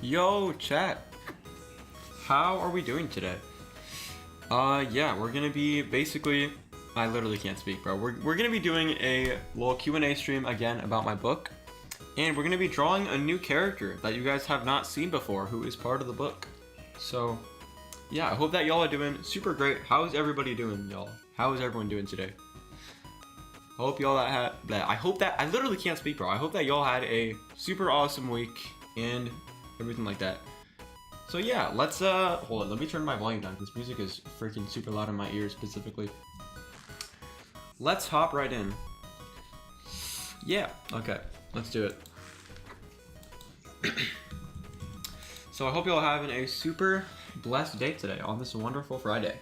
Yo, chat. How are we doing today? Yeah, we're gonna be basically. I literally can't speak, bro. We're gonna be doing a little Q&A stream again about my book, and we're gonna be drawing a new character that you guys have not seen before, who is part of the book. So, yeah, I hope that y'all are doing super great. How is everybody doing, y'all? How is everyone doing today? Hope y'all I hope that I literally can't speak, bro. I hope that y'all had a super awesome week and everything like that. So yeah, let's hold on, let me turn my volume down because music is freaking super loud in my ears specifically. Let's hop right in. Yeah, okay, let's do it. So I hope y'all having a super blessed day today on this wonderful Friday.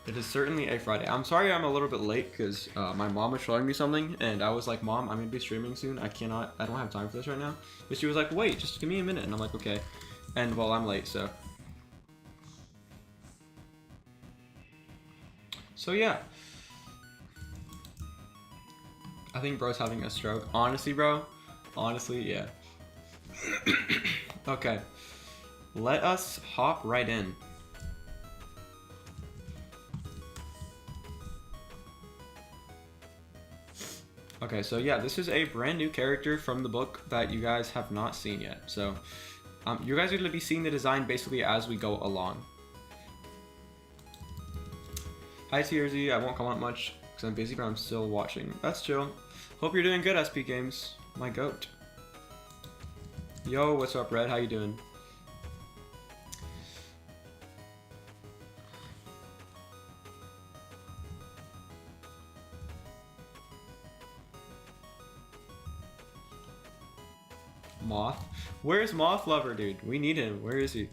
It is certainly a Friday. I'm sorry I'm a little bit late because my mom was showing me something and I was like, Mom, I'm gonna be streaming soon. I don't have time for this right now. But she was like, wait, just give me a minute. And I'm like, okay. And well, I'm late, so. So yeah. I think bro's having a stroke. Honestly, bro. Honestly, yeah. Okay. Let us hop right in. Okay, so yeah, this is a brand new character from the book that you guys have not seen yet. So, you guys are going to be seeing the design basically as we go along. Hi TRZ, I won't comment much because I'm busy, but I'm still watching. That's chill. Hope you're doing good, SP Games. My goat. Yo, what's up, Red? How you doing? Moth? Where's Moth Lover, dude? We need him. Where is he?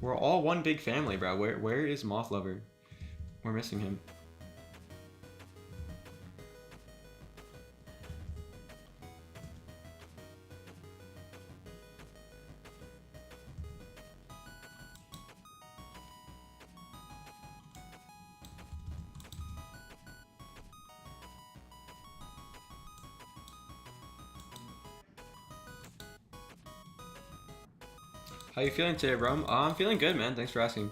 We're all one big family, bro. Where is Moth Lover? We're missing him. How you feeling today, bro? I'm feeling good, man. Thanks for asking.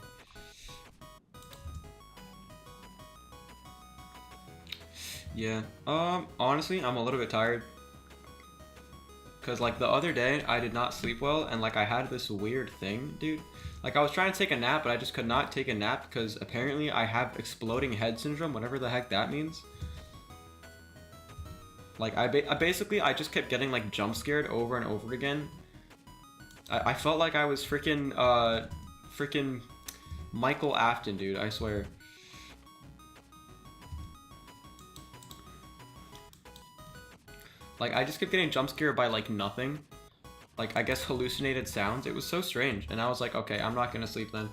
Yeah. Honestly, I'm a little bit tired. Cause like the other day, I did not sleep well, and like I had this weird thing, dude. Like I was trying to take a nap, but I just could not take a nap because apparently I have exploding head syndrome, whatever the heck that means. Like I basically I just kept getting like jump scared over and over again. I felt like I was freaking Michael Afton, dude, I swear. Like, I just kept getting jump scared by, like, nothing. Like, I guess hallucinated sounds. It was so strange. And I was like, okay, I'm not gonna sleep then.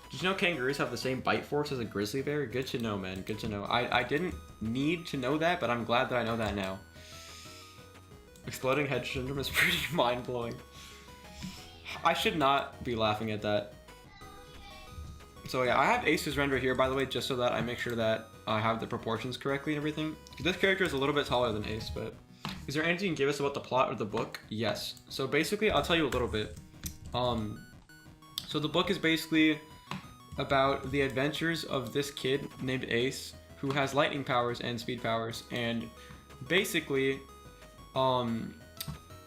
Did you know kangaroos have the same bite force as a grizzly bear? Good to know, man. Good to know. I didn't need to know that, but I'm glad that I know that now. Exploding head syndrome is pretty mind-blowing. I should not be laughing at that. So yeah, I have Ace's render here, by the way, just so that I make sure that I have the proportions correctly and everything. This character is a little bit taller than Ace, but... Is there anything you can give us about the plot of the book? Yes. So basically, I'll tell you a little bit. So the book is basically about the adventures of this kid named Ace, who has lightning powers and speed powers, and basically,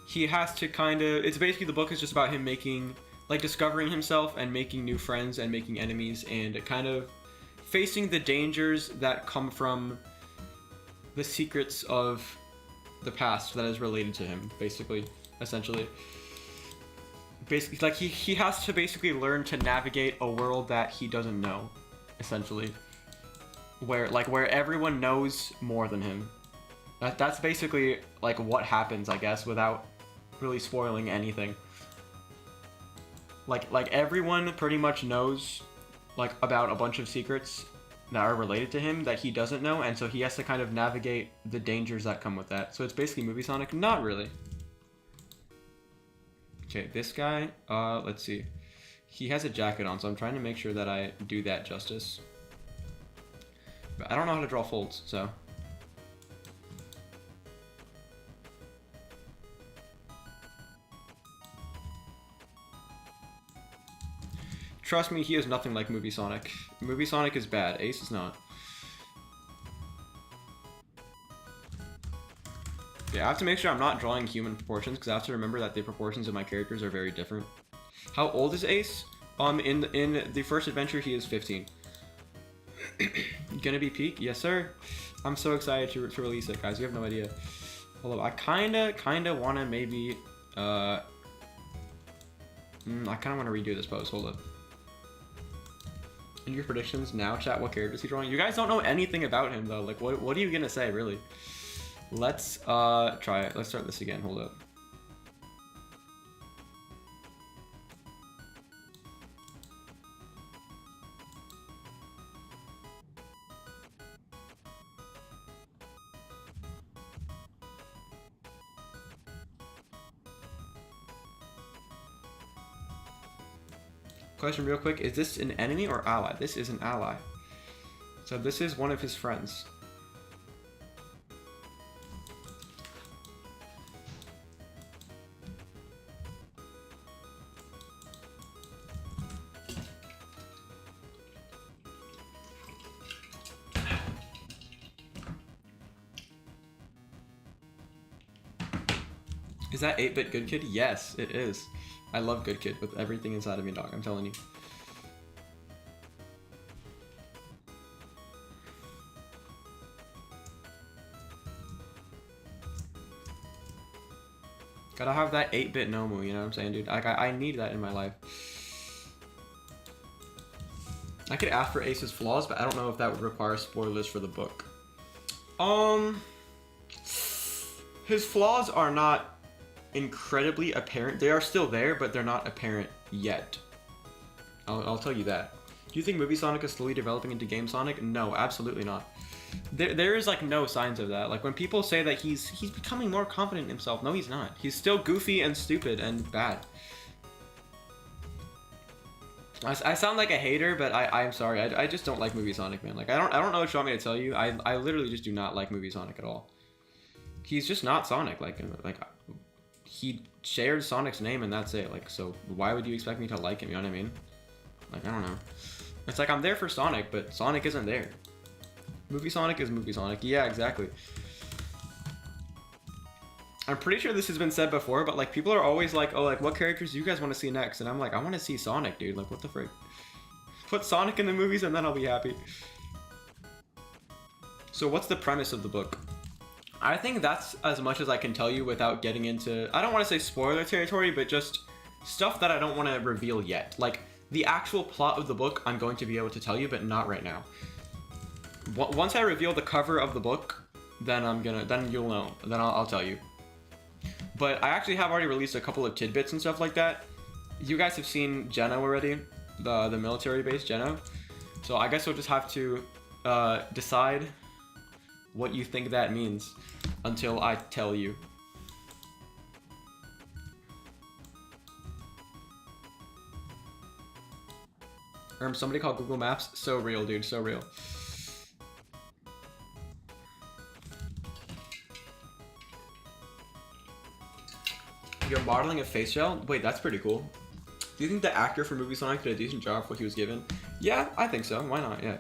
he has to kind of... It's basically, the book is just about him making... Like, discovering himself and making new friends and making enemies and kind of facing the dangers that come from the secrets of the past that is related to him, basically, essentially. Basically, like, he has to basically learn to navigate a world that he doesn't know, essentially. Where everyone knows more than him. That's basically, like, what happens, I guess, without really spoiling anything. Like everyone pretty much knows, like, about a bunch of secrets that are related to him that he doesn't know, and so he has to kind of navigate the dangers that come with that. So it's basically Movie Sonic? Not really. Okay, this guy, let's see. He has a jacket on, so I'm trying to make sure that I do that justice. But I don't know how to draw folds, so. Trust me, he is nothing like Movie Sonic. Movie Sonic is bad. Ace is not. Yeah, I have to make sure I'm not drawing human proportions because I have to remember that the proportions of my characters are very different. How old is Ace? In the first adventure, he is 15. Gonna be peak? Yes, sir. I'm so excited to release it, guys. You have no idea. Although I kinda wanna maybe I kinda wanna redo this pose. Hold up. And your predictions now, chat. What characters he drawing? You guys don't know anything about him though. Like, what are you gonna say, really? Let's try it. Let's start this again. Hold up. Question real quick, is this an enemy or ally? This is an ally. So this is one of his friends. Is that 8-bit Good Kid? Yes, it is. I love Good Kid with everything inside of me, dog. I'm telling you. Gotta have that 8-bit Nomu, you know what I'm saying, dude? Like, I need that in my life. I could ask for Ace's flaws, but I don't know if that would require spoilers for the book. His flaws are not incredibly apparent. They are still there, but they're not apparent yet. I'll tell you that. Do you think Movie Sonic is slowly developing into Game Sonic? No, absolutely not. There is like no signs of that. Like when people say that he's becoming more confident in himself, no, he's not. He's still goofy and stupid and bad. I sound like a hater, but I'm sorry. I just don't like Movie Sonic, man. Like I don't know what you want me to tell you. I literally just do not like Movie Sonic at all. He's just not Sonic. Like he shared Sonic's name and that's it. Like, so why would you expect me to like him? You know what I mean? Like, I don't know. It's like I'm there for Sonic, but Sonic isn't there. Movie Sonic is Movie Sonic. Yeah, exactly. I'm pretty sure this has been said before, but like people are always like, oh, like what characters do you guys want to see next? And I'm like, I want to see Sonic, dude. Like, what the frick? Put Sonic in the movies and then I'll be happy. So what's the premise of the book? I think that's as much as I can tell you without getting into, I don't want to say spoiler territory, but just stuff that I don't want to reveal yet. Like the actual plot of the book, I'm going to be able to tell you, but not right now. Once I reveal the cover of the book, then then you'll know. Then I'll tell you. But I actually have already released a couple of tidbits and stuff like that. You guys have seen Geno already, the military base Geno. So I guess we'll just have to decide what you think that means until I tell you. Somebody called Google Maps. So real, dude. So real. You're modeling a face gel? Wait, that's pretty cool. Do you think the actor for Movie Sonic did a decent job for what he was given? Yeah, I think so. Why not? Yeah.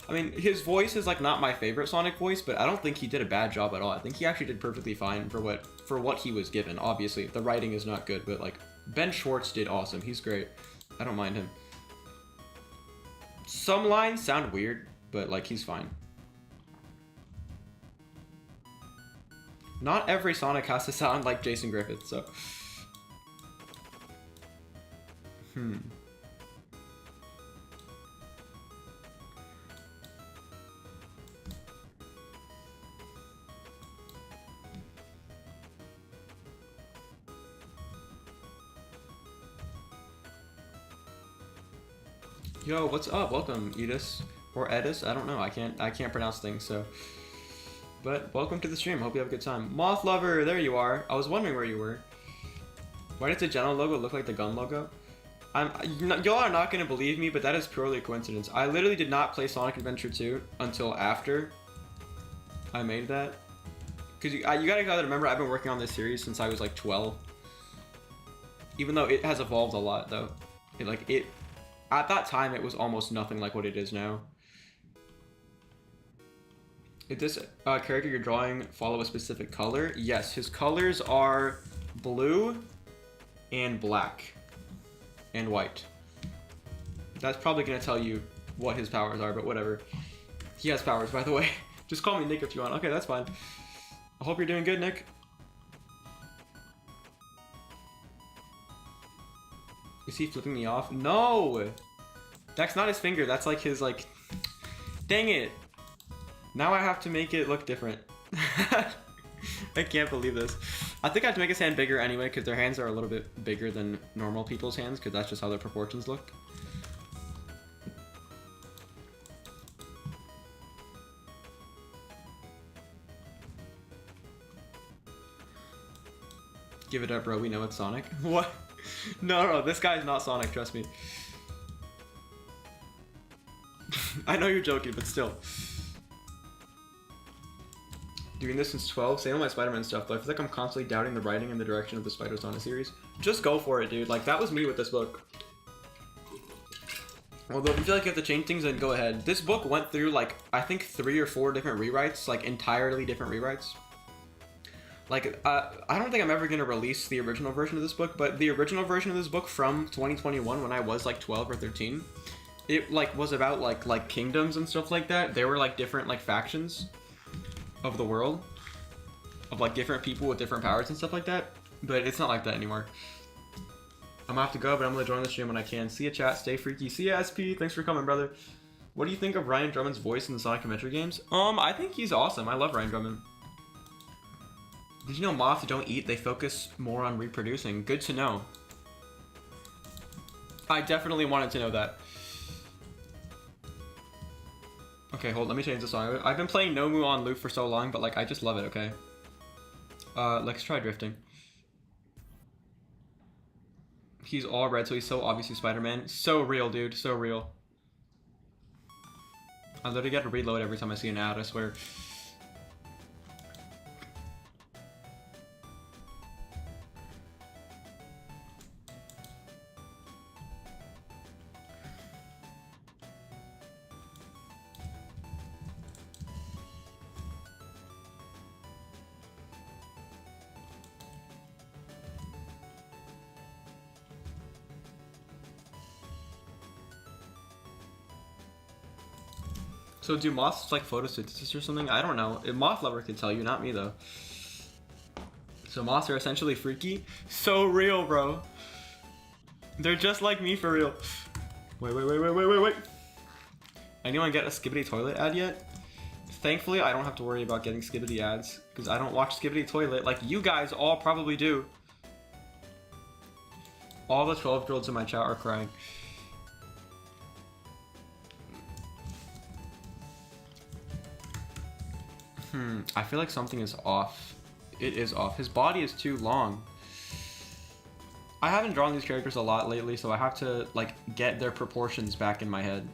I mean, his voice is like not my favorite Sonic voice, but I don't think he did a bad job at all. I think he actually did perfectly fine for what he was given. Obviously, the writing is not good, but like Ben Schwartz did awesome. He's great. I don't mind him. Some lines sound weird, but like he's fine. Not every Sonic has to sound like Jason Griffith, so. Yo, what's up? Welcome, Edis or Edis. I don't know. I can't pronounce things, so. But welcome to the stream. Hope you have a good time. Moth Lover, there you are. I was wondering where you were. Why does the Geno logo look like the gun logo? Y'all are not gonna believe me, but that is purely a coincidence. I literally did not play Sonic Adventure 2 until after I made that. Cause you gotta remember, I've been working on this series since I was like 12. Even though it has evolved a lot, though. At that time, it was almost nothing like what it is now. If this character you're drawing follow a specific color, yes, his colors are blue and black and white. That's probably gonna tell you what his powers are, but whatever. He has powers, by the way. Just call me Nick if you want. Okay, that's fine. I hope you're doing good, Nick. Is he flipping me off? No! That's not his finger, that's like his, like... Dang it! Now I have to make it look different. I can't believe this. I think I have to make his hand bigger anyway, because their hands are a little bit bigger than normal people's hands, because that's just how their proportions look. Give it up, bro. We know it's Sonic. What? No, this guy's not Sonic, trust me. I know you're joking, but still. Doing this since 12, same on my Spider-Man stuff, but I feel like I'm constantly doubting the writing and the direction of the Spider-Sonic series. Just go for it, dude. Like, that was me with this book. Although, if you feel like you have to change things, then go ahead. This book went through, like, I think 3 or 4 different rewrites, like, entirely different rewrites. Like, I don't think I'm ever going to release the original version of this book, but the original version of this book from 2021, when I was, like, 12 or 13, it, like, was about, like kingdoms and stuff like that. There were, like, different, like, factions of the world. Of, like, different people with different powers and stuff like that. But it's not like that anymore. I'm gonna have to go, but I'm gonna join the stream when I can. See ya, chat. Stay freaky. See ya, SP. Thanks for coming, brother. What do you think of Ryan Drummond's voice in the Sonic Adventure games? I think he's awesome. I love Ryan Drummond. Did you know moths don't eat? They focus more on reproducing. Good to know. I definitely wanted to know that. Okay, hold. Let me change the song. I've been playing Nomu on loop for so long, but like I just love it. Okay. Let's try drifting. He's all red, so he's so obviously Spider-Man. So real, dude. So real. I literally get to reload every time I see an ad, I swear. So do moths like photosynthesis or something? I don't know. A moth lover could tell you, not me though. So moths are essentially freaky. So real, bro. They're just like me for real. Wait. Anyone get a Skibbity Toilet ad yet? Thankfully, I don't have to worry about getting Skibbity ads because I don't watch Skibbity Toilet like you guys all probably do. All the 12-year-olds in my chat are crying. I feel like something is off. It is off. His body is too long. I haven't drawn these characters a lot lately, so I have to like get their proportions back in my head.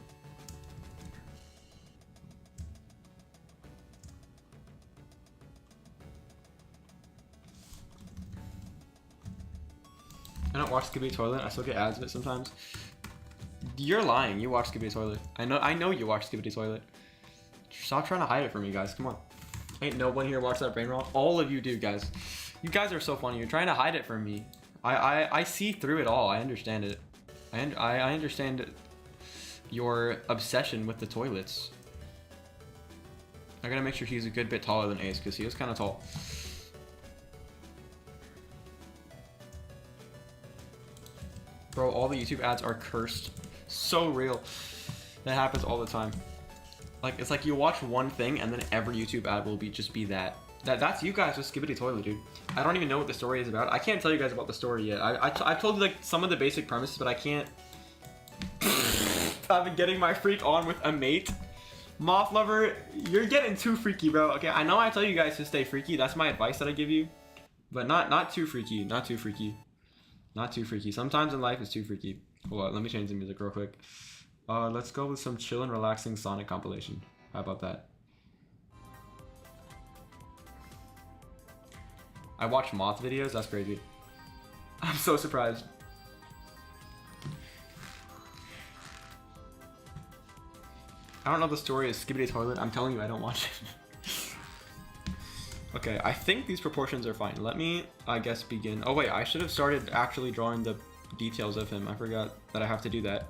I don't watch Skibbity Toilet. I still get ads of it sometimes. You're lying. You watch Skibbity Toilet. I know you watch Skibbity Toilet. Stop trying to hide it from me, guys. Come on. Ain't no one here watch that brain roll. All of you do, guys. You guys are so funny. You're trying to hide it from me. I see through it all. I understand it. I understand your obsession with the toilets. I gotta make sure he's a good bit taller than Ace, because he is kind of tall. Bro, all the YouTube ads are cursed. So real. That happens all the time. Like, it's like you watch one thing and then every YouTube ad will just be that. That's you guys with Skibbity Toilet, dude. I don't even know what the story is about. I can't tell you guys about the story yet. I've told you like some of the basic premises, but I can't. I've been getting my freak on with a mate. Moth lover, you're getting too freaky, bro. Okay, I know I tell you guys to stay freaky. That's my advice that I give you. But not too freaky. Not too freaky. Not too freaky. Sometimes in life it's too freaky. Hold on, let me change the music real quick. Let's go with some chill and relaxing Sonic compilation. How about that? I watch moth videos? That's crazy. I'm so surprised. I don't know the story of Skibidi Toilet. I'm telling you, I don't watch it. Okay, I think these proportions are fine. Let me, I guess, begin. Oh wait, I should have started actually drawing the details of him. I forgot that I have to do that.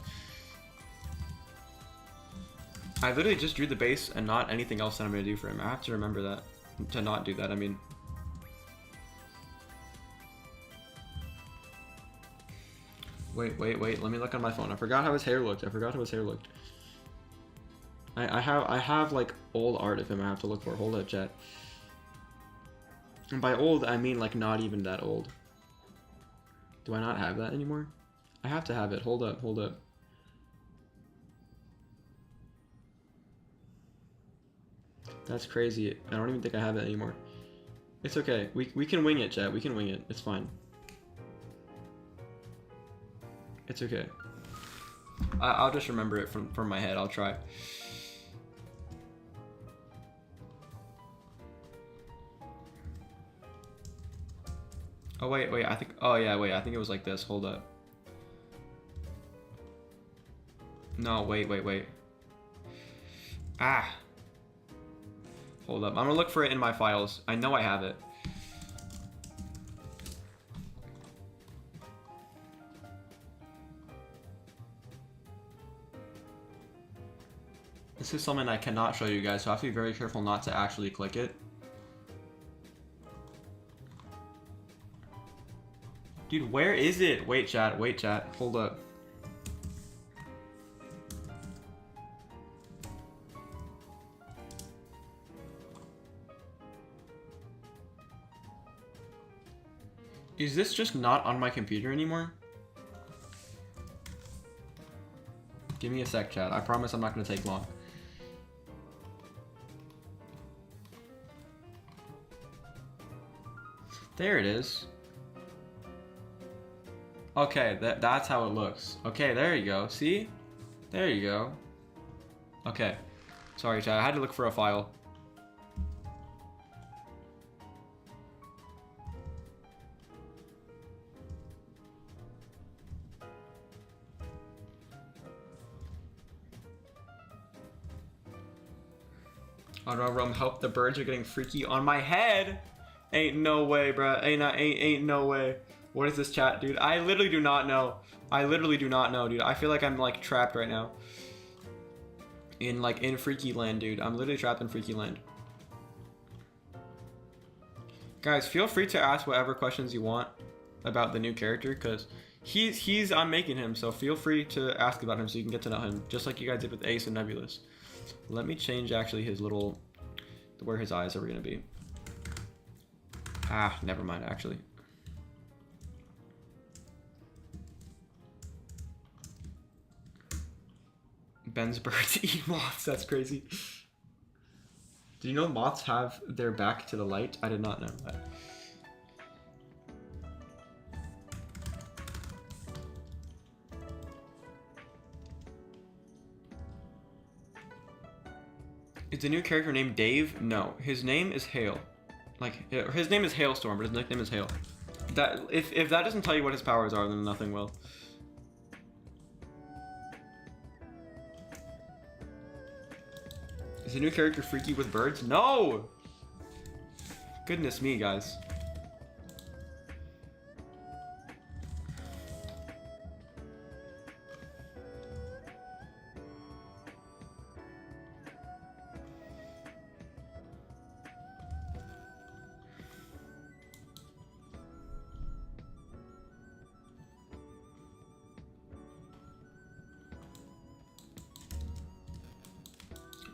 I literally just drew the base and not anything else that I'm going to do for him. I have to remember that. To not do that, I mean. Wait. Let me look on my phone. I forgot how his hair looked. I have like old art of him I have to look for. Hold up, chat. And by old, I mean like not even that old. Do I not have that anymore? I have to have it. Hold up. That's crazy. I don't even think I have it anymore. It's okay. We can wing it, chat. We can wing it. It's fine. It's okay. I'll just remember it from my head. I'll try. Oh wait, I think, oh yeah, wait, I think it was like this. Hold up. No, wait. Ah. Hold up. I'm gonna look for it in my files. I know I have it. This is something I cannot show you guys, so I have to be very careful not to actually click it. Dude, where is it? Wait, chat. Hold up. Is this just not on my computer anymore? Give me a sec, chat. I promise I'm not gonna take long. There it is. Okay, that's how it looks. Okay, there you go. See? There you go. Okay. Sorry, chat. I had to look for a file. Oh no, Rome, help, the birds are getting freaky on my head. Ain't no way, bruh. Ain't no way. What is this, chat, dude? I literally do not know. Dude. I feel like I'm like trapped right now. In Freaky Land, dude. I'm literally trapped in Freaky Land. Guys, feel free to ask whatever questions you want about the new character, because I'm making him, so feel free to ask about him so you can get to know him, just like you guys did with Ace and Nebulous. Let me change actually his little, where his eyes are gonna be. Ah, never mind, actually. Ben's birds eat moths, that's crazy. Do you know moths have their back to the light? I did not know that. Is the new character named Dave? No, his name is Hail. Like, his name is Hailstorm, but his nickname is Hail. That if that doesn't tell you what his powers are, then nothing will. Is the new character freaky with birds? No! Goodness me, guys.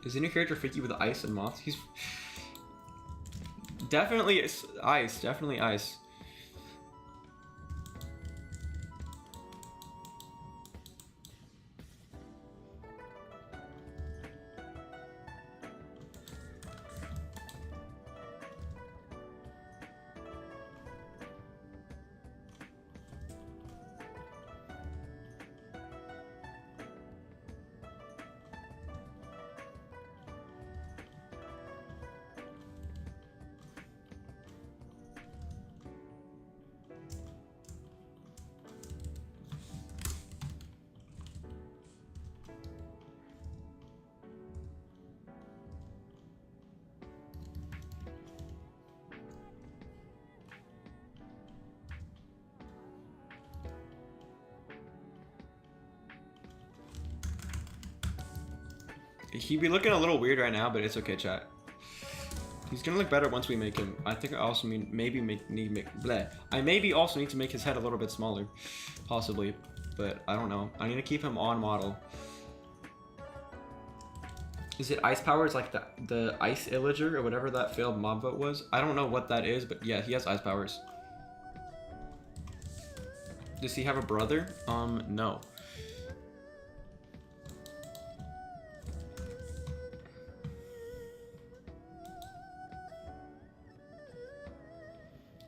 Is the new character freaky with ice and moths? He's definitely ice. Definitely ice. He'd be looking a little weird right now, but it's okay, chat. He's gonna look better once we make him. I think I also mean maybe I maybe also need to make his head a little bit smaller, possibly, but I don't know. I need to keep him on model. Is it ice powers like the ice illager or whatever that failed mob vote was? I don't know what that is, but yeah, he has ice powers. Does he have a brother? No.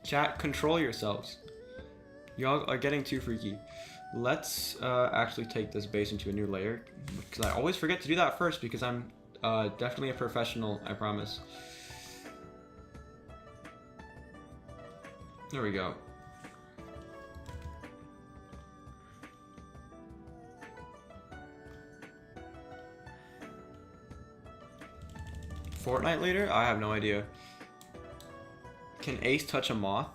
Chat, control yourselves. Y'all are getting too freaky. Let's actually take this base into a new layer, because I always forget to do that first because I'm definitely a professional, I promise. There we go. Fortnite later? I have no idea. Can Ace touch a moth?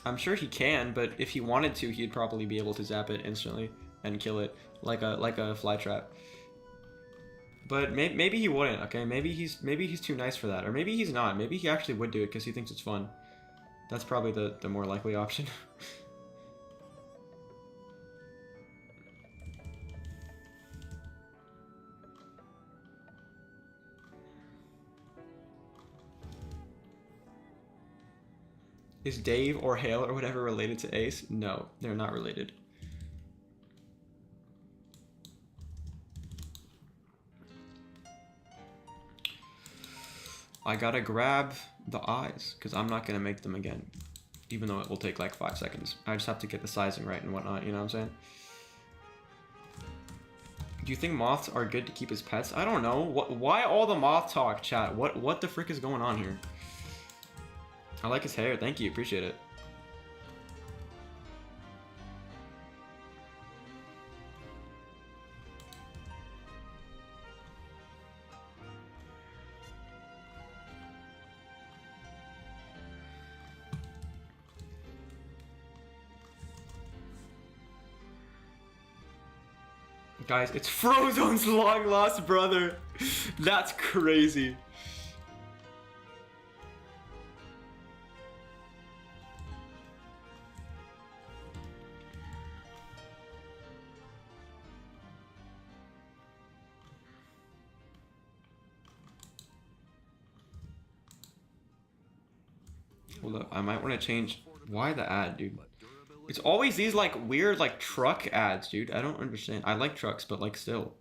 I'm sure he can, but if he wanted to, he'd probably be able to zap it instantly and kill it like a fly trap. But maybe he wouldn't. Okay, maybe he's too nice for that, or maybe he's not. Maybe he actually would do it because he thinks it's fun. That's probably the more likely option. Is Dave or Hale or whatever related to Ace? No, they're not related. I gotta grab the eyes, because I'm not gonna make them again. Even though it will take like 5 seconds. I just have to get the sizing right and whatnot, you know what I'm saying? Do you think moths are good to keep as pets? I don't know. Why all the moth talk, chat? What the frick is going on here? I like his hair. Thank you. Appreciate it. Guys, it's Frozone's long lost brother. That's crazy. Hold up, I might want to change. Why the ad, dude? It's always these like weird like truck ads, dude. I don't understand. I like trucks, but like still.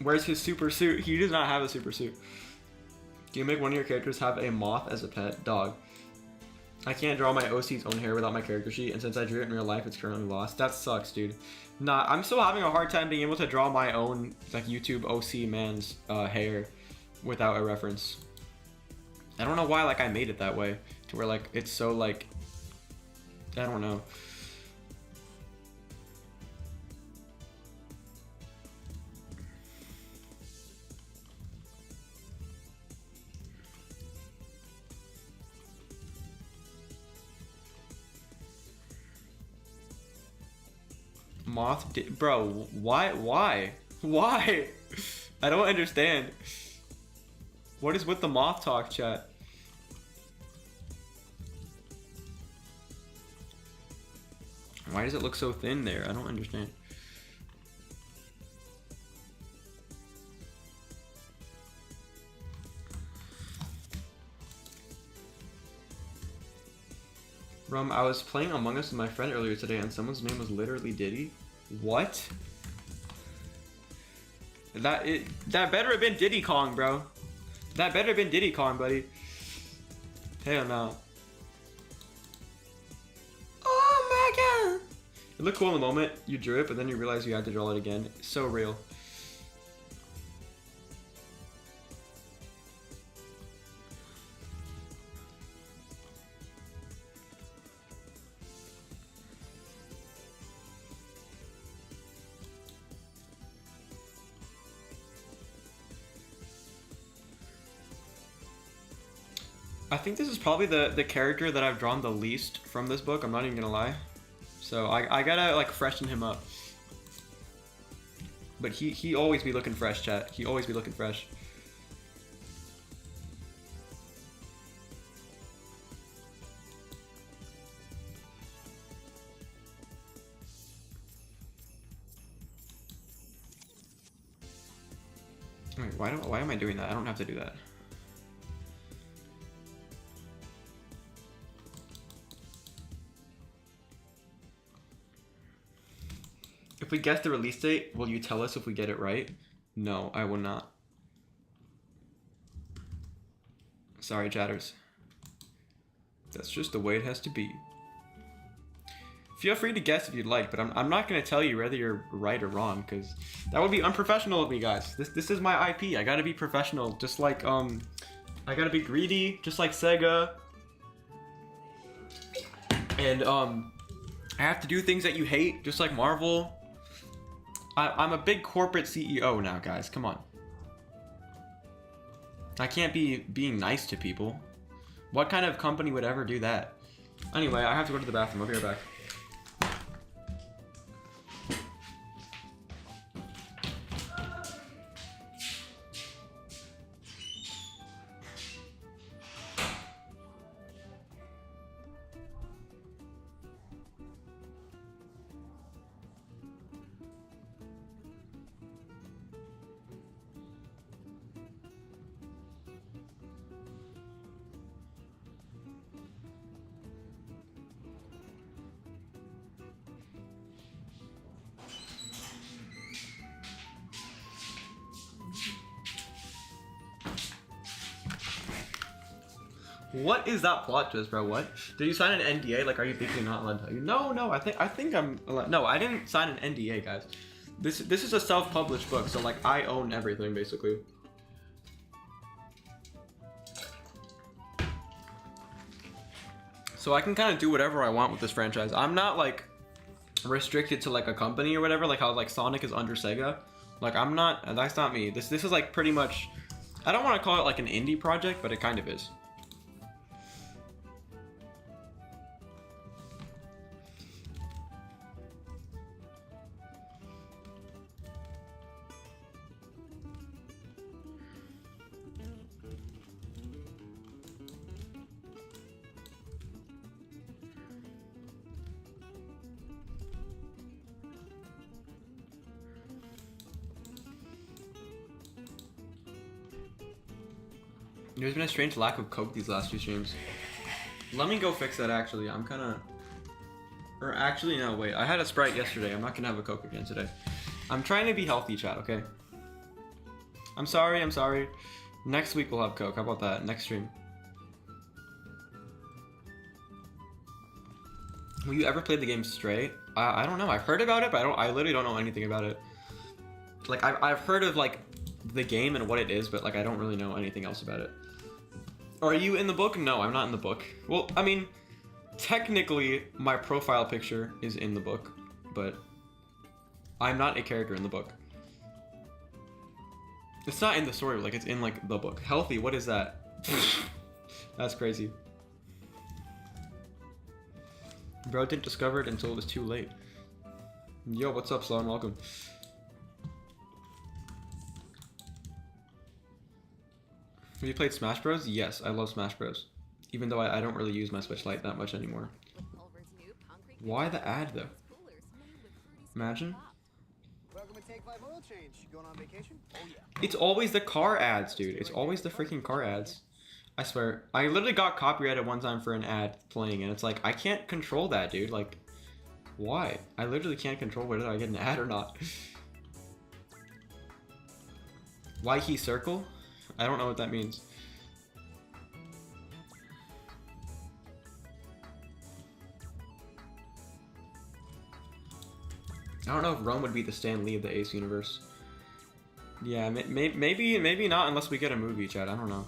Where's his super suit? He does not have a super suit. Do you make one of your characters have a moth as a pet? Dog. I can't draw my OC's own hair without my character sheet, and since I drew it in real life, it's currently lost. That sucks, dude. Nah, I'm still having a hard time being able to draw my own like YouTube OC man's hair without a reference. I don't know why like I made it that way to where like it's so like I don't know. Bro, why I don't understand. What is with the moth talk, chat? Why does it look so thin there? I don't understand. I was playing Among Us with my friend earlier today and someone's name was literally Diddy. What? That better have been Diddy Kong, bro. That better have been Diddy Kong, buddy. Hell no. Oh my god. It looked cool in the moment. You drew it, but then you realize you had to draw it again. It's so real. I think this is probably the character that I've drawn the least from this book, I'm not even gonna lie. So I gotta like freshen him up. But he always be looking fresh, chat. He always be looking fresh. Wait, why am I doing that? I don't have to do that. If we guess the release date, will you tell us if we get it right? No, I will not. Sorry, chatters. That's just the way it has to be. Feel free to guess if you'd like, but I'm not going to tell you whether you're right or wrong, because that would be unprofessional of me, guys. This is my IP. I gotta be professional, just like, I gotta be greedy, just like Sega. And, I have to do things that you hate, just like Marvel. I'm a big corporate CEO now, guys. Come on. I can't be being nice to people. What kind of company would ever do that? Anyway, I have to go to the bathroom. I'll be right back. What is that plot twist, bro? What? Did you sign an NDA? Like, are you thinking not allowed to tell you? No, I think I'm allowed. No, I didn't sign an NDA, guys. This is a self-published book, so like I own everything basically. So I can kind of do whatever I want with this franchise. I'm not like restricted to like a company or whatever, like how like Sonic is under Sega. Like I'm not. That's not me. This is like pretty much. I don't want to call it like an indie project, but it kind of is. There's been a strange lack of Coke these last two streams. Let me go fix that actually. I'm kind of... Or actually, no, wait. I had a Sprite yesterday. I'm not going to have a Coke again today. I'm trying to be healthy, chat, okay? I'm sorry. Next week we'll have Coke. How about that? Next stream. Will you ever play the game Stray? I don't know. I've heard about it, but I literally don't know anything about it. Like, I've heard of, like, the game and what it is, but, like, I don't really know anything else about it. Are you in the book? No, I'm not in the book. Well, I mean, technically, my profile picture is in the book, but I'm not a character in the book. It's not in the story, like, it's in, like, the book. Healthy, what is that? That's crazy. Bro didn't discover it until it was too late. Yo, what's up, Sloan? Welcome. Have you played Smash Bros? Yes, I love Smash Bros. Even though I don't really use my Switch Lite that much anymore. Why the ad though? Imagine. It's always the car ads, dude. It's always the freaking car ads. I swear. I literally got copyrighted one time for an ad playing and it's like, I can't control that, dude. Like, why? I literally can't control whether I get an ad or not. Why he circle? I don't know what that means. I don't know if Rome would be the Stan Lee of the Ace universe. Yeah, maybe not unless we get a movie, Chad. I don't know.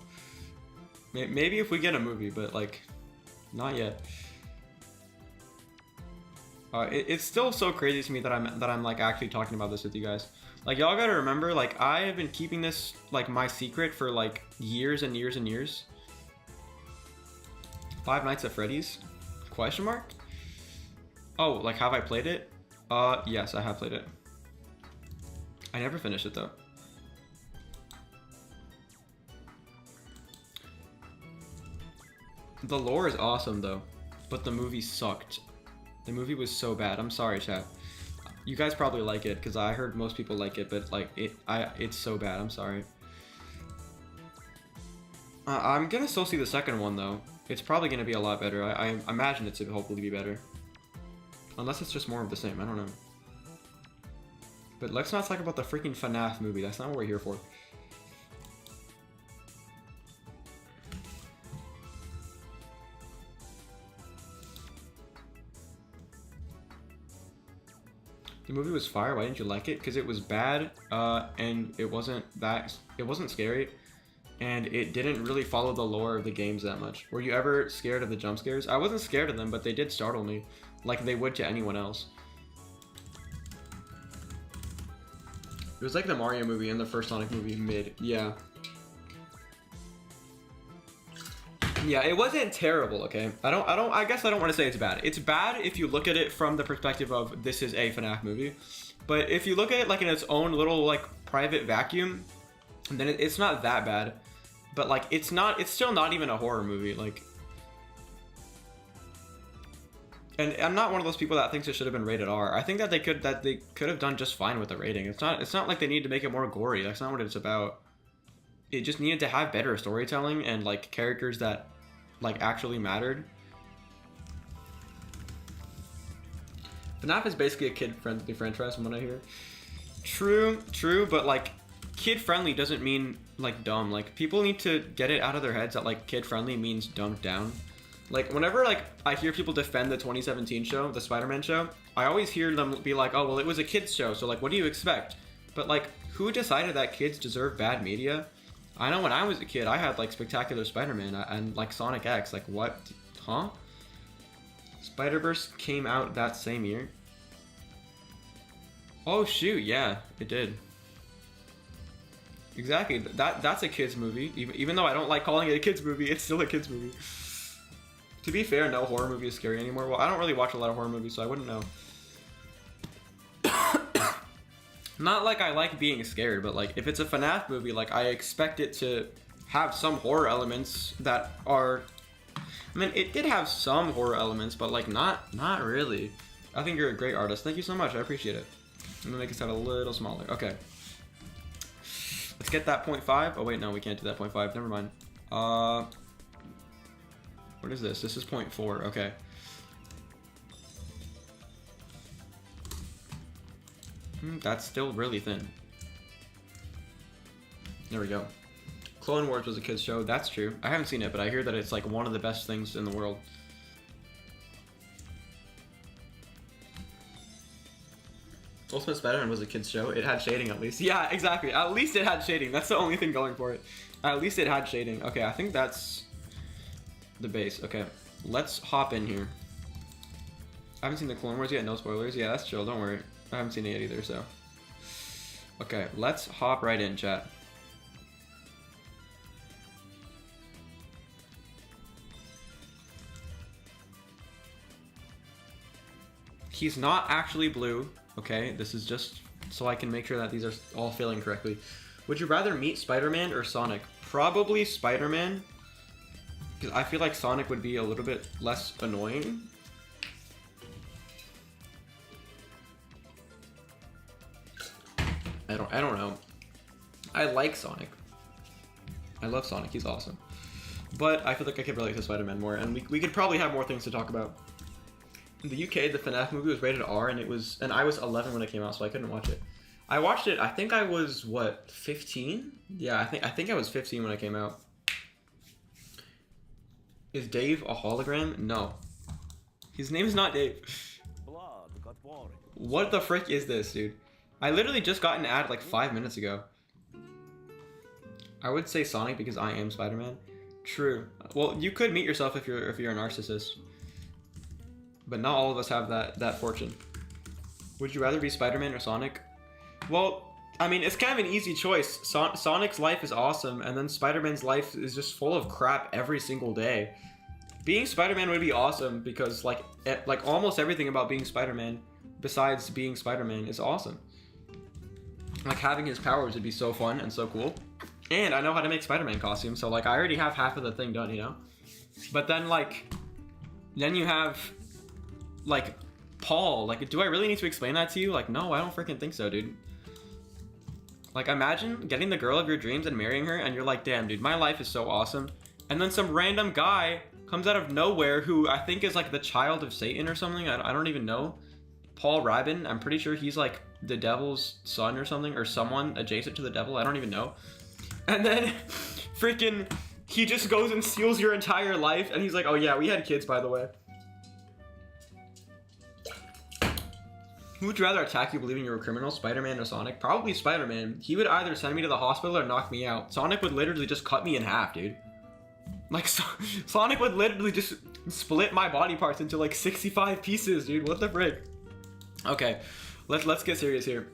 Maybe if we get a movie, but like, not yet. It's still so crazy to me that I'm like actually talking about this with you guys. Like, y'all gotta remember, like, I have been keeping this, like, my secret for, like, years and years and years. Five Nights at Freddy's? Question mark? Oh, like, have I played it? Yes, I have played it. I never finished it though. The lore is awesome though, but the movie sucked. The movie was so bad. I'm sorry, chat. You guys probably like it because I heard most people like it, but like it's so bad. I'm sorry. I'm gonna still see the second one though. It's probably gonna be a lot better. I imagine it to hopefully be better, unless it's just more of the same. I don't know. But let's not talk about the freaking FNAF movie. That's not what we're here for. The movie was fire. Why didn't you like it? Because it was bad, and it wasn't scary, and it didn't really follow the lore of the games that much. Were you ever scared of the jump scares? I wasn't scared of them, but they did startle me, like they would to anyone else. It was like the Mario movie and the first Sonic movie mid. Yeah. Yeah, it wasn't terrible, okay? I guess I don't want to say it's bad. It's bad if you look at it from the perspective of this is a FNAF movie. But if you look at it like in its own little like private vacuum, then it's not that bad. But like it's still not even a horror movie, like. And I'm not one of those people that thinks it should have been rated R. I think that they could have done just fine with the rating. It's not like they need to make it more gory. That's not what it's about. It just needed to have better storytelling and like characters that like actually mattered. FNAF is basically a kid-friendly franchise from what I hear. True, but like kid-friendly doesn't mean like dumb. Like people need to get it out of their heads that like kid-friendly means dumbed down. Like whenever like I hear people defend the 2017 show, the Spider-Man show, I always hear them be like, oh well, it was a kids show, so like what do you expect? But like who decided that kids deserve bad media? I know when I was a kid, I had like Spectacular Spider-Man and like Sonic X. Like what? Huh? Spider-Verse came out that same year. Oh shoot, yeah, it did. Exactly. That's a kids movie. Even though I don't like calling it a kids movie, it's still a kids movie. To be fair, no horror movie is scary anymore. Well, I don't really watch a lot of horror movies, so I wouldn't know. Not like I like being scared, but like if it's a FNAF movie, like I expect it to have some horror elements that are. I mean, it did have some horror elements, but like not really. I think you're a great artist. Thank you so much. I appreciate it. I'm gonna make this out a little smaller. Okay. Let's get that 0.5. Oh wait, no, we can't do that 0.5. Never mind. What is this? This is 0.4. Okay. That's still really thin. There we go. Clone Wars was a kids show. That's true. I haven't seen it, but I hear that it's like one of the best things in the world. Ultimate Spider-Man was a kids show. It had shading at least. Yeah, exactly. At least it had shading. That's the only thing going for it. At least it had shading. Okay, I think that's the base. Okay, let's hop in here. I haven't seen the Clone Wars yet. No spoilers. Yeah, that's chill. Don't worry. I haven't seen it yet either, so. Okay, let's hop right in, chat. He's not actually blue, okay? This is just so I can make sure that these are all filling correctly. Would you rather meet Spider-Man or Sonic? Probably Spider-Man, because I feel like Sonic would be a little bit less annoying. I don't know. I like Sonic. I love Sonic. He's awesome. But I feel like I could relate to Spider-Man more, and we could probably have more things to talk about. In the UK, the FNAF movie was rated R, and I was 11 when it came out, so I couldn't watch it. I watched it. I think I was what, 15? Yeah, I think I was 15 when it came out. Is Dave a hologram? No. His name is not Dave. What the frick is this, dude? I literally just got an ad like 5 minutes ago. I would say Sonic because I am Spider-Man. True. Well, you could meet yourself if you're a narcissist. But not all of us have that fortune. Would you rather be Spider-Man or Sonic? Well, I mean, it's kind of an easy choice. Sonic's life is awesome, and then Spider-Man's life is just full of crap every single day. Being Spider-Man would be awesome because like almost everything about being Spider-Man, besides being Spider-Man, is awesome. Like, having his powers would be so fun and so cool. And I know how to make Spider-Man costumes, so like I already have half of the thing done, you know? But then like, then you have like Paul. Like, do I really need to explain that to you? Like, no, I don't freaking think so, dude. Like, imagine getting the girl of your dreams and marrying her, and you're like, damn, dude, my life is so awesome. And then some random guy comes out of nowhere who I think is like the child of Satan or something. I don't even know. Paul Rabin, I'm pretty sure he's like the devil's son or something, or someone adjacent to the devil. I don't even know. And then freaking he just goes and steals your entire life, and he's like, oh yeah, we had kids, by the way. Who would you rather attack you believing you're a criminal, Spider-Man or Sonic? Probably Spider-Man. He would either send me to the hospital or knock me out. Sonic would literally just cut me in half, dude. Like, Sonic would literally just split my body parts into like 65 pieces, dude. What the frick? Okay, let's get serious here.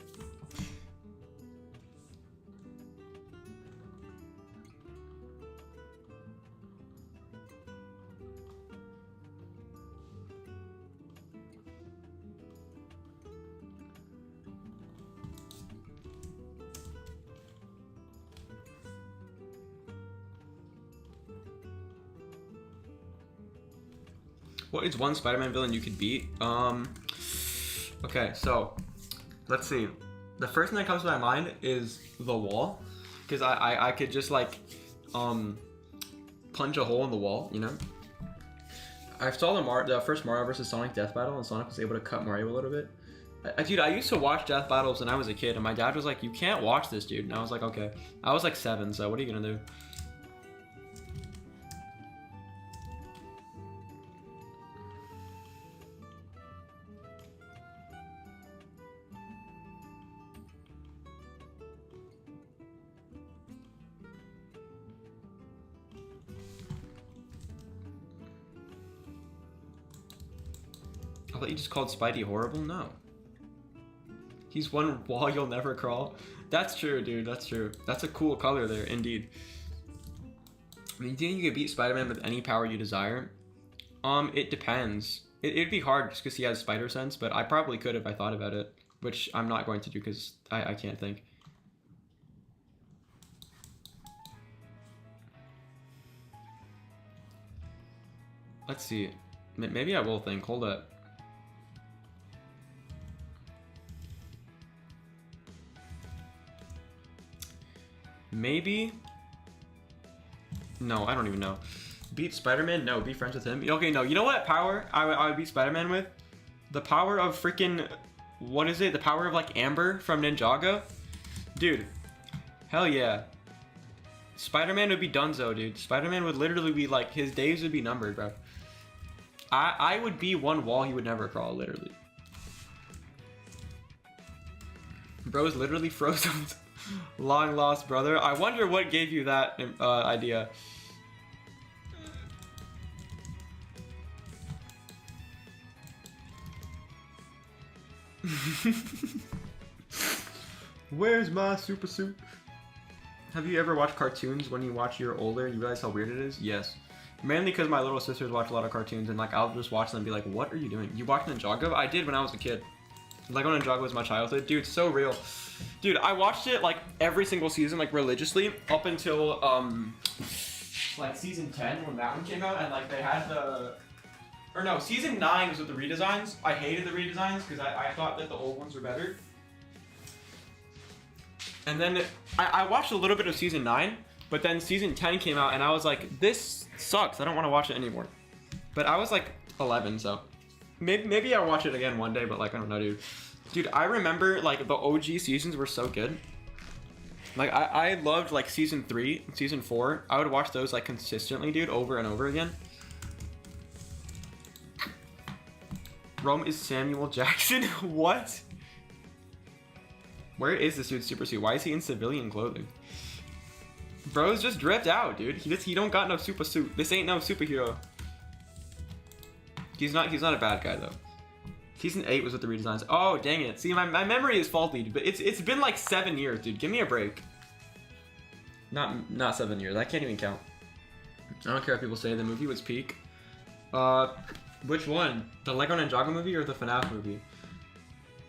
What is one Spider-Man villain you could beat? Okay, so let's see. The first thing that comes to my mind is the wall, because I could just like punch a hole in the wall, you know. I saw the first Mario vs. Sonic death battle, and Sonic was able to cut Mario a little bit. Dude, I used to watch death battles when I was a kid, and my dad was like, "You can't watch this, dude." And I was like, "Okay." I was like 7, so what are you gonna do? I thought you just called Spidey horrible? No. He's one wall you'll never crawl. That's true, dude. That's true. That's a cool color there, indeed. I mean, do you think you could beat Spider-Man with any power you desire? It depends. It'd be hard just because he has spider sense, but I probably could if I thought about it, which I'm not going to do because I can't think. Let's see. Maybe I will think. Hold up. Maybe? No, I don't even know. Beat Spider-Man? No. Be friends with him? Okay, no. You know what power I would beat Spider-Man with? The power of freaking... What is it? The power of, like, Amber from Ninjago? Dude. Hell yeah. Spider-Man would be donezo, dude. Spider-Man would literally be, like... His days would be numbered, bro. I would be one wall he would never crawl, literally. Bro's literally frozen. Long lost brother. I wonder what gave you that idea. Where's my super suit? Have you ever watched cartoons when you watch you're older and you realize how weird it is? Yes. Mainly because my little sisters watch a lot of cartoons and like I'll just watch them and be like, what are you doing? You watched Ninjago? I did when I was a kid. Lego Ninjago was my childhood. Dude, so real. Dude, I watched it like every single season, like religiously, up until like season 10 when that one came out, and like they had the, or no, season 9 was with the redesigns. I hated the redesigns because I thought that the old ones were better. And then I watched a little bit of season 9, but then season 10 came out and I was like, this sucks. I don't want to watch it anymore. But I was like 11, so maybe I'll watch it again one day, but like, I don't know, dude. Dude, I remember like the OG seasons were so good. Like I loved like season 3, season 4. I would watch those like consistently, dude, over and over again. Rome is Samuel Jackson. What? Where is this dude's super suit? Why is he in civilian clothing? Bro's just dripped out, dude. He don't got no super suit. This ain't no superhero. He's not a bad guy though. Season 8 was with the redesigns. Oh, dang it. See, my memory is faulty, but it's been like 7 years, dude. Give me a break. Not 7 years. I can't even count. I don't care if people say the movie was peak. Which one? The Lego Ninjago movie or the FNAF movie?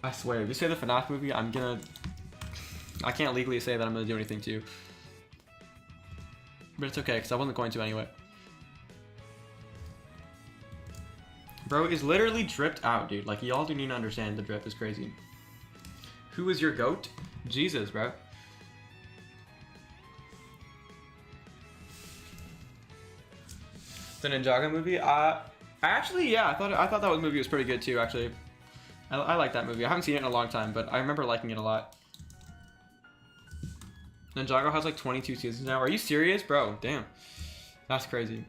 I swear, if you say the FNAF movie, I'm gonna I can't legally say that I'm gonna do anything to you. But it's okay, because I wasn't going to anyway. Bro is literally dripped out, dude. Like, y'all do need to understand the drip is crazy. Who is your GOAT? Jesus, bro. The Ninjago movie? Actually, yeah, I thought that movie was pretty good too, actually. I like that movie. I haven't seen it in a long time, but I remember liking it a lot. Ninjago has like 22 seasons now. Are you serious? Bro, damn. That's crazy.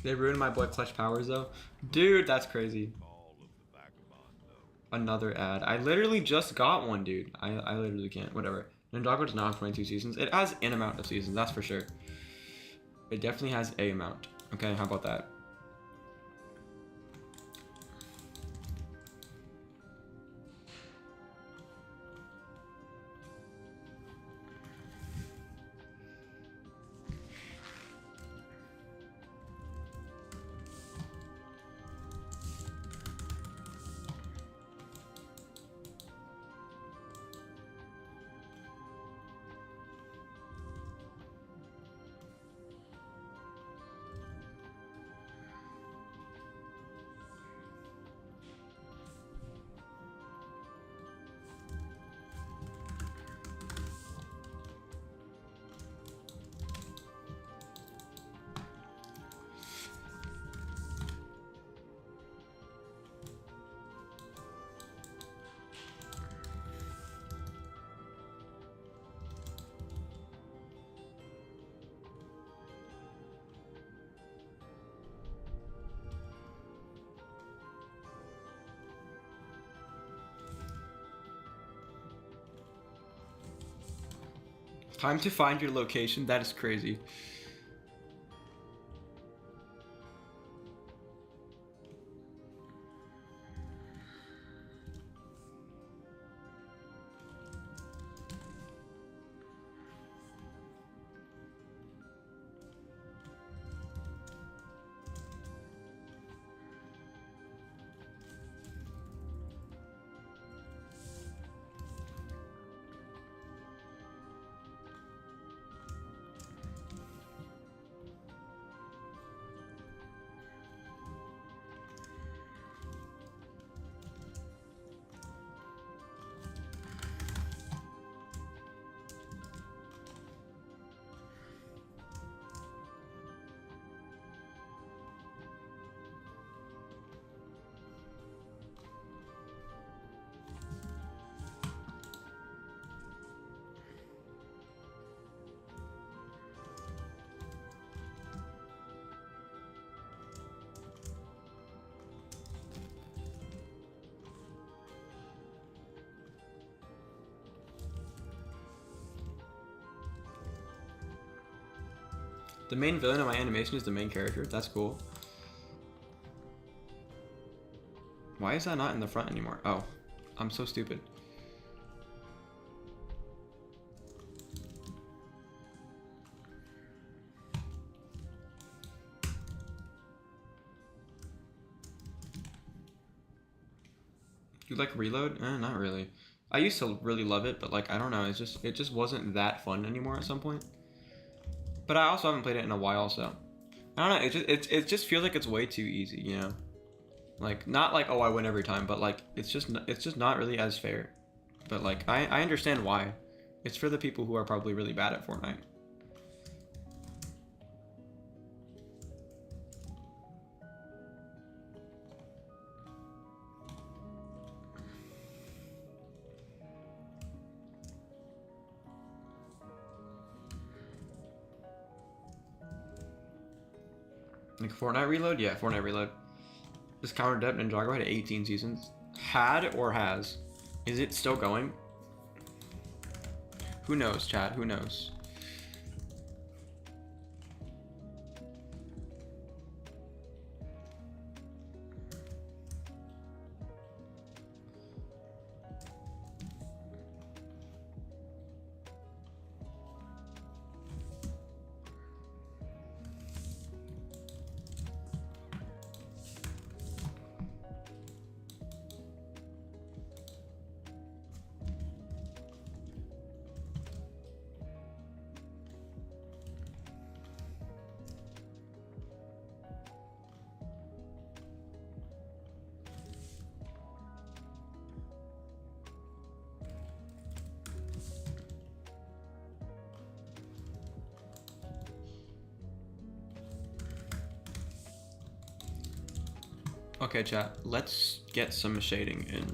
They ruined my boy Clutch Powers though. Dude, that's crazy. Another ad. I literally just got one, dude. I literally can't. Whatever. Ninjago does not have 22 seasons. It has an amount of seasons, that's for sure. It definitely has a amount. Okay, how about that? Time to find your location. That is crazy. The main villain of my animation is the main character. That's cool. Why is that not in the front anymore? Oh, I'm so stupid. You like Reload? Not really. I used to really love it, but like I don't know, it just wasn't that fun anymore at some point. But I also haven't played it in a while, so I don't know. It just feels like it's way too easy, you know. Like not like oh I win every time, but like it's just not really as fair. But like I understand why. It's for the people who are probably really bad at Fortnite. Like Fortnite Reload? Yeah, Fortnite Reload. This Counter Depth Ninjago had 18 seasons. Had or has? Is it still going? Who knows, chat? Who knows? Okay, chat, let's get some shading in.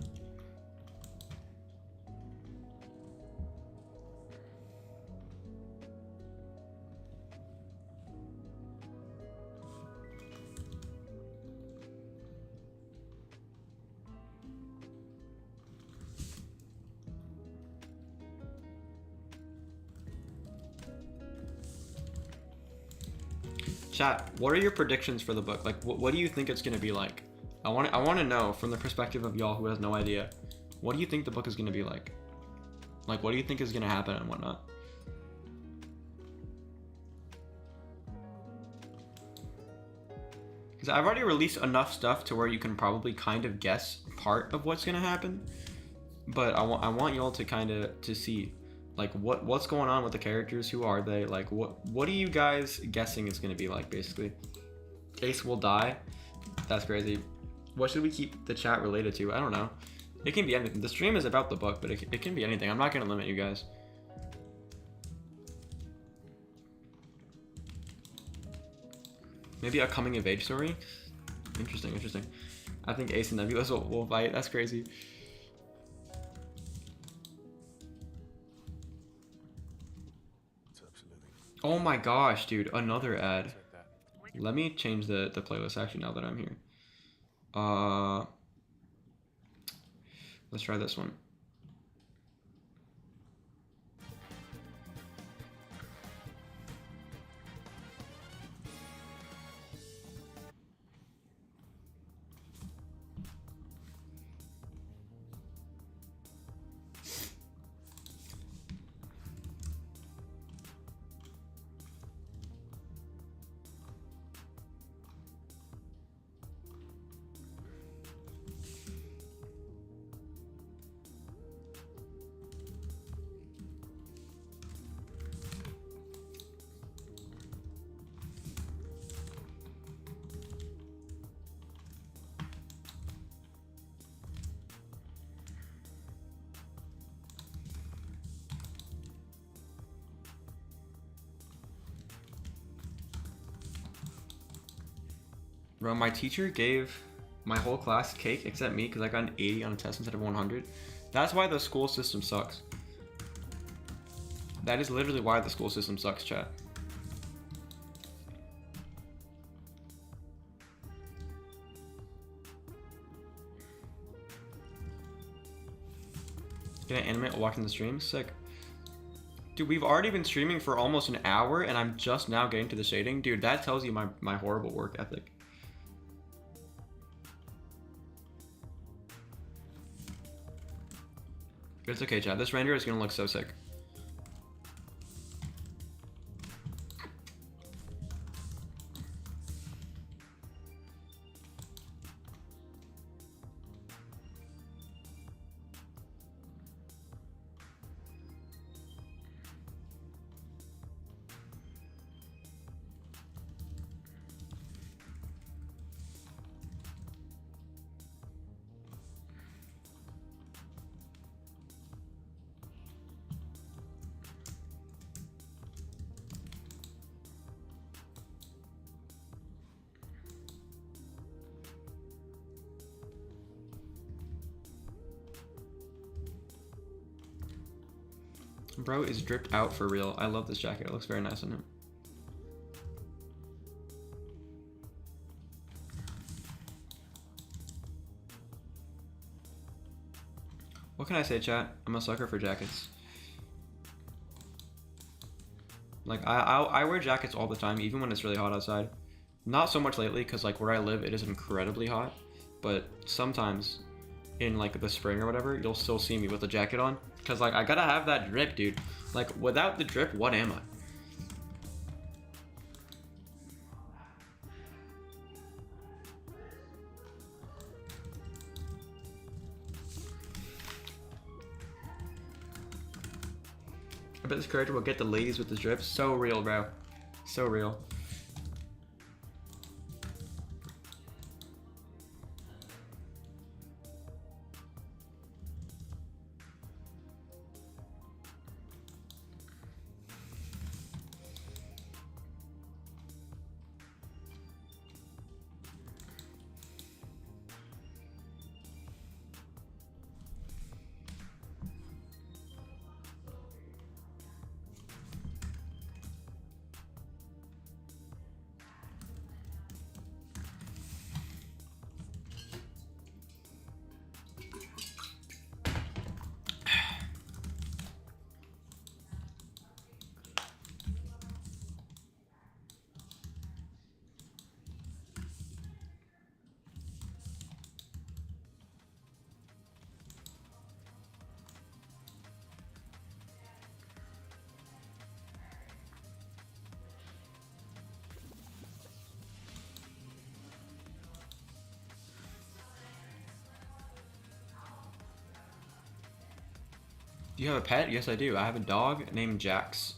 Chat, what are your predictions for the book? Like, what do you think it's going to be like? I want to know from the perspective of y'all who has no idea. What do you think the book is going to be like? Like, what do you think is going to happen and whatnot? Because I've already released enough stuff to where you can probably kind of guess part of what's going to happen. But I want y'all to kind of to see, like, what's going on with the characters. Who are they? Like, what are you guys guessing it's going to be like, basically? Ace will die. That's crazy. What should we keep the chat related to? I don't know. It can be anything. The stream is about the book, but it can be anything. I'm not going to limit you guys. Maybe a coming of age story? Interesting, interesting. I think Ace and Nebulous will fight. That's crazy. Oh my gosh, dude. Another ad. Let me change the playlist actually now that I'm here. Let's try this one. Bro, my teacher gave my whole class cake except me because I got an 80 on a test instead of 100. That's why the school system sucks. That is literally why the school system sucks, chat. Can I animate while watching the stream? Sick. Dude, we've already been streaming for almost an hour and I'm just now getting to the shading. Dude, that tells you my horrible work ethic. It's okay, chat. This render is gonna look so sick. Bro is dripped out for real. I love this jacket. It looks very nice on him. What can I say, chat? I'm a sucker for jackets. Like, I wear jackets all the time, even when it's really hot outside. Not so much lately, because, like, where I live, it is incredibly hot. But sometimes, in, like, the spring or whatever, you'll still see me with a jacket on. Because, like, I gotta have that drip, dude. Like, without the drip, what am I? I bet this character will get the ladies with the drip. So real, bro. So real. Do you have a pet? Yes, I do. I have a dog named Jax.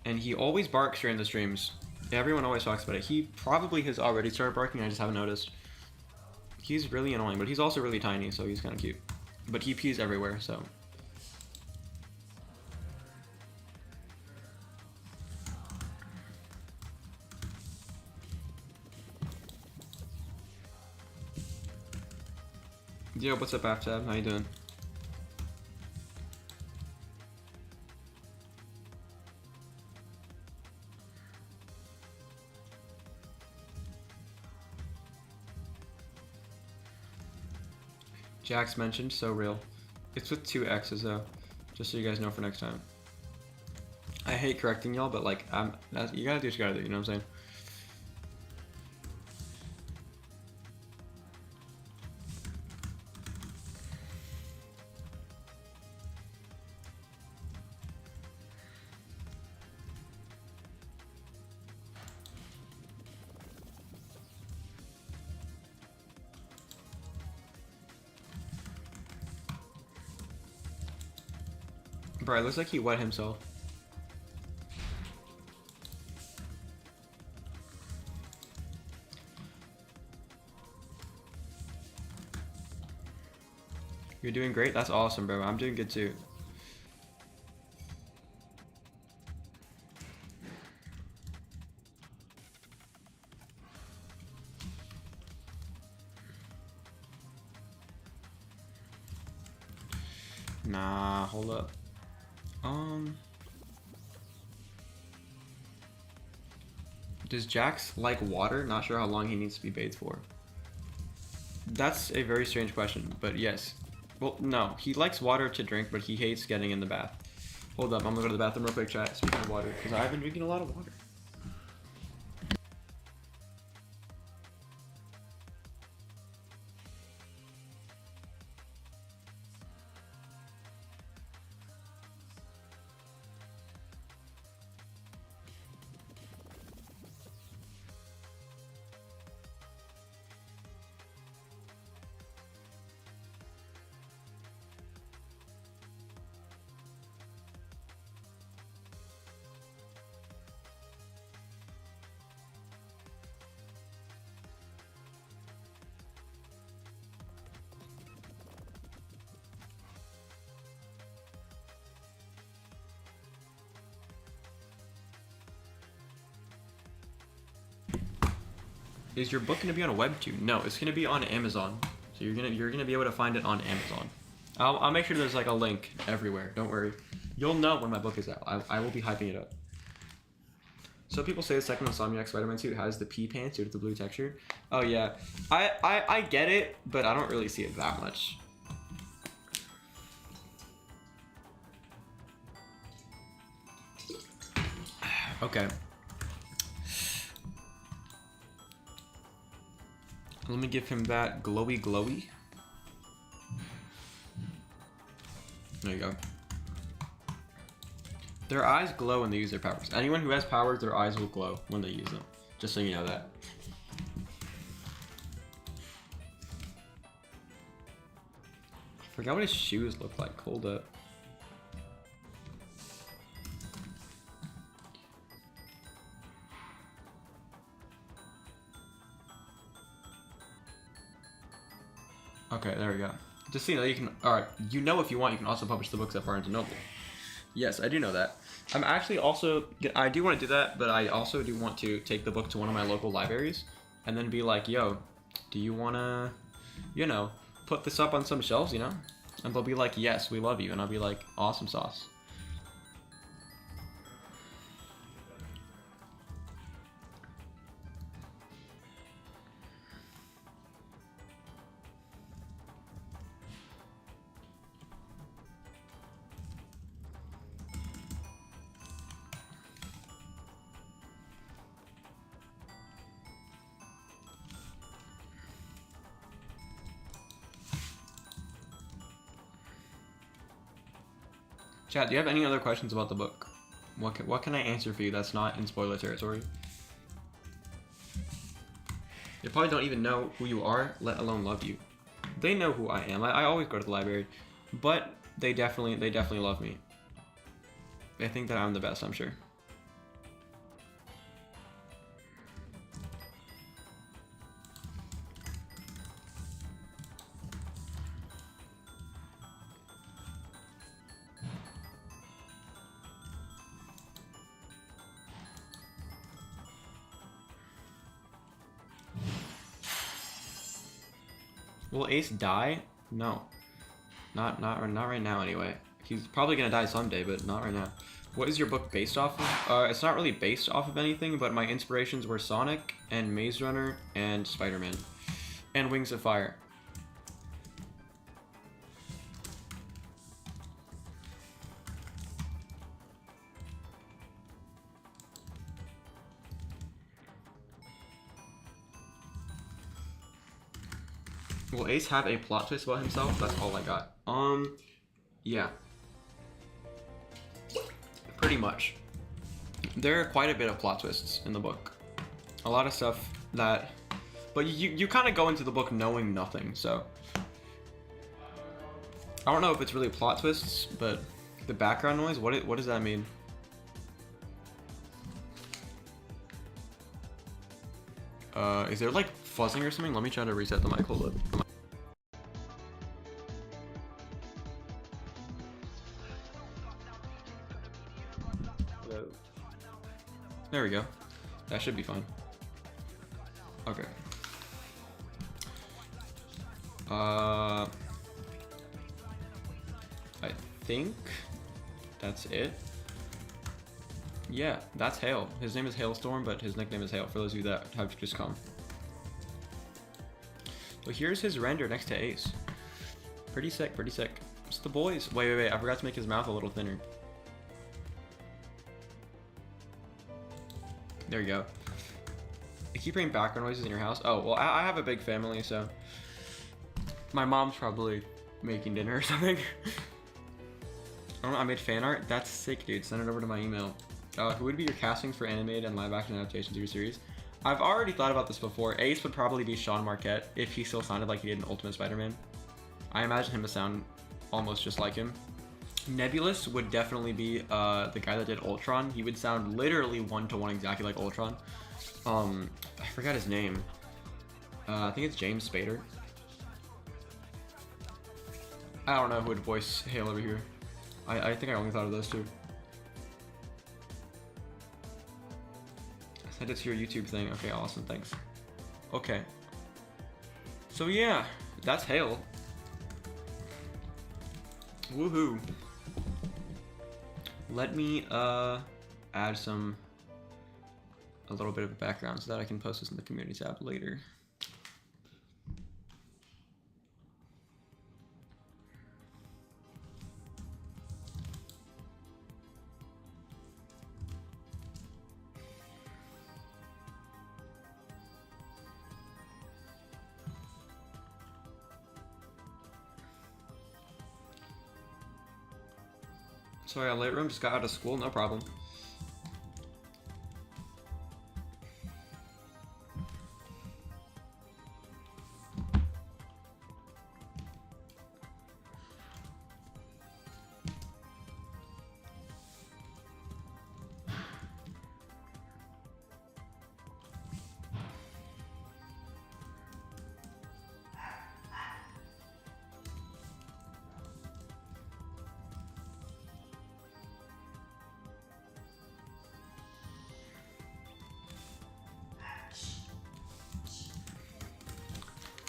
And he always barks during the streams. Everyone always talks about it. He probably has already started barking, I just haven't noticed. He's really annoying, but he's also really tiny, so he's kind of cute. But he pees everywhere, so... Yo, what's up, Aftab? How you doing? Jax mentioned, so real. It's with 2 X's though, just so you guys know for next time. I hate correcting y'all, but like, you gotta do what you gotta do, you know what I'm saying? Bro, it looks like he wet himself. You're doing great? That's awesome, bro. I'm doing good too. Nah, hold up. Does Jax like water? Not sure how long he needs to be bathed for. That's a very strange question, but yes. Well, no, he likes water to drink, but he hates getting in the bath. Hold up, I'm gonna go to the bathroom real quick, chat. Speaking of water, because I've been drinking a lot of water. Is your book gonna be on a webtoon? No, it's gonna be on Amazon. So you're gonna be able to find it on Amazon. I'll make sure there's like a link everywhere. Don't worry. You'll know when my book is out. I will be hyping it up. So people say the second Insomniac Spider-Man suit has the pee pants due to the blue texture. Oh yeah, I get it, but I don't really see it that much. Okay. Let me give him that glowy glowy. There you go. Their eyes glow when they use their powers. Anyone who has powers, their eyes will glow when they use them. Just so you know that. I forgot what his shoes look like. Hold up. Okay, there we go. Just so you know, you can. Alright, you know if you want, you can also publish the books at Barnes & Noble. Yes, I do know that. I'm actually also. I do want to do that, but I also do want to take the book to one of my local libraries and then be like, yo, do you want to, you know, put this up on some shelves, you know? And they'll be like, yes, we love you. And I'll be like, awesome sauce. Chat, do you have any other questions about the book? What can I answer for you that's not in spoiler territory? They probably don't even know who you are, let alone love you. They know who I am. I always go to the library, but they definitely love me. They think that I'm the best, I'm sure. Will Ace die? No. Not right now anyway. He's probably gonna die someday, but not right now. What is your book based off of? It's not really based off of anything, but my inspirations were Sonic and Maze Runner and Spider-Man. And Wings of Fire. Will Ace have a plot twist about himself? That's all I got. Yeah. Pretty much. There are quite a bit of plot twists in the book. A lot of stuff that... But you kind of go into the book knowing nothing, so... I don't know if it's really plot twists, but the background noise, what does that mean? Is there like fuzzing or something? Let me try to reset the mic. Hold up. Hello. There we go. That should be fine. Okay. I think that's it. Yeah, that's Hail. His name is Hailstorm, but his nickname is Hail for those of you that have just come. So here's his render next to Ace. Pretty sick, pretty sick. It's the boys. Wait, I forgot to make his mouth a little thinner. There you go. I keep hearing background noises in your house. Oh, well, I have a big family, so... My mom's probably making dinner or something. I don't know, I made fan art. That's sick, dude. Send it over to my email. Who would be your castings for animated and live action adaptations of your series? I've already thought about this before. Ace would probably be Sean Marquette if he still sounded like he did in Ultimate Spider-Man. I imagine him to sound almost just like him. Nebulous would definitely be the guy that did Ultron. He would sound literally one-to-one exactly like Ultron. I forgot his name. I think it's James Spader. I don't know who would voice Hale over here. I think I only thought of those two. Send it to your YouTube thing. Okay, awesome, thanks. Okay. So yeah, that's Hale. Woohoo. Let me add a little bit of a background so that I can post this in the community tab later. Sorry, late room, just got out of school, no problem.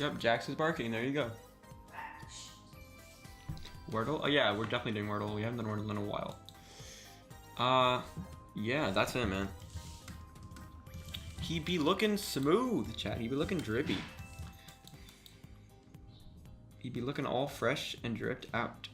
Yep, Jax is barking. There you go. Wordle? Oh yeah, we're definitely doing Wordle. We haven't done Wordle in a while. Yeah, that's it, man. He be looking smooth, chat. He be looking drippy. He be looking all fresh and dripped out.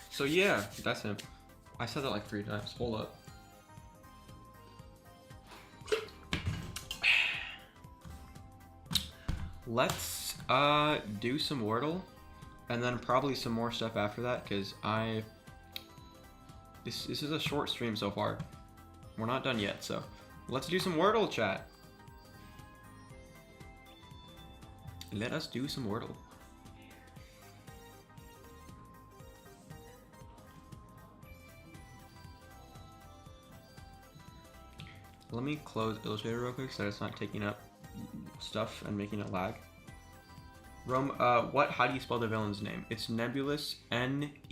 So yeah, that's him. I said that like 3 times. Hold up. Let's do some Wordle, and then probably some more stuff after that, because this is a short stream so far. We're not done yet, so let's do some Wordle, chat. Let us do some Wordle. Let me close Illustrator real quick so that it's not taking up stuff and making it lag. Rome, how do you spell the villain's name? It's Nebulous, Nebulus.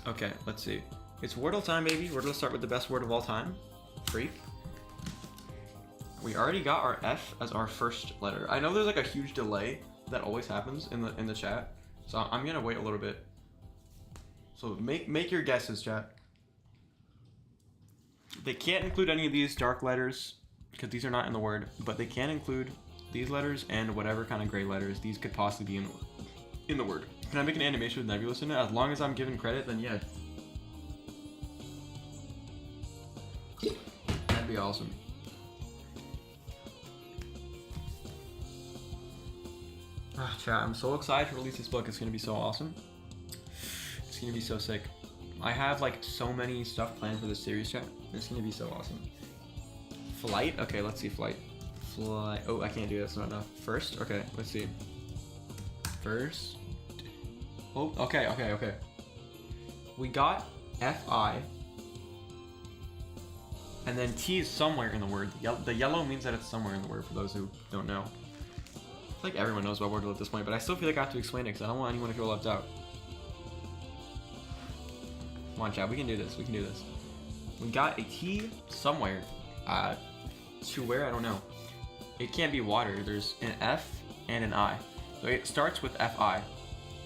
Okay, let's see. It's Wordle time, baby. We're gonna start with the best word of all time. Freak. We already got our F as our first letter. I know there's like a huge delay that always happens in the chat, so I'm gonna wait a little bit. So make your guesses, chat. They can't include any of these dark letters because these are not in the word, but they can include these letters and whatever kind of gray letters these could possibly be in the word. Can I make an animation with Nebulous in it? As long as I'm given credit, then yeah. That'd be awesome. Ah, chat, I'm so excited to release this book. It's gonna be so awesome. It's gonna be so sick. I have like so many stuff planned for this series, chat. It's gonna be so awesome. Flight? Okay, let's see flight. Flight. Oh, I can't do that. It's not enough. First? Okay, let's see. First. Oh, okay. We got F-I. And then T is somewhere in the word. The yellow means that it's somewhere in the word for those who don't know. I feel like everyone knows about Wordle at this point, but I still feel like I have to explain it because I don't want anyone to feel left out. Come on, chat, we can do this. We can do this. We got a T somewhere. To where? I don't know. It can't be water. There's an F and an I. So it starts with F-I,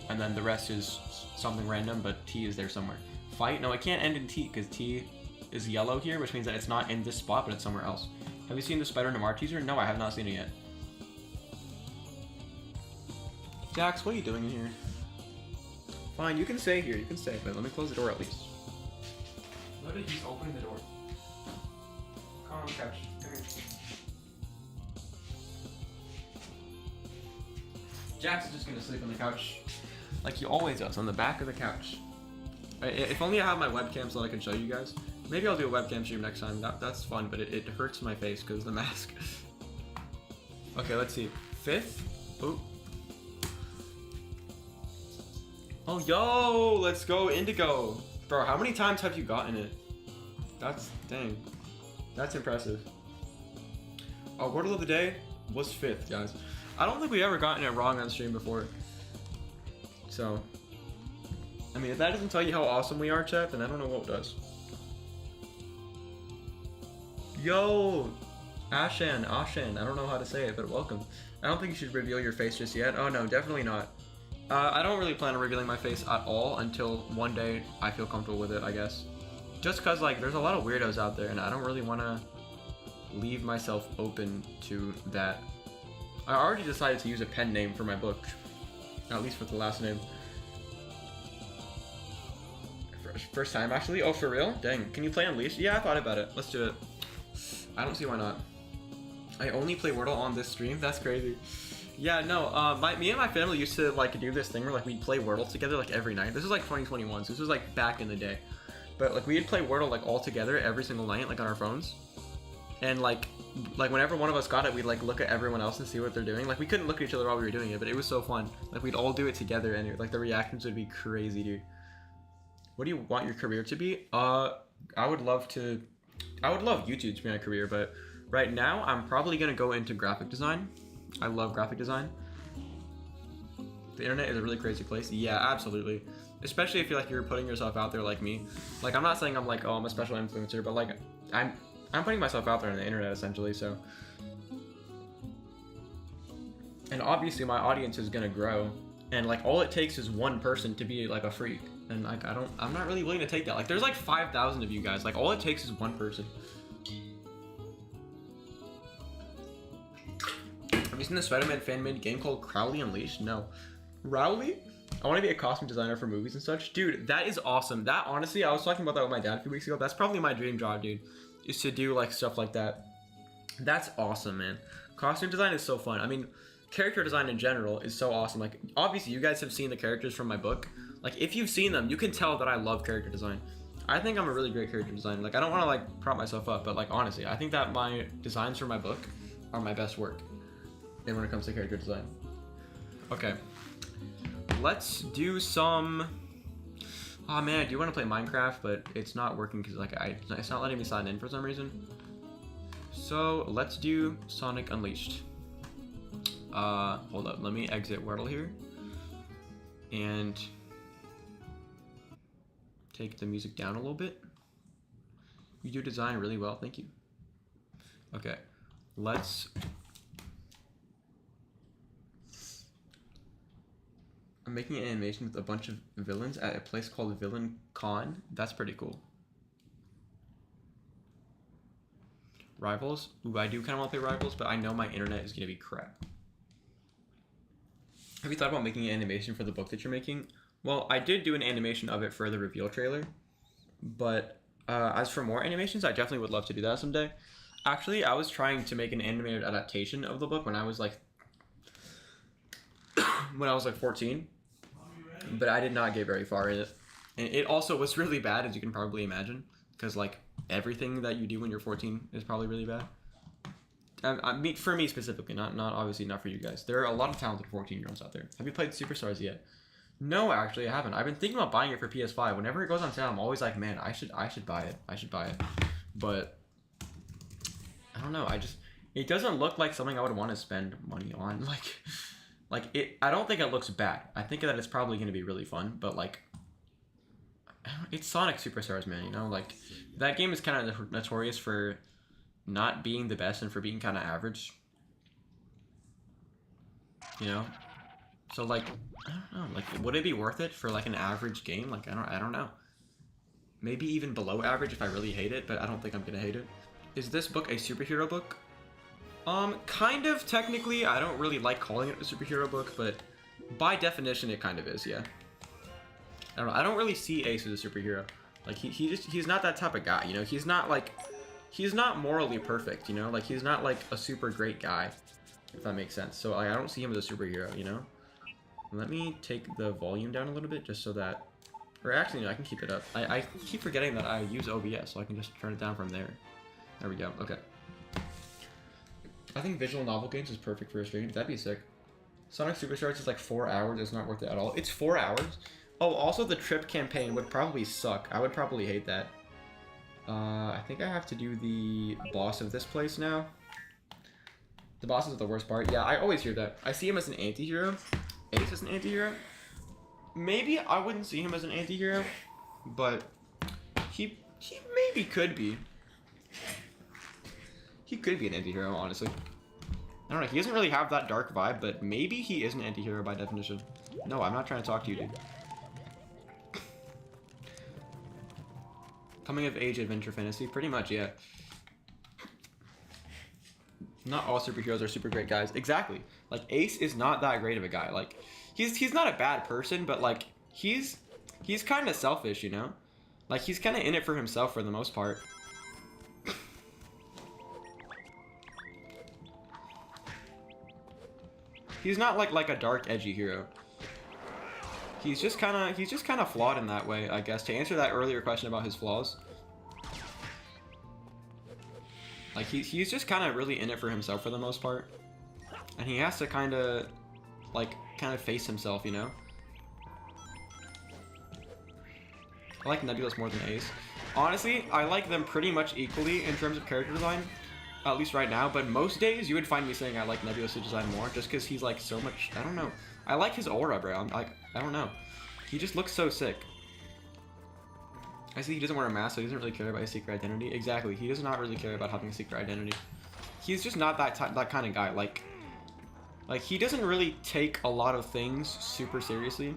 and then the rest is something random, but T is there somewhere. Fight? No, it can't end in T because T is yellow here, which means that it's not in this spot, but it's somewhere else. Have you seen the Spider Noir teaser? No, I have not seen it yet. Jax, what are you doing in here? Fine, you can stay here. You can stay, but let me close the door at least. Literally, he's opening the door. Come on the couch. Come here. Jax is just gonna sleep on the couch, like he always does, on the back of the couch. If only I have my webcam so I can show you guys. Maybe I'll do a webcam stream next time. That's fun, but it hurts my face because of the mask. Okay, let's see. Fifth. Oh. Oh, yo, let's go Indigo. Bro, how many times have you gotten it? Dang. That's impressive. Our Wordle of the day was 5th, guys. I don't think we ever gotten it wrong on stream before. So, I mean, if that doesn't tell you how awesome we are, chat, then I don't know what does. Yo, Ashen, I don't know how to say it, but welcome. I don't think you should reveal your face just yet. Oh no, definitely not. I don't really plan on revealing my face at all until one day I feel comfortable with it, I guess. Just cause like there's a lot of weirdos out there and I don't really wanna leave myself open to that. I already decided to use a pen name for my book, at least with the last name. First time actually? Oh, for real? Dang. Can you play Unleashed? Yeah, I thought about it. Let's do it. I don't see why not. I only play Wordle on this stream? That's crazy. Yeah, no, me and my family used to like do this thing where like we'd play Wordle together like every night. This was like 2021, so this was like back in the day. But like we'd play Wordle like all together every single night, like on our phones. And like whenever one of us got it, we'd like look at everyone else and see what they're doing. Like we couldn't look at each other while we were doing it, but it was so fun. Like we'd all do it together and like the reactions would be crazy, dude. What do you want your career to be? I would love YouTube to be my career, but right now I'm probably gonna go into graphic design. I love graphic design. The internet is a really crazy place. Yeah, absolutely. Especially if you're putting yourself out there like me. Like I'm not saying I'm like, oh, I'm a special influencer, but like I'm putting myself out there on the internet essentially, so. And obviously my audience is gonna grow, and like all it takes is one person to be like a freak. And like I'm not really willing to take that. Like there's like 5,000 of you guys. Like all it takes is one person. Have you seen the Spider-Man fan-made game called Crowley Unleashed? No. Rowley? I want to be a costume designer for movies and such. Dude, that is awesome. That honestly, I was talking about that with my dad a few weeks ago. That's probably my dream job, dude. Is to do like stuff like that. That's awesome, man. Costume design is so fun. I mean, character design in general is so awesome. Like obviously you guys have seen the characters from my book. Like if you've seen them, you can tell that I love character design. I think I'm a really great character designer. Like I don't want to like prop myself up, but like honestly, I think that my designs for my book are my best work. And when it comes to character design. Okay. Let's do some. Oh man, I do want to play Minecraft, but it's not working because like it's not letting me sign in for some reason. So let's do Sonic Unleashed. Hold up, let me exit Wordle here. And take the music down a little bit. You do design really well, thank you. Okay, let's. I'm making an animation with a bunch of villains at a place called Villain Con. That's pretty cool. Rivals? Ooh, I do kind of want to play Rivals, but I know my internet is going to be crap. Have you thought about making an animation for the book that you're making? Well, I did do an animation of it for the reveal trailer, but as for more animations, I definitely would love to do that someday. Actually, I was trying to make an animated adaptation of the book when I was like 14, but I did not get very far in it. And it also was really bad, as you can probably imagine, because like everything that you do when you're 14 is probably really bad. For me specifically, not obviously not for you guys. There are a lot of talented 14-year-olds out there. Have you played Superstars yet? No, actually, I haven't. I've been thinking about buying it for PS5. Whenever it goes on sale, I'm always like, man, I should buy it. I should buy it. But I don't know. It doesn't look like something I would want to spend money on. I don't think it looks bad. I think that it's probably going to be really fun. But like, it's Sonic Superstars, man. You know, like that game is kind of notorious for not being the best and for being kind of average. You know. So like, I don't know, like, would it be worth it for like an average game? Like, I don't know. Maybe even below average if I really hate it, but I don't think I'm gonna hate it. Is this book a superhero book? Kind of, technically. I don't really like calling it a superhero book, but by definition it kind of is, yeah. I don't know, I don't really see Ace as a superhero. Like, he's not that type of guy, you know? He's not morally perfect, you know? Like, he's not like a super great guy, if that makes sense. So like, I don't see him as a superhero, you know? Let me take the volume down a little bit just so that, or actually no, I can keep it up. I keep forgetting that I use OBS, so I can just turn it down from there. There we go, okay. I think visual novel games is perfect for a stream. That'd be sick. Sonic Superstars is like 4 hours, it's not worth it at all. It's 4 hours? Oh, also the trip campaign would probably suck. I would probably hate that. I think I have to do the boss of this place now. The boss is the worst part. Yeah, I always hear that. I see him as an anti-hero. Ace is an anti-hero. Maybe I wouldn't see him as an anti-hero, but he maybe could be. He could be an anti-hero, honestly. I don't know, he doesn't really have that dark vibe, but maybe he is an anti-hero by definition. No, I'm not trying to talk to you, dude. Coming of age adventure fantasy, pretty much, yeah. Not all superheroes are super great guys. Exactly. Like, Ace is not that great of a guy. Like, he's not a bad person, but like, he's kind of selfish, you know? Like, he's kind of in it for himself for the most part. He's not like a dark, edgy hero. He's just kind of flawed in that way, I guess. To answer that earlier question about his flaws, like he's just kind of really in it for himself for the most part, and he has to kind of face himself, you know. I like Nebulous more than Ace. Honestly, I like them pretty much equally in terms of character design, at least right now. But most days you would find me saying I like Nebulous' design more, just because he's like so much. I don't know. I like his aura, bro. I don't know. He just looks so sick. I see he doesn't wear a mask, so he doesn't really care about his secret identity. Exactly. He does not really care about having a secret identity. He's just not that kind of guy. Like he doesn't really take a lot of things super seriously.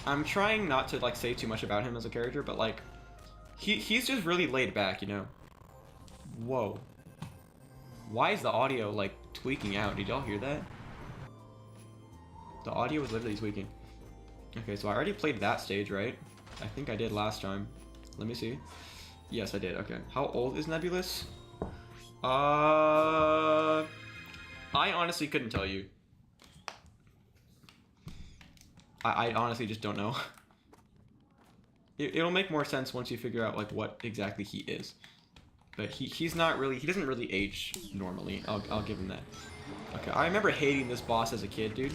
I'm trying not to like say too much about him as a character, but like he's just really laid back, you know. Whoa. Why is the audio like tweaking out? Did y'all hear that? The audio was literally tweaking. Okay, so I already played that stage, right? I think I did last time. Let me see. Yes, I did. Okay. How old is Nebulous? I honestly couldn't tell you. I honestly just don't know. It'll make more sense once you figure out like what exactly he is. But he's not really, he doesn't really age normally. I'll give him that. Okay, I remember hating this boss as a kid, dude.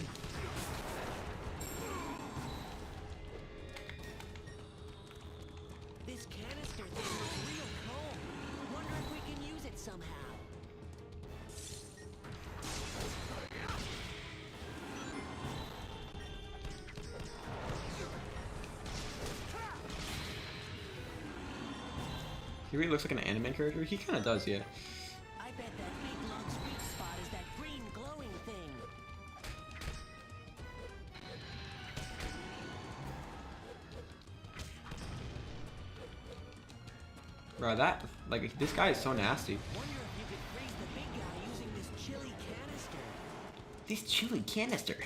This canister thing is real cool. Wonder if we can use it somehow. He really looks like an anime character. He kind of does, yeah. I bet that big long sweet spot is that green glowing thing. Bro, that, like, this guy is so nasty. Wonder if you could freeze the big guy using this chili canister. This chili canister.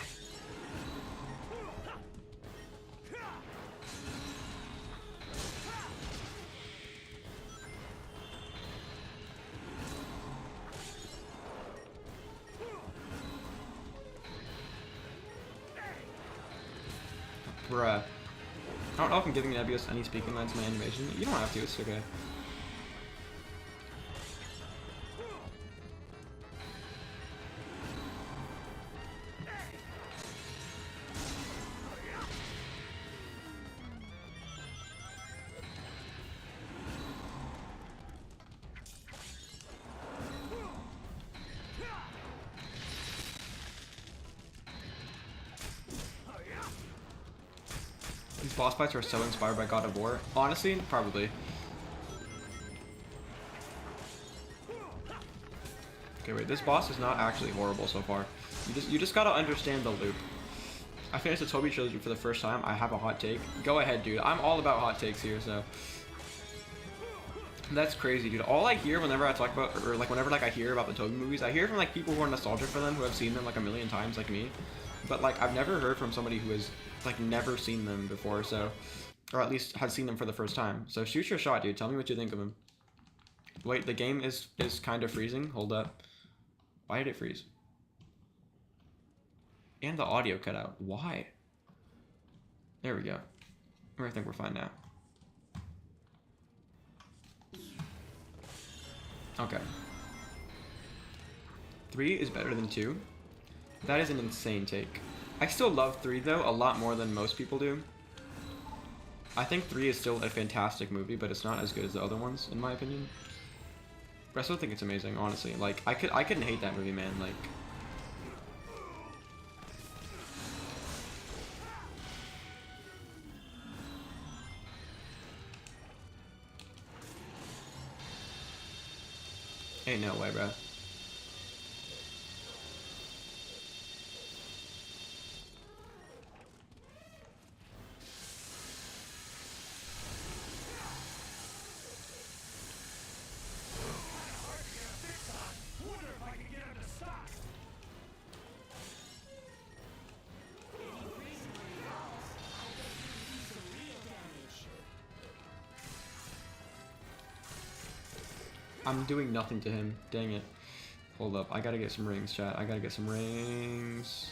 Bruh. I don't know if I'm giving Nebius any speaking lines in my animation. You don't have to, it's okay. These boss fights are so inspired by God of War. Honestly, probably. Okay, wait, this boss is not actually horrible so far. You just gotta understand the loop. I finished the Toby trilogy for the first time. I have a hot take. Go ahead, dude. I'm all about hot takes here, so. That's crazy, dude. All I hear whenever I talk about, or like whenever like I hear about the Toby movies, I hear from like people who are nostalgic for them, who have seen them like a million times, like me. But like I've never heard from somebody who has like never seen them before, so, or at least had seen them for the first time. So shoot your shot, dude. Tell me what you think of them. Wait, the game is kind of freezing. Hold up. Why did it freeze? And the audio cut out. Why? There we go. I think we're fine now. Okay. 3 is better than 2. That is an insane take. I still love 3 though, a lot more than most people do. I think 3 is still a fantastic movie, but it's not as good as the other ones, in my opinion. But I still think it's amazing, honestly. Like, I couldn't hate that movie, man. Like, Ain't no way, bro. I'm doing nothing to him. Dang it. Hold up. I gotta get some rings, chat. I gotta get some rings.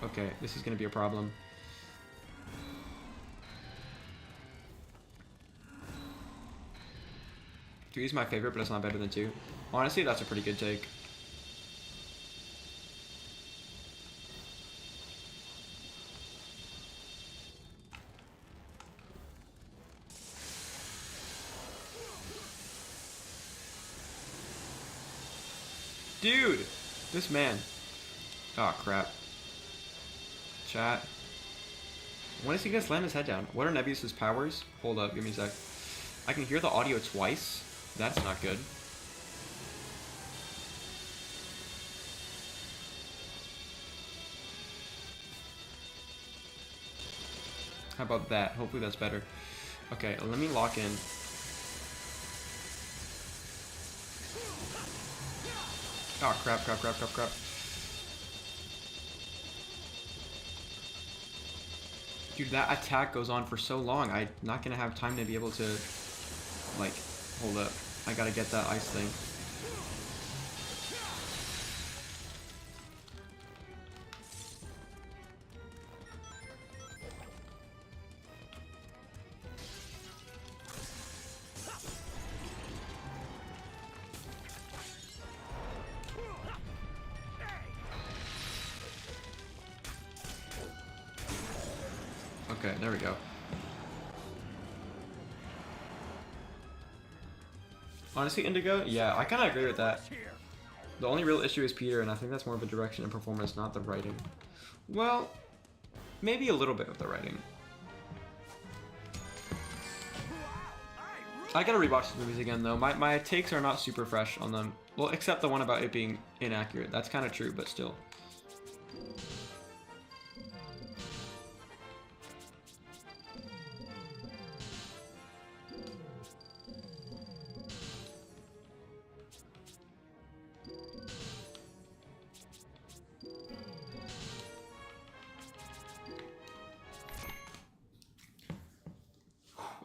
Okay, this is gonna be a problem. Three's my favorite, but it's not better than two. Honestly, that's a pretty good take. Dude! This man. Oh, crap. Chat. When is he gonna slam his head down? What are Nebius's powers? Hold up, give me a sec. I can hear the audio twice. That's not good. How about that? Hopefully that's better. Okay, let me lock in. Oh, crap. Dude, that attack goes on for so long. I'm not gonna have time to be able to, like, hold up. I gotta get that ice thing. Okay, there we go. Honestly, Indigo, yeah, I kind of agree with that. The only real issue is Peter, and I think that's more of a direction and performance, not the writing. Well, maybe a little bit of the writing. I gotta rewatch the movies again, though. My takes are not super fresh on them. Well, except the one about it being inaccurate. That's kind of true, but still.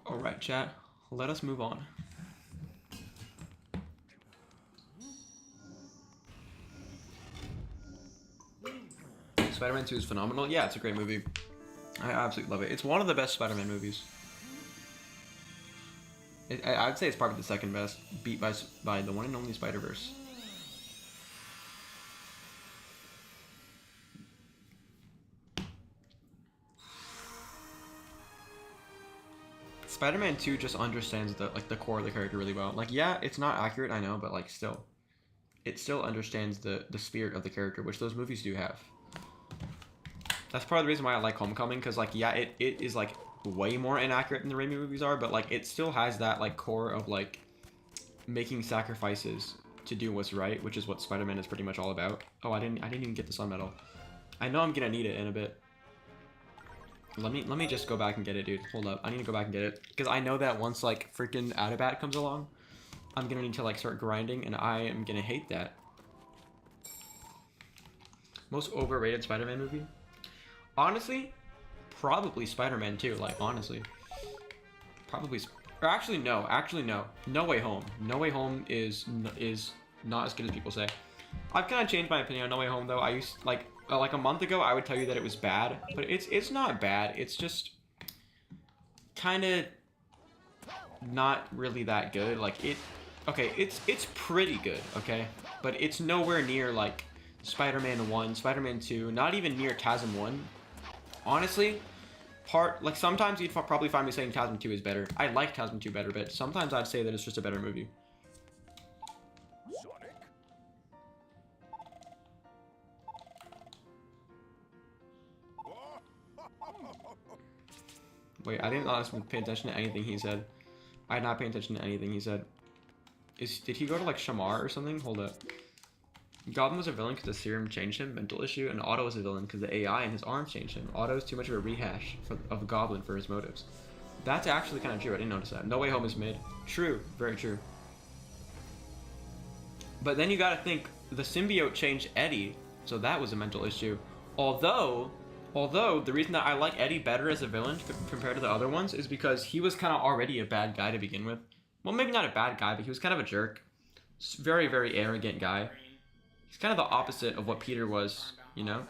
Alright, chat. Let us move on. Spider-Man 2 is phenomenal. Yeah, it's a great movie. I absolutely love it. It's one of the best Spider-Man movies. I'd say it's probably the second best, beat by the one and only Spider-Verse. Spider-Man 2 just understands the core of the character really well. Like, yeah, it's not accurate, I know, but like still. It still understands the spirit of the character, which those movies do have. That's part of the reason why I like Homecoming, because like, yeah, it is like way more inaccurate than the Raimi movies are, but like it still has that like core of like making sacrifices to do what's right, which is what Spider-Man is pretty much all about. Oh, I didn't even get the Sun Medal. I know I'm gonna need it in a bit. Let me just go back and get it, dude. Hold up. I need to go back and get it. Because I know that once, like, freaking Adabat comes along, I'm gonna need to, like, start grinding, and I am gonna hate that. Most overrated Spider-Man movie? Honestly, probably Spider-Man 2, like, honestly. Probably... Or actually, no. Actually, no. No Way Home. No Way Home is not as good as people say. I've kind of changed my opinion on No Way Home, though. I used, like a month ago, I would tell you that it was bad, but it's not bad. It's just kind of not really that good. Like okay, it's pretty good, okay, but it's nowhere near like Spider-Man 1, Spider-Man 2, not even near TASM 1. Honestly, like sometimes you'd probably find me saying TASM 2 is better. I like TASM 2 better, but sometimes I'd say that it's just a better movie. Wait, I didn't honestly pay attention to anything he said. I did not pay attention to anything he said. Did he go to like Shamar or something? Hold up. Goblin was a villain because the serum changed him, mental issue, and Otto was a villain because the AI in his arms changed him. Otto is too much of a rehash of Goblin for his motives. That's actually kind of true. I didn't notice that. No Way Home is mid. True. Very true. But then you gotta think, the symbiote changed Eddie, so that was a mental issue. Although the reason that I like Eddie better as a villain compared to the other ones is because he was kind of already a bad guy to begin with. Well, maybe not a bad guy, but he was kind of a jerk. Very, very arrogant guy. He's kind of the opposite of what Peter was, you know?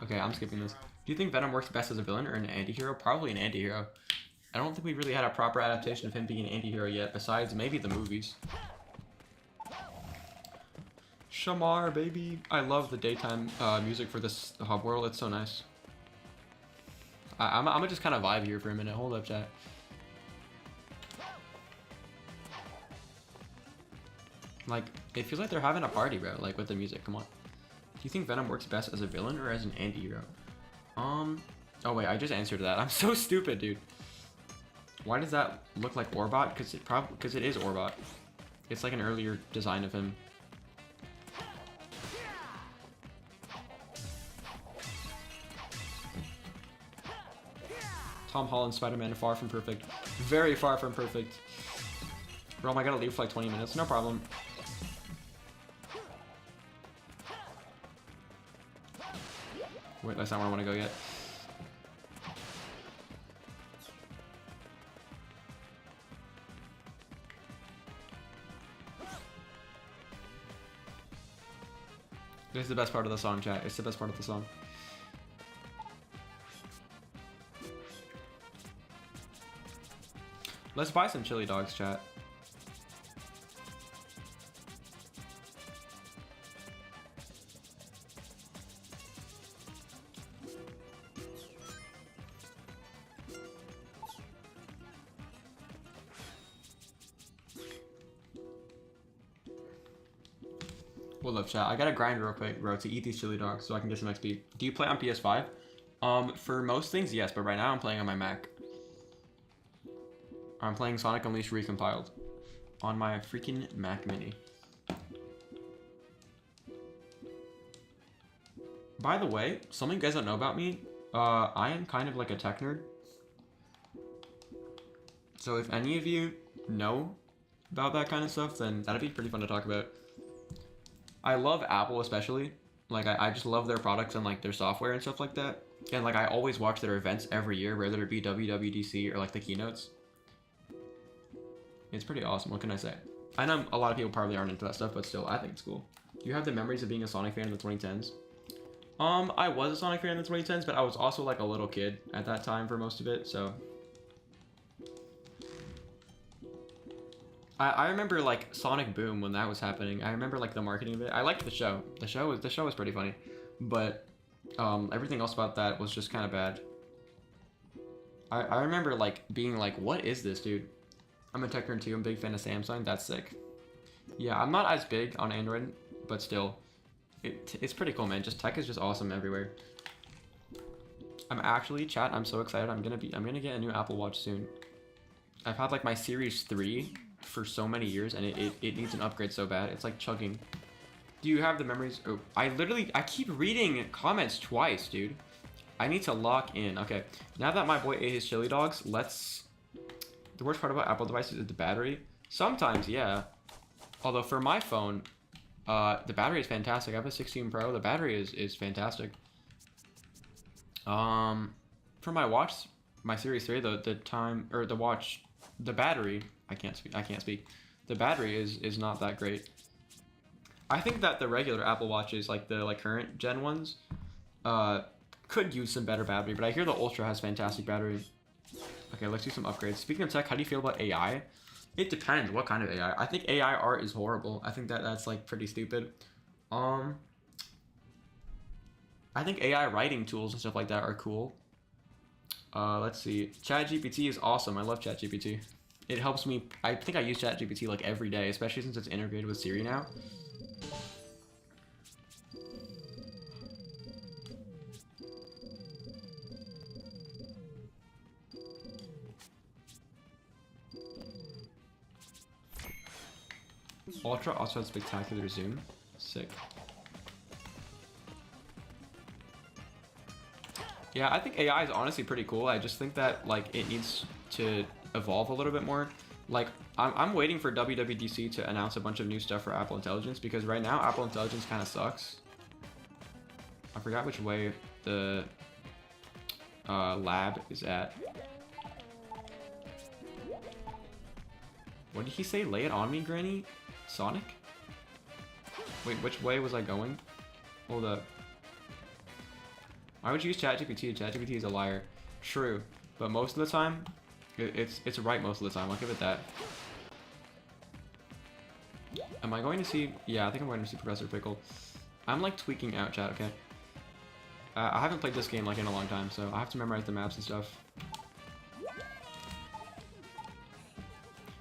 Okay, I'm skipping this. Do you think Venom works best as a villain or an anti-hero? Probably an anti-hero. I don't think we really had a proper adaptation of him being an anti-hero yet, besides maybe the movies. Shamar, baby. I love the daytime music for this hub world. It's so nice. I'm gonna just kind of vibe here for a minute. Hold up, chat. Like, it feels like they're having a party, bro. Like, with the music. Come on. Do you think Venom works best as a villain or as an anti-hero? Oh wait, I just answered that. I'm so stupid, dude. Why does that look like Orbot? Because it is Orbot. It's like an earlier design of him. Tom Holland Spider-Man, far from perfect. Very far from perfect. Rome, I gotta leave for like 20 minutes. No problem. Wait, that's not where I want to go yet. This is the best part of the song, chat. It's the best part of the song. Let's buy some chili dogs, chat. What up, chat? I gotta grind real quick, bro, to eat these chili dogs so I can get some XP. Do you play on PS5? For most things, yes, but right now I'm playing on my Mac. I'm playing Sonic Unleashed Recompiled on my freaking Mac Mini. By the way, something you guys don't know about me, I am kind of like a tech nerd. So if any of you know about that kind of stuff, then that'd be pretty fun to talk about. I love Apple especially. Like, I just love their products and like their software and stuff like that. And like, I always watch their events every year, whether it be WWDC or like the keynotes. It's pretty awesome. What can I say? I know a lot of people probably aren't into that stuff, but still, I think it's cool. Do you have the memories of being a Sonic fan in the 2010s? I was a Sonic fan in the 2010s, but I was also like a little kid at that time for most of it, so. I remember like Sonic Boom when that was happening. I remember like the marketing of it. I liked the show. The show was pretty funny, but everything else about that was just kind of bad. I remember like being like, what is this, dude? I'm a tech nerd too. I'm a big fan of Samsung. That's sick. Yeah, I'm not as big on Android, but still, it's pretty cool, man. Just tech is just awesome everywhere. I'm actually, chat, I'm so excited. I'm gonna get a new Apple Watch soon. I've had like my Series 3 for so many years, and it needs an upgrade so bad. It's like chugging. Do you have the memories? Oh, I keep reading comments twice, dude. I need to lock in. Okay, now that my boy ate his chili dogs, let's. The worst part about Apple devices is the battery. Sometimes, yeah. Although for my phone, the battery is fantastic. I have a 16 Pro. The battery is fantastic. For my watch, my Series 3, the battery. I can't speak. The battery is not that great. I think that the regular Apple Watches, like the current gen ones, could use some better battery. But I hear the Ultra has fantastic battery. Okay, let's do some upgrades. Speaking of tech, how do you feel about AI? It depends what kind of AI. I think AI art is horrible. I think that's like pretty stupid. I think AI writing tools and stuff like that are cool. Let's see. ChatGPT is awesome. I love ChatGPT. It helps me. I think I use ChatGPT like every day, especially since it's integrated with Siri now. Ultra also has spectacular zoom. Sick. Yeah, I think AI is honestly pretty cool. I just think that like it needs to evolve a little bit more. Like I'm waiting for WWDC to announce a bunch of new stuff for Apple Intelligence, because right now Apple Intelligence kind of sucks. I forgot which way the lab is at. What did he say? Lay it on me, Granny? Sonic? Wait, which way was I going? Hold up. I would use ChatGPT. ChatGPT is a liar. True. But most of the time, it's right most of the time. I'll give it that. Am I going to see... Yeah, I think I'm going to see Professor Pickle. I'm like tweaking out, chat, okay? I haven't played this game like in a long time, so I have to memorize the maps and stuff.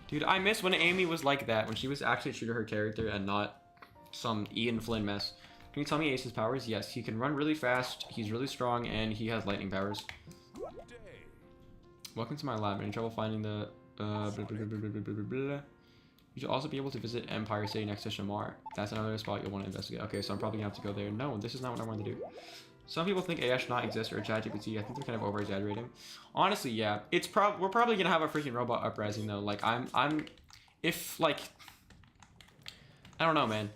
Dude, I miss when Amy was like that, when she was actually true to her character and not some Ian Flynn mess. Can you tell me Ace's powers? Yes, he can run really fast, he's really strong, and he has lightning powers. Welcome to my lab. Any trouble finding the... blah, blah, blah, blah, blah, blah, blah. You should also be able to visit Empire City next to Shamar. That's another spot you'll want to investigate. Okay, so I'm probably gonna have to go there. No, this is not what I want to do. Some people think AI should not exist or ChatGPT. I think they're kind of over-exaggerating. Honestly, yeah. We're probably gonna have a freaking robot uprising though. Like if like, I don't know, man.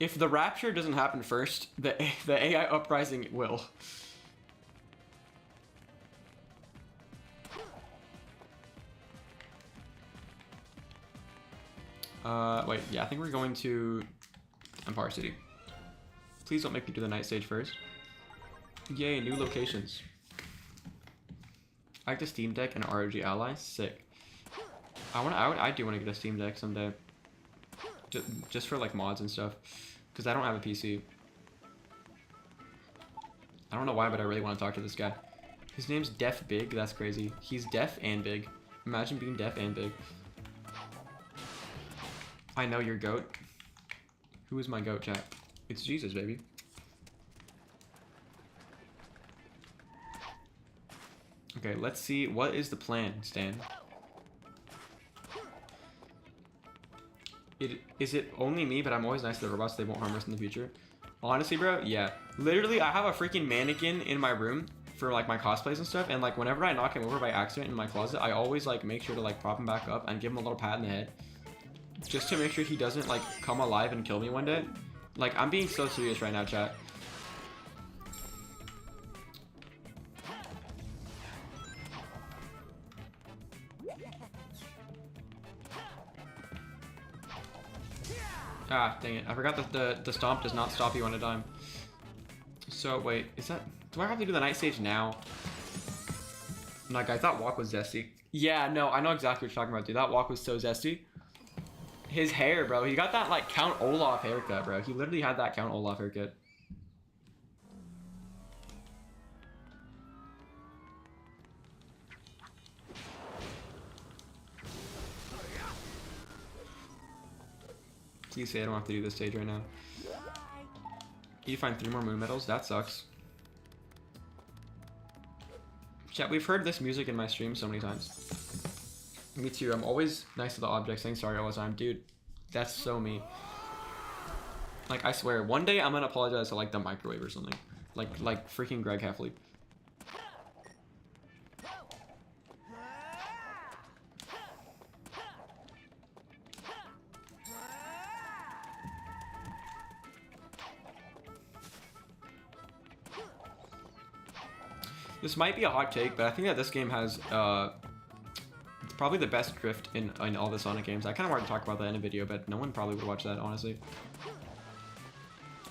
If the rapture doesn't happen first, the AI uprising will. Wait, yeah, I think we're going to Empire City. Please don't make me do the night stage first. Yay, new locations. I like the Steam Deck and ROG Ally. Sick. I do want to get a Steam Deck someday. Just for like mods and stuff. Because I don't have a PC. I don't know why, but I really want to talk to this guy. His name's Deaf Big. That's crazy. He's deaf and big. Imagine being deaf and big. I know your goat. Who is my goat, chat? It's Jesus, baby. Okay, let's see. What is the plan, Stan? Is it only me, but I'm always nice to the robots, they won't harm us in the future? Honestly, bro, yeah. Literally, I have a freaking mannequin in my room for like my cosplays and stuff, and like whenever I knock him over by accident in my closet, I always like make sure to like prop him back up and give him a little pat in the head. Just to make sure he doesn't like come alive and kill me one day. Like, I'm being so serious right now, chat. Ah, dang it. I forgot that the stomp does not stop you on a dime. So, wait, is that... Do I have to do the night stage now? Like, I thought walk was zesty. Yeah, no, I know exactly what you're talking about, dude. That walk was so zesty. His hair, bro. He got that, like, Count Olaf haircut, bro. He literally had that Count Olaf haircut. Please say I don't have to do this stage right now. You find 3 more moon medals? That sucks. Chat, we've heard this music in my stream so many times. Me too. I'm always nice to the object, saying sorry all the time. Dude, that's so me. Like, I swear, one day I'm gonna apologize to, like, the microwave or something. Like freaking Greg Heffley. This might be a hot take, but I think that this game has probably the best drift in all the Sonic games. I kind of wanted to talk about that in a video, but no one probably would watch that, honestly.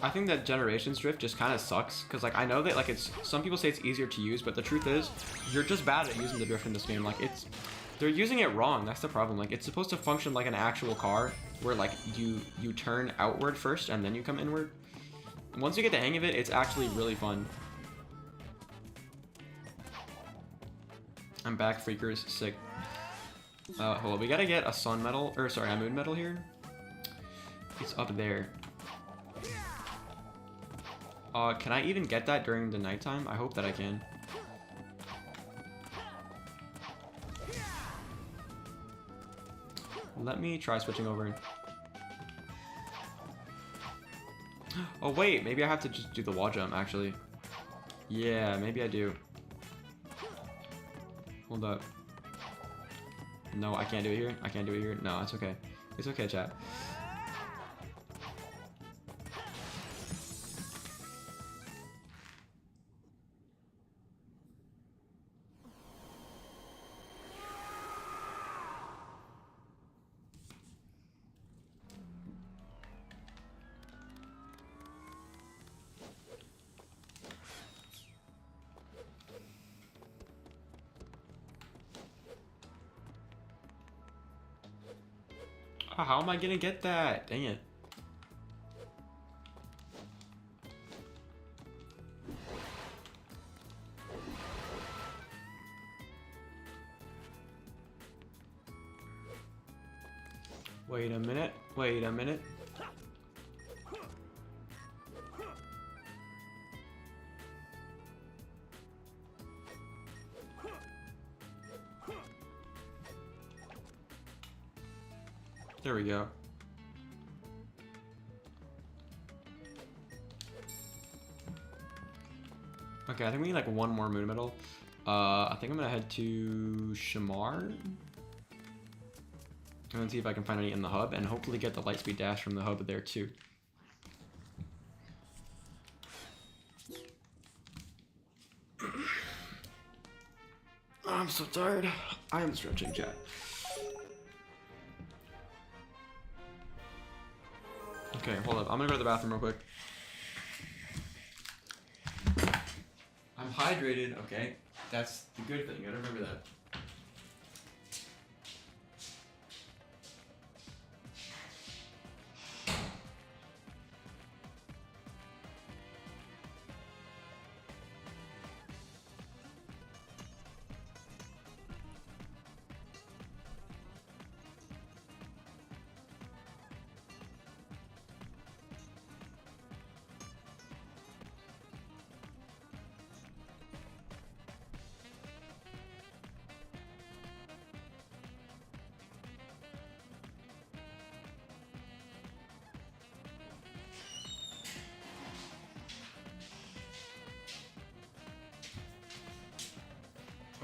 I think that Generations drift just kind of sucks, because like I know that like some people say it's easier to use, but the truth is you're just bad at using the drift in this game. Like they're using it wrong. That's the problem. Like it's supposed to function like an actual car, where like you turn outward first and then you come inward. Once you get the hang of it, it's actually really fun. I'm back, freakers. Sick. Hold on, we gotta get a sun medal, or sorry, a moon medal here. It's up there. Can I even get that during the nighttime? I hope that I can. Let me try switching over. Oh wait, maybe I have to just do the wall jump actually. Yeah, maybe I do. Hold up. No, I can't do it here. I can't do it here. No, it's okay. It's okay, chat. Oh, how am I gonna get that? Dang it. Wait a minute. Wait a minute. There we go. Okay, I think we need like one more moon medal. I think I'm gonna head to Shamar. And then see if I can find any in the hub and hopefully get the lightspeed dash from the hub there too. I'm so tired. I am stretching, chat. Okay, hold up. I'm gonna go to the bathroom real quick. I'm hydrated, okay? That's the good thing. You gotta remember that.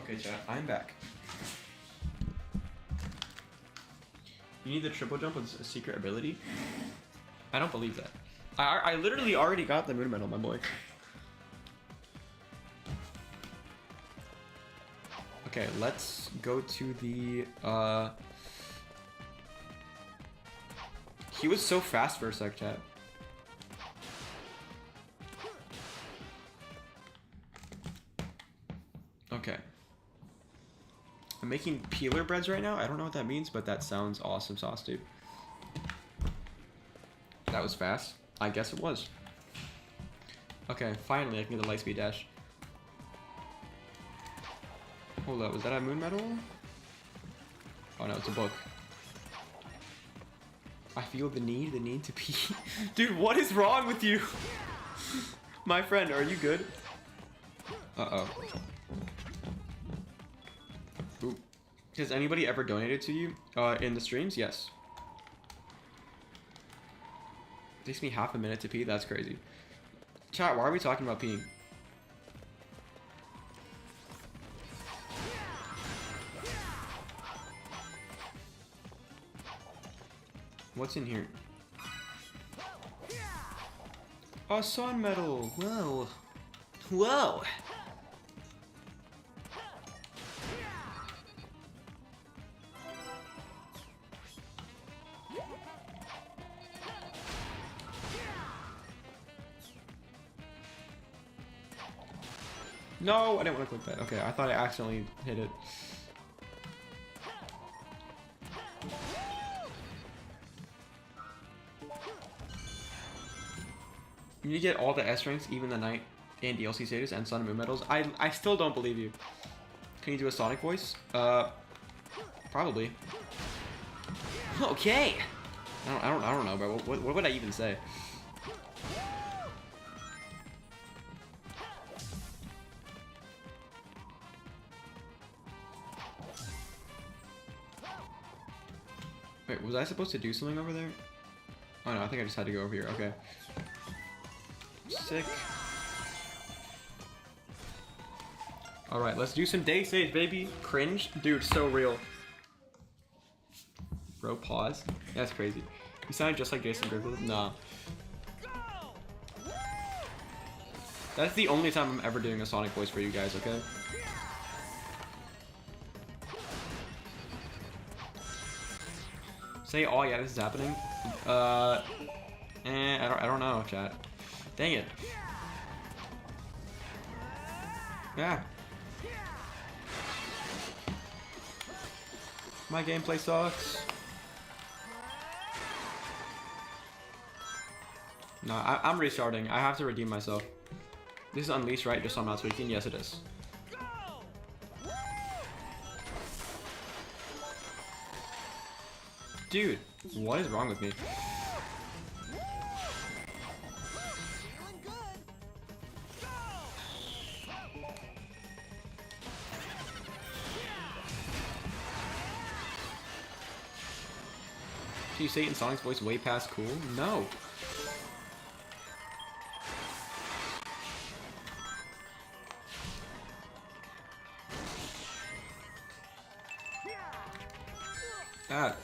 Okay, chat, I'm back. You need the triple jump with a secret ability? I don't believe that. I literally already got the moon medal, my boy. Okay, let's go to the, He was so fast for a sec, chat. Okay. I'm making peeler breads right now. I don't know what that means, but that sounds awesome sauce, dude. That was fast. I guess it was. Okay, finally I can get the lightspeed dash. Hold up, was that a moon medal? Oh no, it's a book. I feel the need to pee. Dude, what is wrong with you? My friend, are you good? Uh-oh. Ooh. Has anybody ever donated to you in the streams? Yes. Takes me half a minute to pee? That's crazy. Chat, why are we talking about peeing? What's in here? A sun medal! Whoa. Whoa! No, I didn't want to click that. Okay, I thought I accidentally hit it. You need to get all the S ranks, even the Night and DLC status and Sun and Moon medals. I still don't believe you. Can you do a Sonic voice? Probably. Okay. I don't know, bro. What would I even say? Wait, was I supposed to do something over there? Oh no, I think I just had to go over here. Okay. Sick. Alright, let's do some day stage, baby. Cringe? Dude, so real. Bro, pause. That's crazy. You sound just like Jason Griffith. Nah. That's the only time I'm ever doing a Sonic voice for you guys, okay? Say, oh yeah, this is happening. I don't know, chat. Dang it. Yeah. My gameplay sucks. No, I'm restarting. I have to redeem myself. This is Unleashed, right? Just so I'm not tweaking? Yes, it is. Dude, what is wrong with me? Do you say it in Sonic's voice way past cool? No.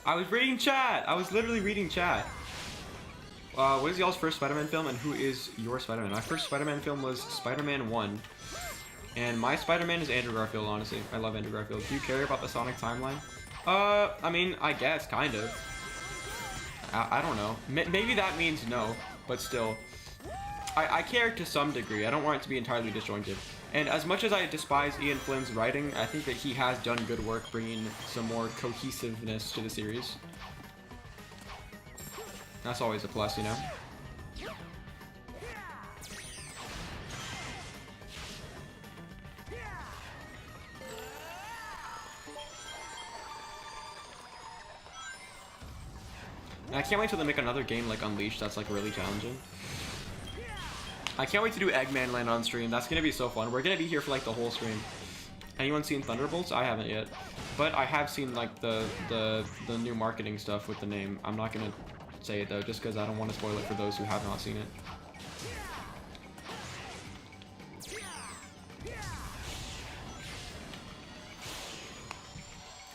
I was reading chat! I was literally reading chat. What is y'all's first Spider-Man film and who is your Spider-Man? My first Spider-Man film was Spider-Man 1. And my Spider-Man is Andrew Garfield, honestly. I love Andrew Garfield. Do you care about the Sonic timeline? I mean, I guess, kind of. I don't know. Maybe that means no, but still. I care to some degree. I don't want it to be entirely disjointed. And as much as I despise Ian Flynn's writing, I think that he has done good work bringing some more cohesiveness to the series. That's always a plus, you know? And I can't wait till they make another game like Unleashed that's like really challenging. I can't wait to do Eggman Land on stream. That's gonna be so fun. We're gonna be here for like the whole stream. Anyone seen Thunderbolts? I haven't yet, but I have seen like the new marketing stuff with the name. I'm not gonna say it though, just because I don't want to spoil it for those who have not seen it.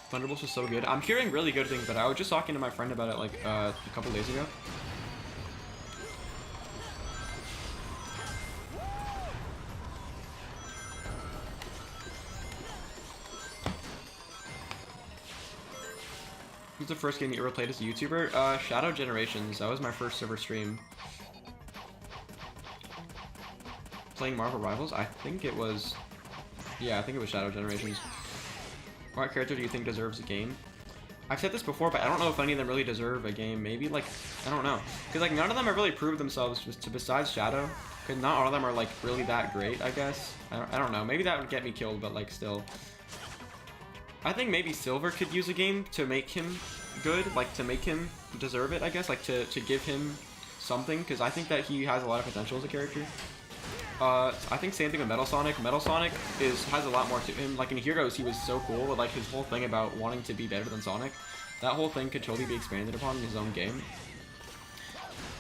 Thunderbolts was so good. I'm hearing really good things, but I was just talking to my friend about it like a couple days ago. Who's the first game you ever played as a YouTuber? Shadow Generations. That was my first ever stream. Playing Marvel Rivals? I think it was... Yeah, I think it was Shadow Generations. What character do you think deserves a game? I've said this before, but I don't know if any of them really deserve a game. Maybe, like, I don't know. Because, like, none of them have really proved themselves besides Shadow. Because not all of them are, like, really that great, I guess. I don't know. Maybe that would get me killed, but, like, still. I think maybe Silver could use a game to make him good. Like, to make him deserve it, I guess. Like, to give him something. Because I think that he has a lot of potential as a character. I think same thing with Metal Sonic. Metal Sonic has a lot more to him. Like in Heroes, he was so cool with like his whole thing about wanting to be better than Sonic. That whole thing could totally be expanded upon in his own game.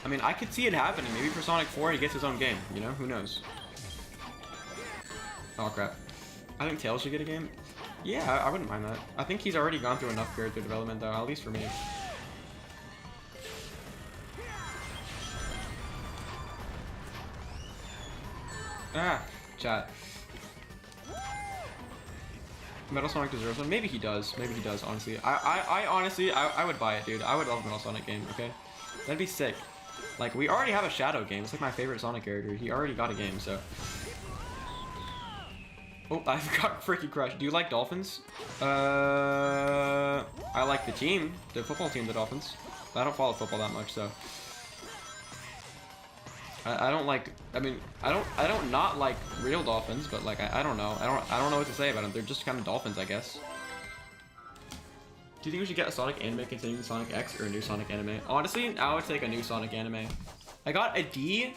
I mean, I could see it happening. Maybe for Sonic 4, he gets his own game. You know, who knows? Oh crap! I think Tails should get a game. Yeah, I wouldn't mind that. I think he's already gone through enough character development, though. At least for me. Ah, chat. Metal Sonic deserves one. Maybe he does. Maybe he does, honestly. I honestly, I would buy it, dude. I would love a Metal Sonic game, okay? That'd be sick. Like, we already have a Shadow game. It's like my favorite Sonic character. He already got a game, so. Oh, I've got freaking crushed. Do you like Dolphins? I like the team. The football team, the Dolphins. But I don't follow football that much, so. I don't like. I mean, I don't not like real dolphins, but like I don't know. I don't know what to say about them. They're just kind of dolphins, I guess. Do you think we should get a Sonic anime containing Sonic X or a new Sonic anime? Honestly, I would take a new Sonic anime. I got a D.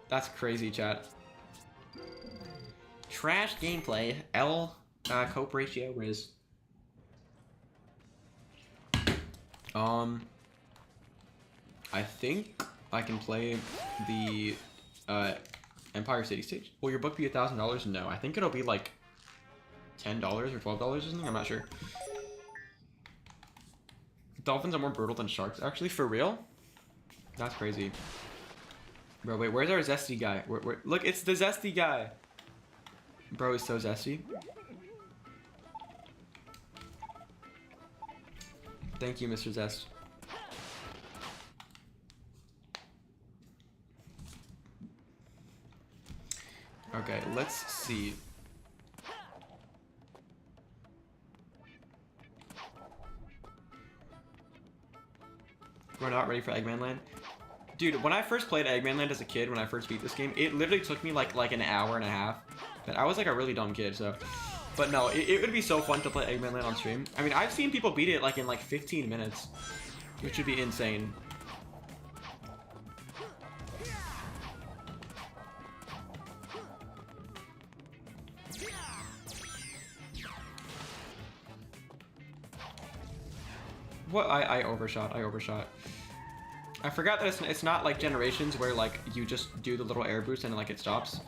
That's crazy, chat. Trash gameplay. L cope ratio Riz. I think I can play the Empire City stage. Will your book be $1,000? No, I think it'll be like $10 or $12 or something. I'm not sure. Dolphins are more brutal than sharks. Actually, for real? That's crazy. Bro, wait, where's our zesty guy? Look, it's the zesty guy. Bro is so zesty. Thank you, Mr. Zest. Okay, let's see. We're not ready for Eggman Land. Dude, when I first played Eggman Land as a kid, when I first beat this game, it literally took me like an hour and a half. But I was like a really dumb kid, so. But no, it would be so fun to play Eggman Land on stream. I mean, I've seen people beat it like in like 15 minutes, which would be insane. What? I overshot. I forgot that it's not like Generations where like you just do the little air boost and like it stops.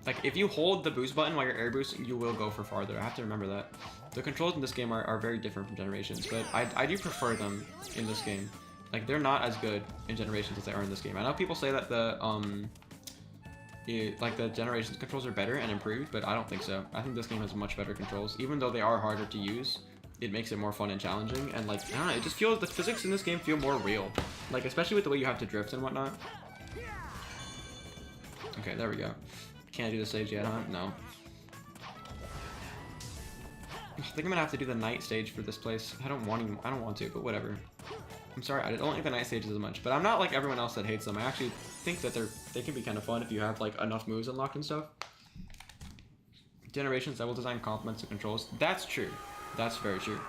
Like if you hold the boost button while you're air boosting, you will go for farther. I have to remember that. The controls in this game are very different from Generations, but I do prefer them in this game. Like they're not as good in Generations as they are in this game. I know people say that the like the Generations controls are better and improved, but I don't think so. I think this game has much better controls, even though they are harder to use. It makes it more fun and challenging, and like, I don't know, it just feels, the physics in this game feel more real. Like, especially with the way you have to drift and whatnot. Okay, there we go. Can't do the stage yet, huh? No. I think I'm gonna have to do the night stage for this place. I don't want to, but whatever. I'm sorry, I don't like the night stages as much, but I'm not like everyone else that hates them. I actually think that they can be kind of fun if you have like enough moves unlocked and stuff. Generations level design complements the controls. That's true. That's very true.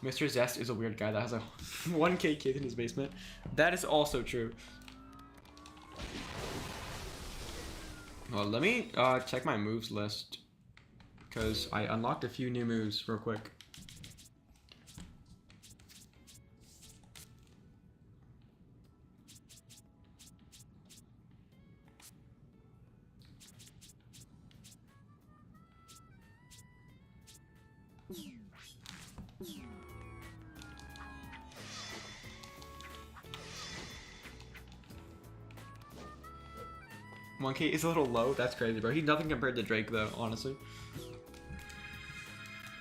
Mr. Zest is a weird guy that has a 1K kid in his basement. That is also true. Well, let me check my moves list, because I unlocked a few new moves real quick. Monkey is a little low. That's crazy, bro. He's nothing compared to Drake, though, honestly.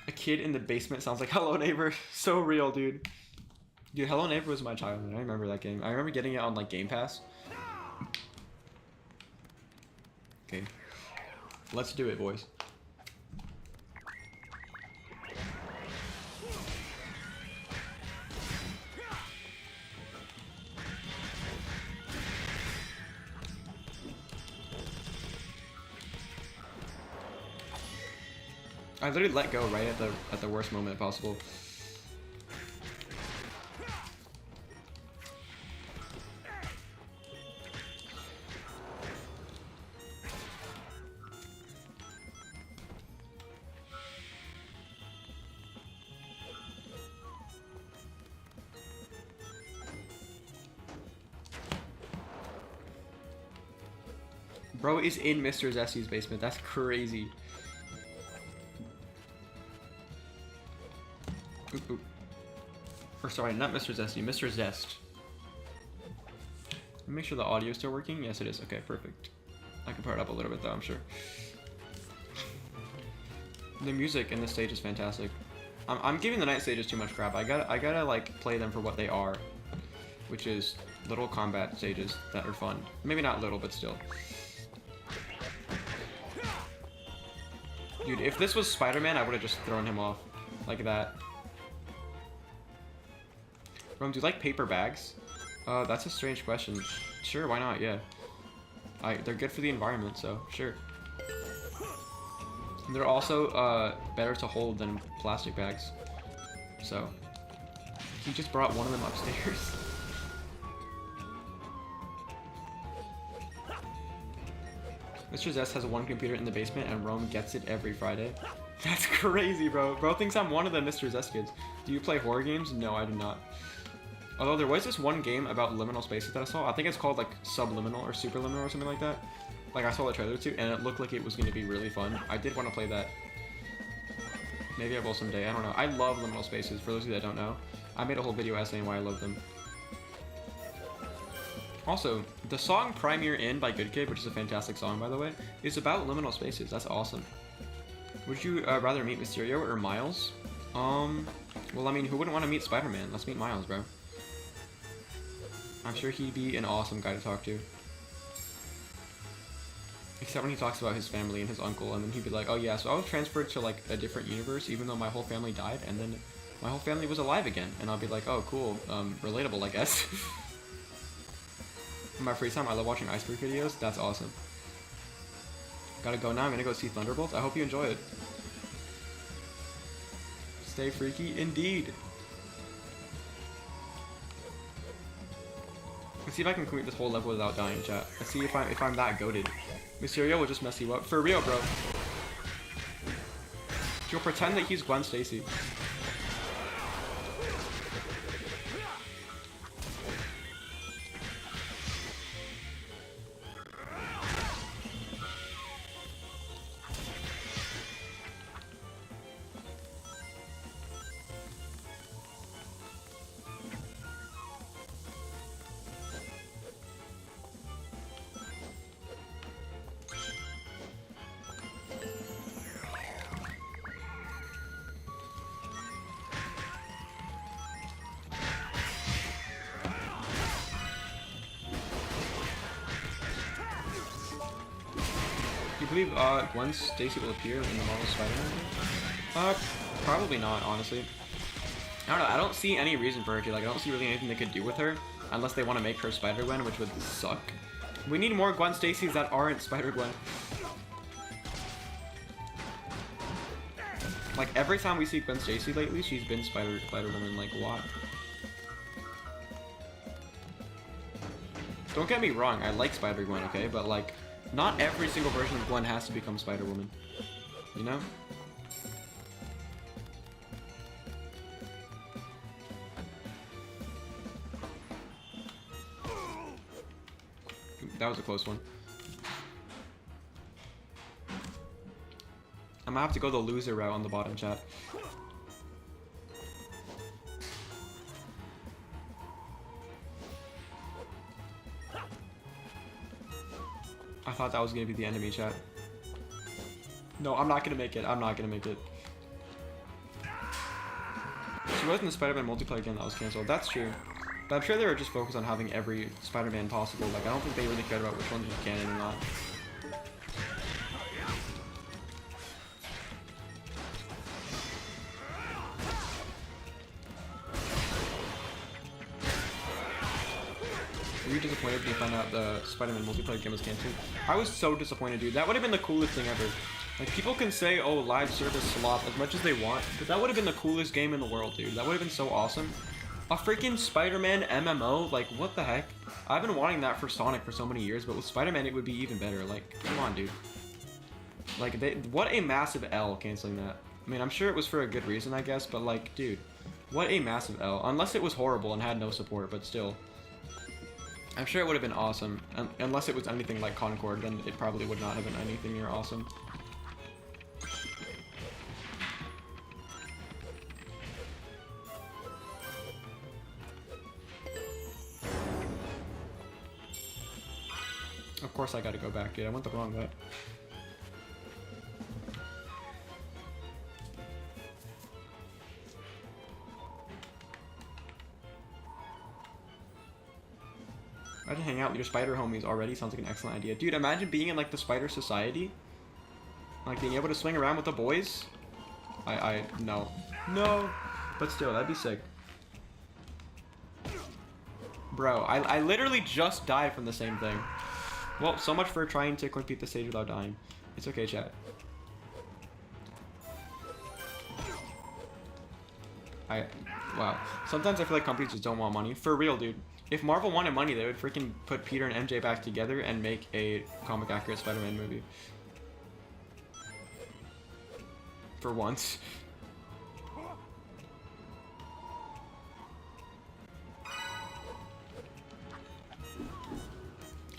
A kid in the basement sounds like Hello Neighbor. So real, dude. Dude, Hello Neighbor was my childhood. I remember that game. I remember getting it on, like, Game Pass. Okay. Let's do it, boys. I literally let go right at the worst moment possible. Bro is in Mr. Zesty's basement. That's crazy. Oop, oop. Or sorry, not Mr. Zesty, Mr. Zest. Make sure the audio is still working. Yes, it is. Okay, perfect. I can power it up a little bit though, I'm sure. The music in this stage is fantastic. I'm giving the night stages too much crap. I gotta like play them for what they are, which is little combat stages that are fun. Maybe not little, but still. Dude, if this was Spider-Man, I would have just thrown him off like that. Rome, do you like paper bags? That's a strange question. Sure, why not? Yeah. They're good for the environment, so sure. And they're also better to hold than plastic bags. So he just brought one of them upstairs. Mr. Zest has one computer in the basement and Rome gets it every Friday. That's crazy, bro. Bro thinks I'm one of the Mr. Zest kids. Do you play horror games? No, I do not. Although there was this one game about liminal spaces that I saw. I think it's called like Subliminal or Superliminal or something like that. Like I saw the trailer too, and it looked like it was going to be really fun. I did want to play that. Maybe I will someday. I don't know. I love liminal spaces. For those of you that don't know, I made a whole video essaying why I love them. Also, the song Prime Year In by Good Kid, which is a fantastic song by the way, is about liminal spaces. That's awesome. Would you rather meet Mysterio or Miles? Well, I mean, who wouldn't want to meet Spider-Man? Let's meet Miles, bro. I'm sure he'd be an awesome guy to talk to. Except when he talks about his family and his uncle, and then he'd be like, oh yeah, so I was transferred to like a different universe even though my whole family died, and then my whole family was alive again. And I'll be like, oh cool, relatable I guess. In my free time, I love watching iceberg videos. That's awesome. Gotta go now, I'm gonna go see Thunderbolts. I hope you enjoy it. Stay freaky indeed. Let's see if I can complete this whole level without dying, chat. Let's see if I'm that goated. Mysterio will just mess you up. For real, bro. He'll pretend that he's Gwen Stacy. Do you believe Gwen Stacy will appear in the Marvel Spider-Man? Probably not, honestly. I don't know, I don't see any reason for her to, like, I don't see really anything they could do with her, unless they want to make her Spider-Gwen, which would suck. We need more Gwen Stacys that aren't Spider-Gwen. Like, every time we see Gwen Stacy lately, she's been Spider-Woman, like, why? Don't get me wrong, I like Spider-Gwen, okay? But, like, not every single version of Gwen has to become Spider-Woman. You know? That was a close one. I'm gonna have to go the loser route on the bottom, chat. I thought that was gonna be the enemy, chat. No, I'm not gonna make it. I'm not gonna make it. She was in the Spider-Man multiplayer game that was cancelled. That's true. But I'm sure they were just focused on having every Spider-Man possible. Like, I don't think they really cared about which ones were canon or not. Were you disappointed when you found out the Spider-Man multiplayer game was cancelled? I was so disappointed, dude. That would have been the coolest thing ever. Like, people can say, oh, live service slop as much as they want, but that would have been the coolest game in the world, dude. That would have been so awesome. A freaking Spider-Man MMO? Like, what the heck? I've been wanting that for Sonic for so many years, but with Spider-Man it would be even better. Like, come on, dude. Like, what a massive L canceling that. I mean, I'm sure it was for a good reason, I guess, but like, dude, what a massive L. Unless it was horrible and had no support, but still. I'm sure it would have been awesome. Unless it was anything like Concord, then it probably would not have been anything near awesome. Of course I gotta go back, dude. I went the wrong way. Imagine hanging out with your spider homies already. Sounds like an excellent idea. Dude, imagine being in like the spider society. Like being able to swing around with the boys. No. No. But still, that'd be sick. Bro, I literally just died from the same thing. Well, so much for trying to complete the stage without dying. It's okay, chat. Wow. Sometimes I feel like companies just don't want money. For real, dude. If Marvel wanted money, they would freaking put Peter and MJ back together and make a comic-accurate Spider-Man movie. For once.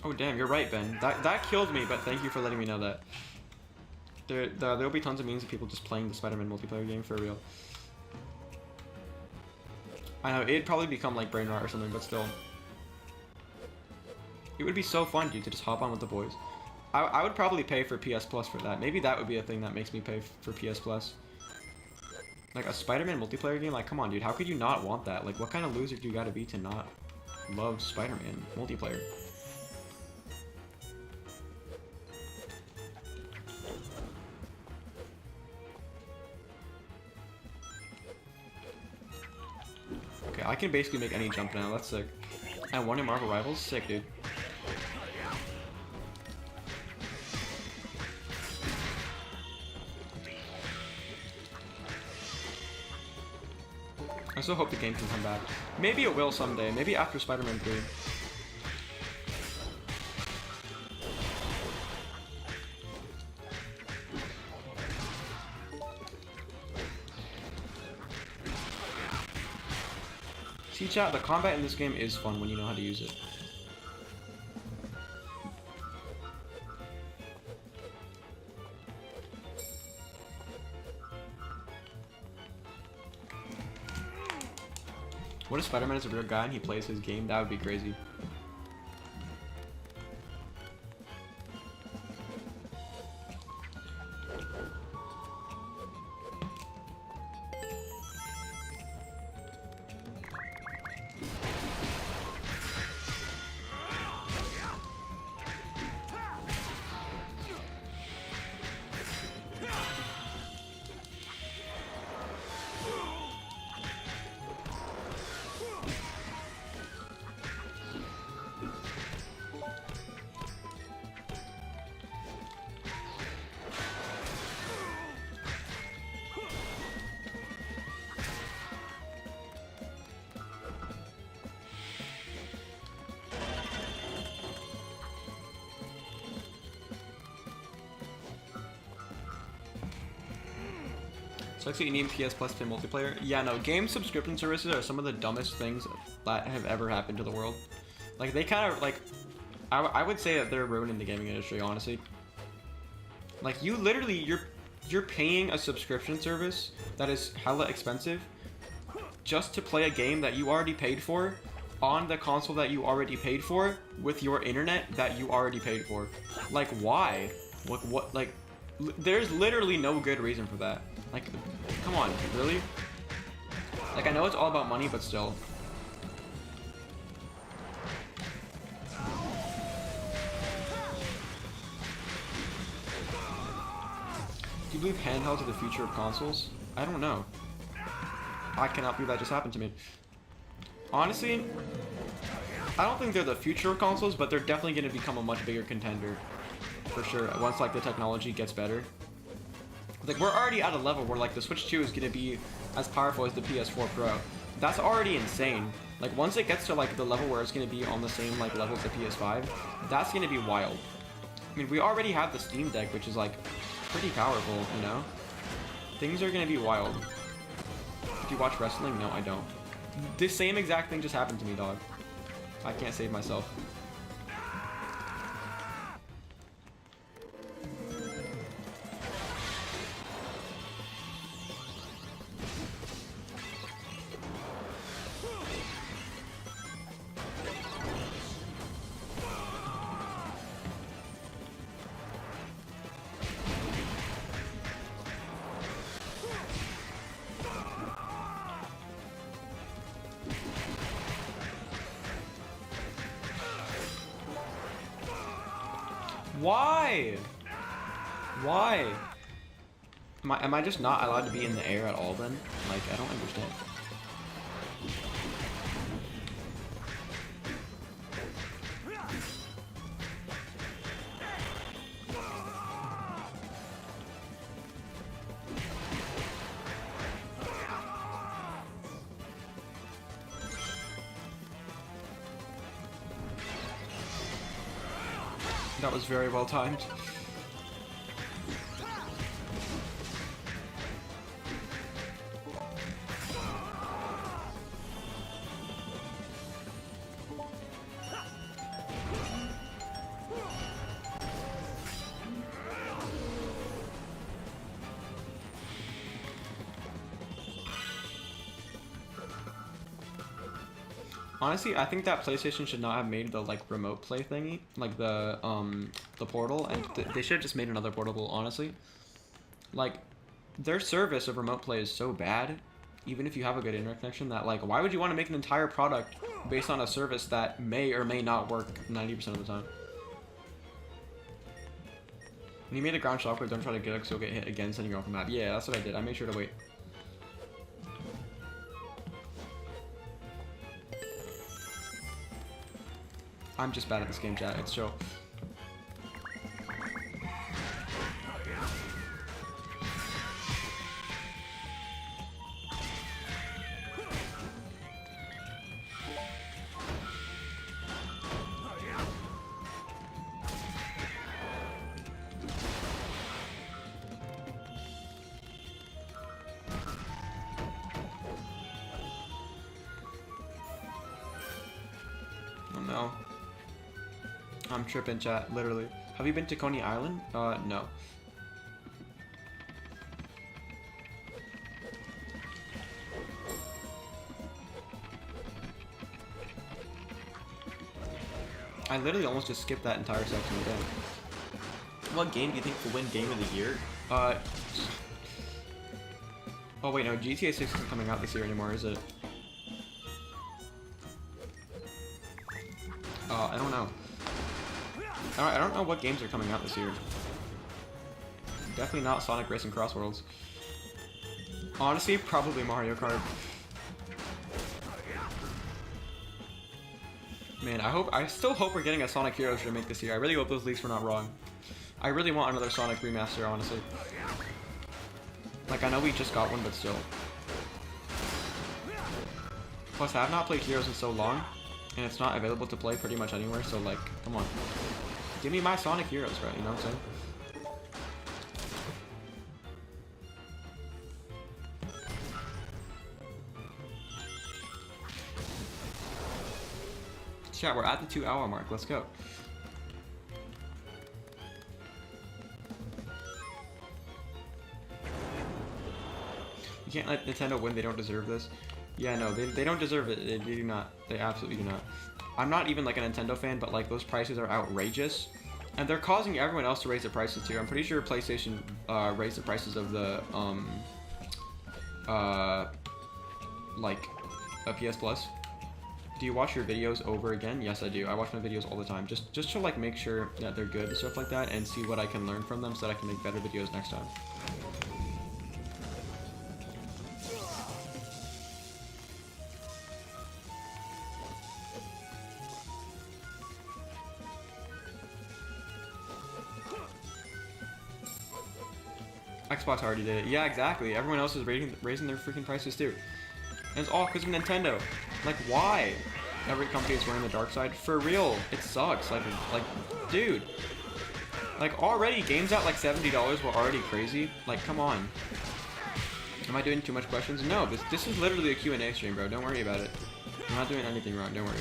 Oh damn, you're right, Ben. That killed me, but thank you for letting me know that. There'll be tons of memes of people just playing the Spider-Man multiplayer game for real. I know, it'd probably become like brain rot or something, but still. It would be so fun, dude, to just hop on with the boys. I would probably pay for PS Plus for that. Maybe that would be a thing that makes me pay for PS Plus. Like, a Spider-Man multiplayer game? Like, come on, dude, how could you not want that? Like, what kind of loser do you gotta be to not love Spider-Man multiplayer? Okay, I can basically make any jump now. That's sick. I won in Marvel Rivals? Sick, dude. I still hope the game can come back. Maybe it will someday. Maybe after Spider-Man 3. See, chat, the combat in this game is fun when you know how to use it. What if Spider-Man is a real guy and he plays his game? That would be crazy. Sucks that you need PS Plus to play multiplayer. Yeah, no, game subscription services are some of the dumbest things that have ever happened to the world. Like, they kind of, like, I would say that they're ruining the gaming industry, honestly. Like, you literally, you're paying a subscription service that is hella expensive just to play a game that you already paid for on the console that you already paid for with your internet that you already paid for. Like, why? What, like, there's literally no good reason for that. Like, come on, really? Like, I know it's all about money, but still. Do you believe handhelds are the future of consoles? I don't know. I cannot believe that just happened to me. Honestly, I don't think they're the future of consoles, but they're definitely going to become a much bigger contender. For sure, once, like, the technology gets better. Like, we're already at a level where, like, the Switch 2 is going to be as powerful as the PS4 Pro. That's already insane. Like, once it gets to, like, the level where it's going to be on the same, like, level as the PS5, that's going to be wild. I mean, we already have the Steam Deck, which is, like, pretty powerful, you know? Things are going to be wild. Do you watch wrestling? No, I don't. The same exact thing just happened to me, dog. I can't save myself. Why? Why? Am I just not allowed to be in the air at all then? Like, I don't understand. That was very well timed. Honestly, I think that PlayStation should not have made the like remote play thingy, like the portal, and they should have just made another portable. Honestly, like their service of remote play is so bad, even if you have a good internet connection, that like why would you want to make an entire product based on a service that may or may not work 90% of the time? When you made a ground shockwave, don't try to get it because you'll get hit again sending you off the map. Yeah, that's what I did. I made sure to wait. I'm just bad at this game, chat. It's chill. Oh no. I'm tripping, chat, literally. Have you been to Coney Island? No. I literally almost just skipped that entire section again. What game do you think will win Game of the Year? Oh wait, no, GTA 6 isn't coming out this year anymore, is it? I don't know. I don't know what games are coming out this year. Definitely not Sonic Racing Cross Worlds. Honestly, probably Mario Kart. Man, I still hope we're getting a Sonic Heroes remake this year. I really hope those leaks were not wrong. I really want another Sonic remaster, honestly. Like, I know we just got one, but still. Plus, I have not played Heroes in so long, and it's not available to play pretty much anywhere, so like, come on. Give me my Sonic Heroes, bro, you know what I'm saying? Chat, we're at the 2-hour mark, let's go. You can't let Nintendo win, they don't deserve this. Yeah, no, they don't deserve it, they do not. They absolutely do not. I'm not even like a Nintendo fan, but like those prices are outrageous. And they're causing everyone else to raise their prices too. I'm pretty sure PlayStation raised the prices of the like a PS Plus. Do you watch your videos over again? Yes, I do. I watch my videos all the time, just to like make sure that they're good and stuff like that, and see what I can learn from them so that I can make better videos next time. Xbox already did it. Yeah, exactly. Everyone else is raising their freaking prices too. And it's all because of Nintendo. Like, why? Every company is wearing the dark side. For real, it sucks. Like, dude. Like, already, games at like $70 were already crazy. Like, come on. Am I doing too much questions? No, this is literally a Q&A stream, bro. Don't worry about it. I'm not doing anything wrong. Don't worry.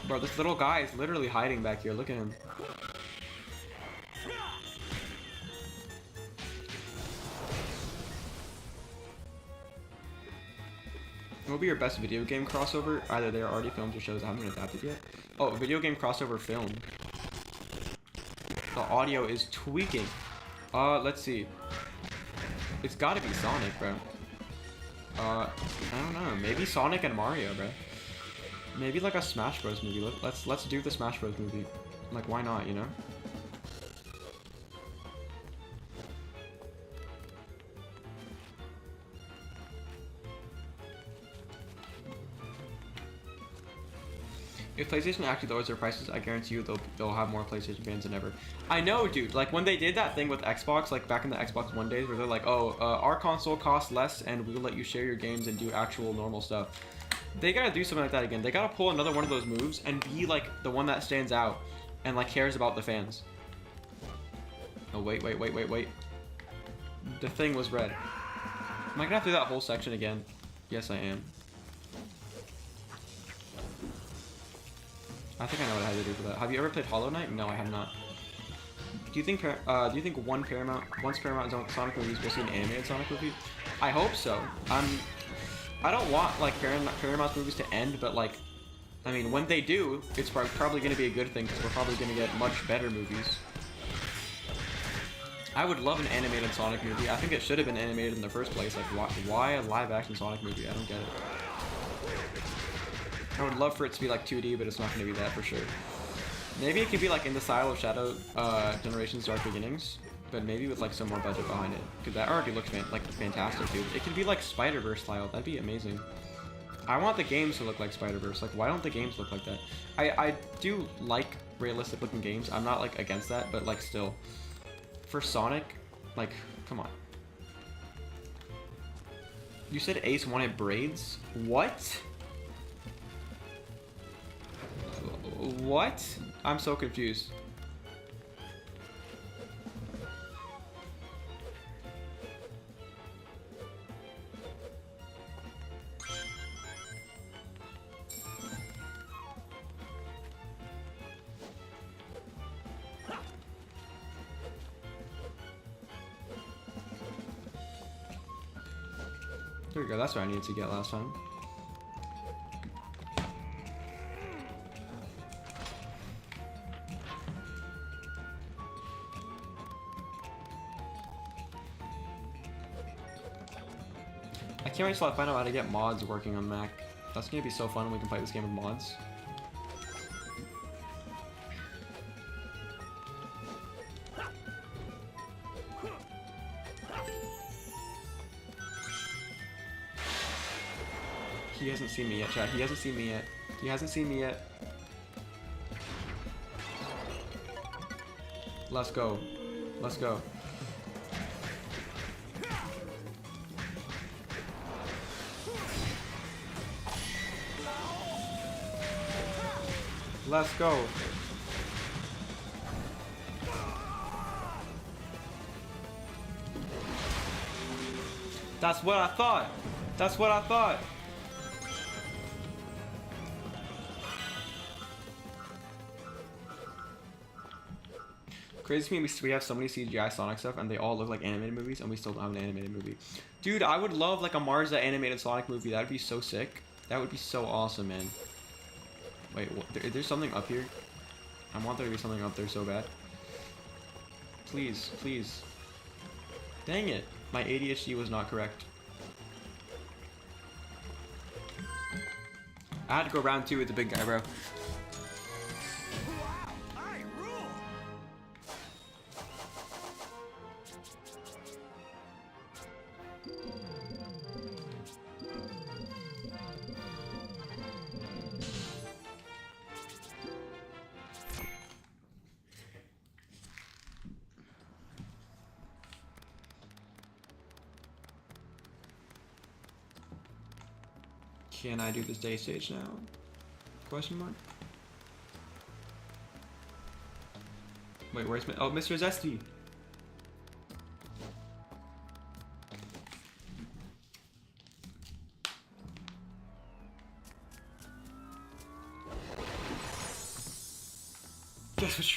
Bro, this little guy is literally hiding back here. Look at him. What will be your best video game crossover? Either they are already films or shows that haven't been adapted yet. Oh, video game crossover film. The audio is tweaking. Let's see. It's gotta be Sonic, bro. I don't know. Maybe Sonic and Mario, bro. Maybe like a Smash Bros movie. Let's do the Smash Bros movie. Like, why not, you know? If PlayStation actually lowers their prices, I guarantee you they'll have more PlayStation fans than ever. I know, dude. Like, when they did that thing with Xbox, like back in the Xbox One days, where they're like, oh, our console costs less and we'll let you share your games and do actual normal stuff. They gotta do something like that again. They gotta pull another one of those moves and be like the one that stands out and like cares about the fans. Oh, wait. The thing was red. Am I gonna have to do that whole section again? Yes, I am. I think I know what I had to do for that. Have you ever played Hollow Knight? No, I have not. Do you think once Paramount Sonic movies we'll see an animated Sonic movie? I hope so. I don't want like Paramount movies to end, but like, I mean, when they do, it's probably going to be a good thing because we're probably going to get much better movies. I would love an animated Sonic movie. I think it should have been animated in the first place. Like, why a live-action Sonic movie? I don't get it. I would love for it to be like 2D, but it's not going to be that for sure. Maybe it could be like in the style of Shadow Generations Dark Beginnings, but maybe with like some more budget behind it. Because that already looks fantastic, dude. It could be like Spider-Verse style. That'd be amazing. I want the games to look like Spider-Verse. Like, why don't the games look like that? I do like realistic looking games. I'm not like against that, but like still. For Sonic, like, come on. You said Ace wanted braids? What? What? I'm so confused. There we go, that's what I needed to get last time. I can't wait till I find out how to get mods working on Mac. That's gonna be so fun when we can play this game with mods. He hasn't seen me yet, chat. He hasn't seen me yet. He hasn't seen me yet. Let's go. Let's go. Let's go. That's what I thought. That's what I thought. Crazy to me, we have so many CGI Sonic stuff and they all look like animated movies and we still don't have an animated movie. Dude, I would love like a Marza animated Sonic movie. That'd be so sick. That would be so awesome, man. Wait, what? There's something up here? I want there to be something up there so bad. Please, please. Dang it. My ADHD was not correct. I had to go round 2 with the big guy, bro. Can I do this day stage now? Question mark? Wait, where's my— oh, Mr. Zesty! That's what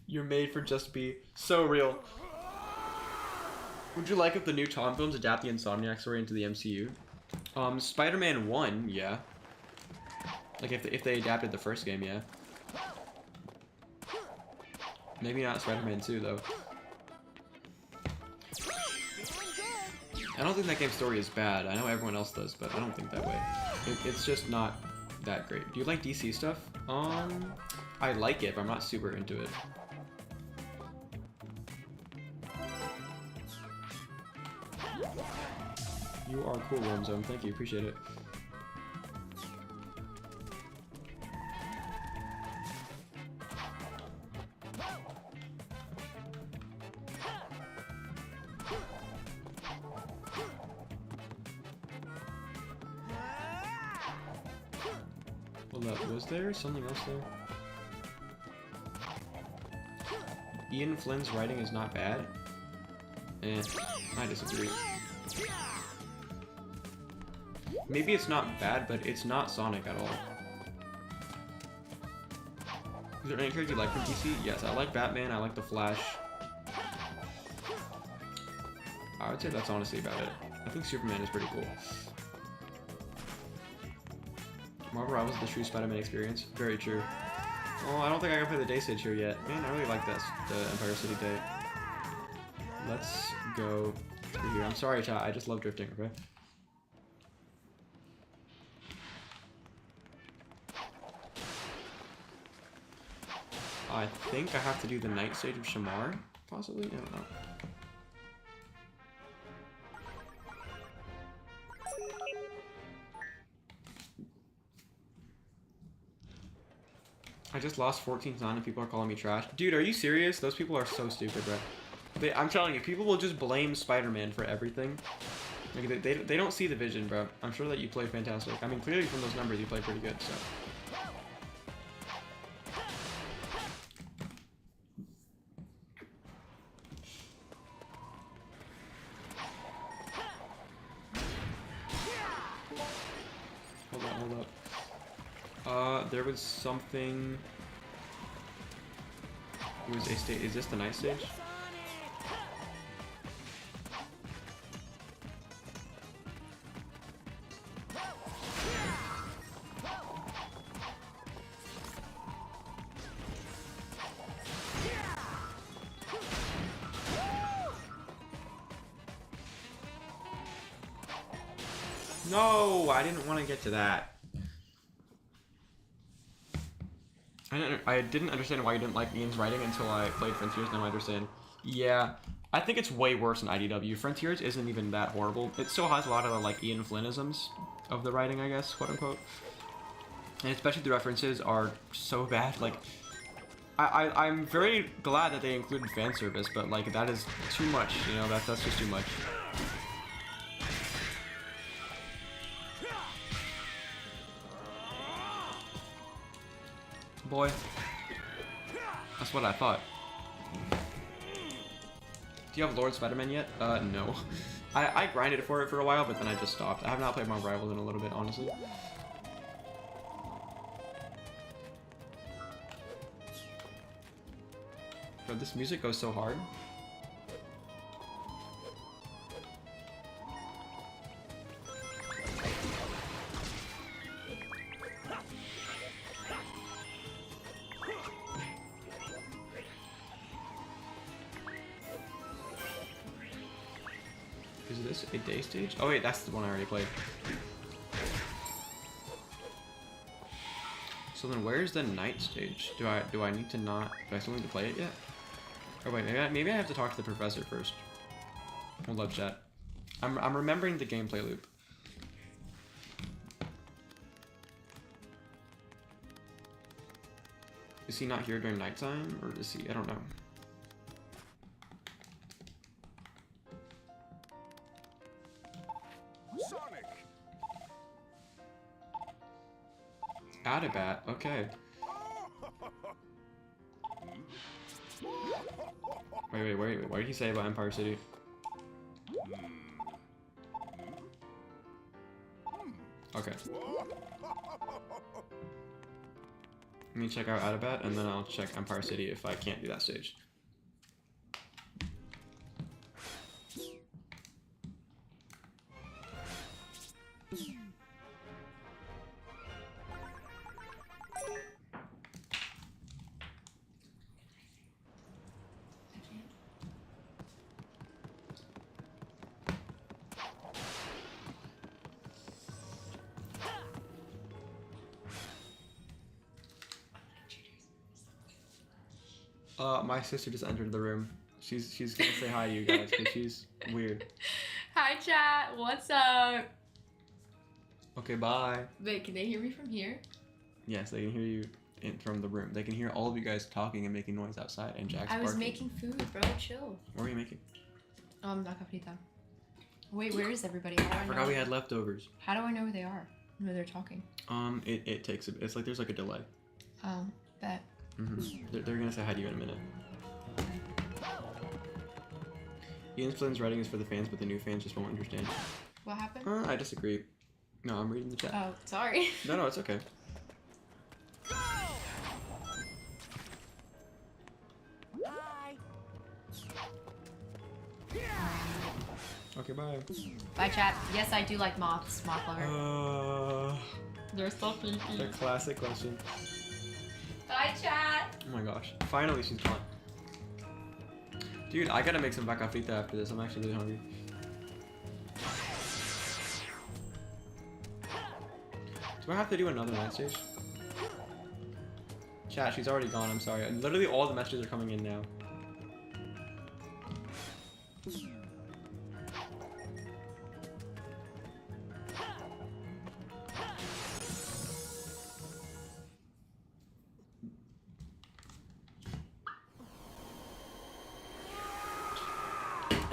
you're made for. Just be so real. Would you like if the new Tom films adapt the Insomniac story into the MCU? Spider-Man 1, yeah. Like if they adapted the first game, yeah. Maybe not Spider-Man 2 though. I don't think that game's story is bad. I know everyone else does, but I don't think that way. It's just not that great. Do you like DC stuff? I like it, but I'm not super into it. You are cool, Worm Zone. Thank you, appreciate it. Hold up, was there something else there? Ian Flynn's writing is not bad. I disagree. Maybe it's not bad, but it's not Sonic at all. Is there any character you like from DC? Yes, I like Batman, I like The Flash. I would say that's honestly about it. I think Superman is pretty cool. Marvel Rivals is the true Spider-Man experience. Very true. Oh, I don't think I can play the day stage here yet. Man, I really like this, the Empire City Day. Let's go through here. I'm sorry, chat. I just love drifting, okay? I think I have to do the night stage of Shamar, possibly? I don't know. I just lost 14-9 and people are calling me trash. Dude, are you serious? Those people are so stupid, bro. I'm telling you, people will just blame Spider-Man for everything. Like, they don't see the vision, bro. I'm sure that you play fantastic. I mean, clearly from those numbers, you play pretty good, so. Hold up. There was something. It was a stage. Is this the night stage? No, I didn't want to get to that. I didn't understand why you didn't like Ian's writing until I played Frontiers. Now I understand. Yeah, I think it's way worse than IDW. Frontiers isn't even that horrible. It still has a lot of the, like, Ian Flynnisms of the writing, I guess, quote unquote. And especially the references are so bad. Like, I'm very glad that they included fan service, but like that is too much. You know, that's just too much. Boy. That's what I thought. Do you have Lord Spider-Man yet? No. I grinded for it for a while, but then I just stopped. I have not played Marvel Rivals in a little bit, honestly. Bro, this music goes so hard. Is this a day stage? Oh wait, that's the one I already played. So then where's the night stage? Do I need to not, do I still need to play it yet? Oh wait, maybe I have to talk to the professor first. Hold up, chat. I'm remembering the gameplay loop. Is he not here during nighttime, or is he? I don't know. Sonic. Adabat, okay. Wait. What did he say about Empire City? Okay. Let me check out Adabat, and then I'll check Empire City if I can't do that stage. My sister just entered the room. She's gonna say hi to you guys, because she's weird. Hi chat, what's up? Okay, bye. Wait, can they hear me from here? Yes, they can hear you from the room. They can hear all of you guys talking and making noise outside, and Jack's I was barking. making food, bro, chill. What were you making? La caprita. Wait, where is everybody? How do I forgot we had leftovers. How do I know where they are? Where they're talking? It takes a, it's like there's like a delay. Bet. They're gonna say hi to you in a minute. Ian Flynn's writing is for the fans, but the new fans just won't understand. What happened? I disagree. No, I'm reading the chat. Oh, sorry. No, it's okay. Okay, bye. Bye, chat. Yes, I do like moths. Moth lover. They're so The freaky. classic question. Bye, chat. Oh my gosh. Finally, she's gone. Dude, I gotta make some vacafita after this. I'm actually really hungry. Do I have to do another night stage? Chat, she's already gone. I'm sorry. Literally all the messages are coming in now.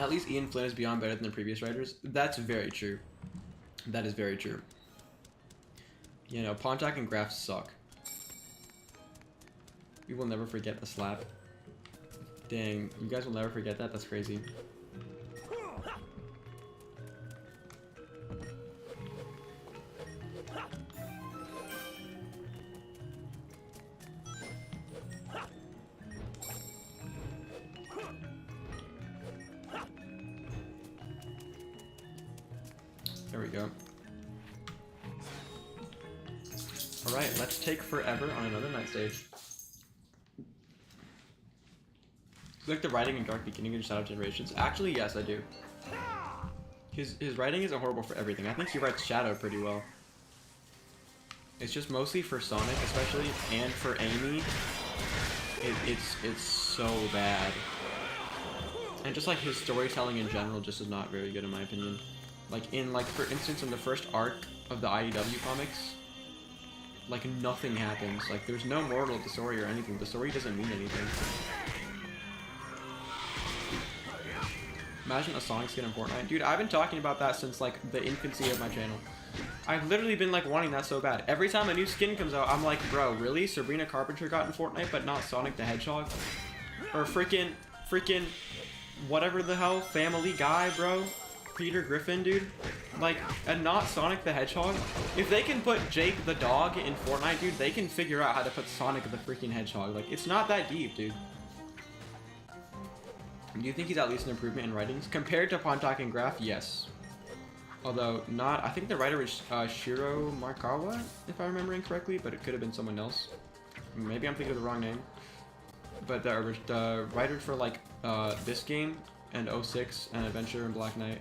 At least Ian Flynn is beyond better than the previous writers. That's very true. That is very true. You know, Pontac and Graf suck. We will never forget the slap. Dang, you guys will never forget that? That's crazy. There we go. Alright, let's take forever on another night stage. Do you like the writing in Dark Beginning and Shadow Generations? Actually, yes, I do. His writing isn't horrible for everything. I think he writes Shadow pretty well. It's just mostly for Sonic, especially, and for Amy. It's so bad. And just like his storytelling in general just is not very good in my opinion. Like for instance in the first arc of the IDW comics, like nothing happens. Like there's no moral of the story or anything. The story doesn't mean anything. Imagine a Sonic skin in Fortnite. Dude, I've been talking about that since like the infancy of my channel. I've literally been like wanting that so bad. Every time a new skin comes out, I'm like, bro, really? Sabrina Carpenter got in Fortnite, but not Sonic the Hedgehog? Or freaking whatever the hell, Family Guy, bro? Peter Griffin, dude? Like, and not Sonic the Hedgehog? If they can put Jake the dog in Fortnite, dude, they can figure out how to put Sonic the freaking Hedgehog. Like, it's not that deep, dude. Do you think he's at least an improvement in writings? Compared to Pontac and Graf, yes. Although, not... I think the writer was Shiro Markawa, if I'm remembering correctly, but it could have been someone else. Maybe I'm thinking of the wrong name. But the writer for, like, this game, and 06, and Adventure and Black Knight.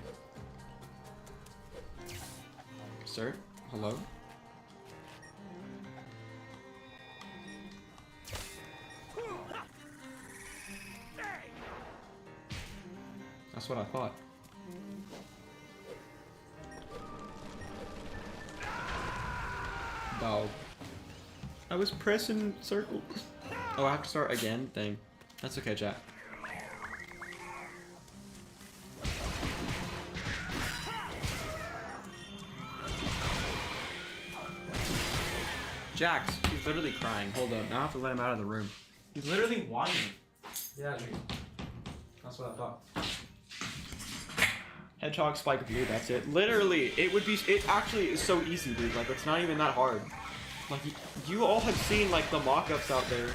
Sir? Hello? That's what I thought. Dog. I was pressing circles. Oh, I have to start again? Dang. That's okay, chat. Jax, he's literally crying. Hold up, now I have to let him out of the room. He's literally whining. Yeah, dude. That's what I thought. Hedgehog, Spike, Blue, that's it. Literally, it actually is so easy, dude. Like, it's not even that hard. Like, you all have seen, like, the mock-ups out there.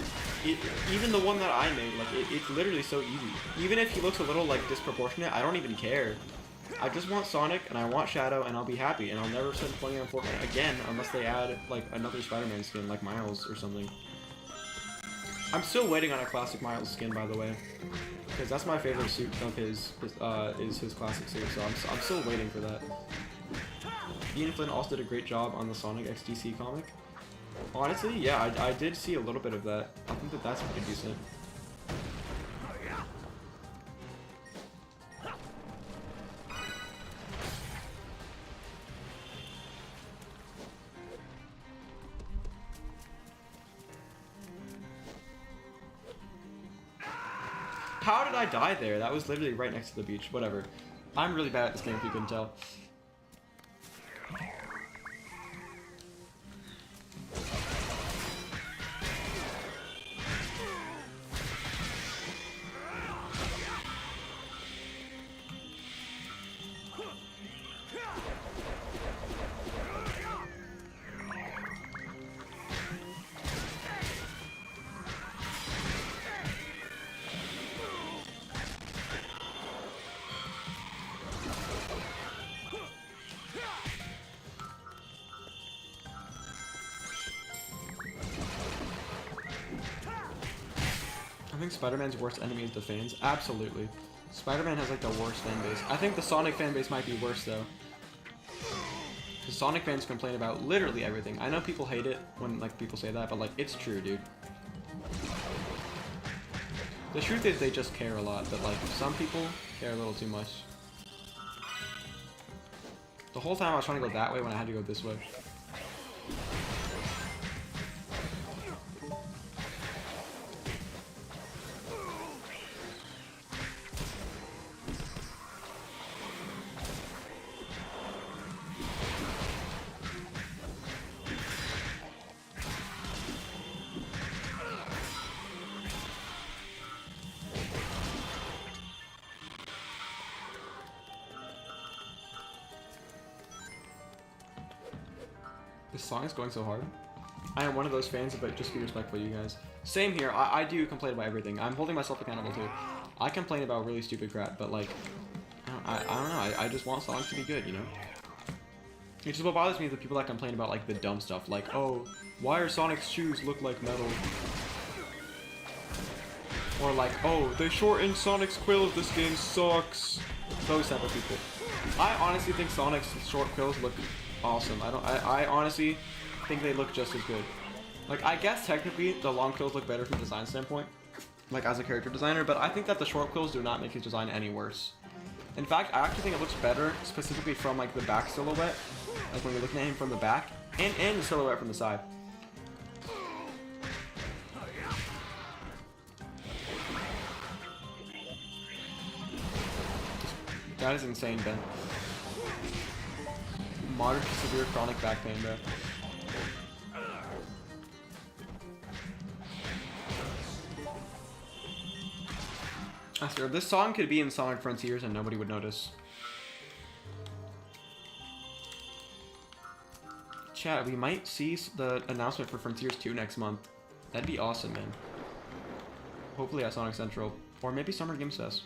Even the one that I made, like, it's literally so easy. Even if he looks a little, like, disproportionate, I don't even care. I just want Sonic, and I want Shadow, and I'll be happy. And I'll never spend money on Fortnite again, unless they add, like, another Spider-Man skin, like Miles or something. I'm still waiting on a classic Miles skin, by the way. Because that's my favorite suit of his is his classic suit, so I'm still waiting for that. Ian Flynn also did a great job on the Sonic XDC comic. Honestly, yeah, I did see a little bit of that. I think that that's pretty decent. How did I die there? That was literally right next to the beach. Whatever. I'm really bad at this game if you couldn't tell. think Spider-Man's worst enemy is the fans. Absolutely. Spider-Man has like the worst fan base. I think the Sonic fan base might be worse though. The Sonic fans complain about literally everything. I know people hate it when like people say that, but like it's true, dude. The truth is they just care a lot, but like some people care a little too much. The whole time I was trying to go that way when I had to go this way. This song is going so hard. I am one of those fans, but just be respectful, you guys. Same here. I do complain about everything. I'm holding myself accountable too. I complain about really stupid crap, but like, I don't know. I just want Sonic to be good, you know? It's just what bothers me is the people that complain about like the dumb stuff, like, oh, why are Sonic's shoes look like metal? Or like, oh, they shortened Sonic's quills. This game sucks. Those type of people. I honestly think Sonic's short quills look awesome. I honestly think they look just as good. Like, I guess technically the long quills look better from a design standpoint, like as a character designer, but I think that the short quills do not make his design any worse. In fact, I actually think it looks better specifically from like the back silhouette, like when you're looking at him from the back, and the silhouette from the side. That is insane, Ben. Moderate to severe chronic back pain, bro. I swear, this song could be in Sonic Frontiers and nobody would notice. Chat, we might see the announcement for Frontiers 2 next month. That'd be awesome, man. Hopefully at Sonic Central. Or maybe Summer Games Fest.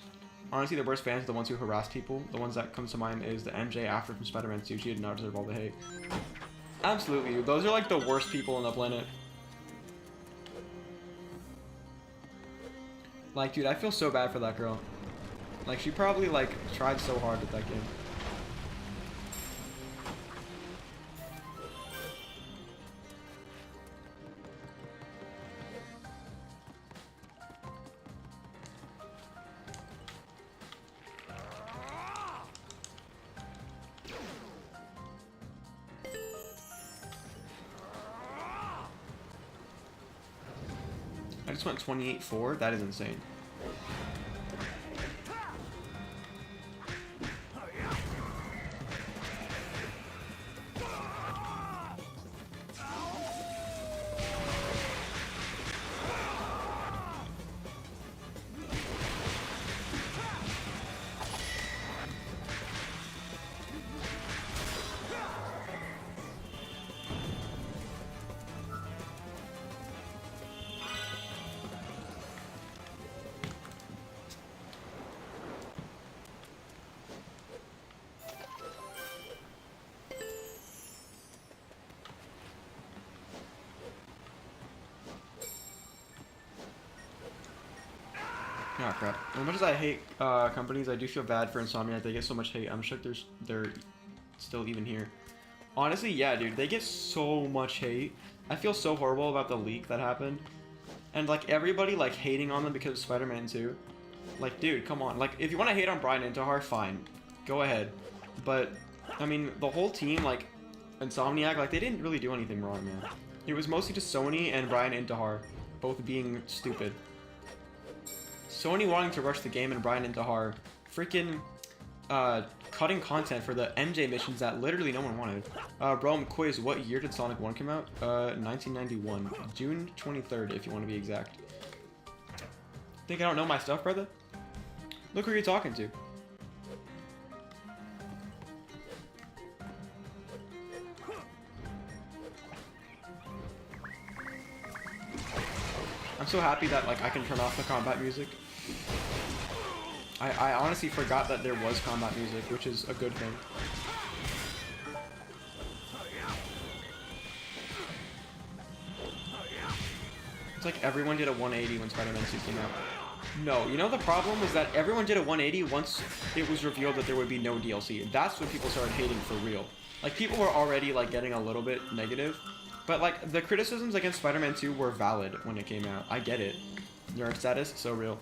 Honestly, the worst fans are the ones who harass people. The ones that come to mind is the MJ after from Spider-Man 2. She did not deserve all the hate. Absolutely. Those are like the worst people on the planet. Like, dude, I feel so bad for that girl. Like, she probably, like, tried so hard with that game. I just went 28-4. That is insane. Oh crap. As much as I hate companies, I do feel bad for Insomniac. They get so much hate. I'm shook they're still even here. Honestly, yeah, dude. They get so much hate. I feel so horrible about the leak that happened. And, like, everybody, like, hating on them because of Spider-Man 2. Like, dude, come on. Like, if you want to hate on Brian Intihar, fine. Go ahead. But, I mean, the whole team, like, Insomniac, like, they didn't really do anything wrong, man. It was mostly just Sony and Brian Intihar both being stupid. Sony wanting to rush the game and Brian Intihar freaking cutting content for the MJ missions that literally no one wanted. Bro, quiz, what year did Sonic 1 come out? 1991. June 23rd, if you want to be exact. Think I don't know my stuff, brother? Look who you're talking to. I'm so happy that, like, I can turn off the combat music. I honestly forgot that there was combat music, which is a good thing. like everyone did a 180 when Spider-Man 2 came out. No, you know the problem was that everyone did a 180 once it was revealed that there would be no DLC. That's when people started hating for real. Like, people were already, like, getting a little bit negative. But, like, the criticisms against Spider-Man 2 were valid when it came out. I get it. Nerd status, so real.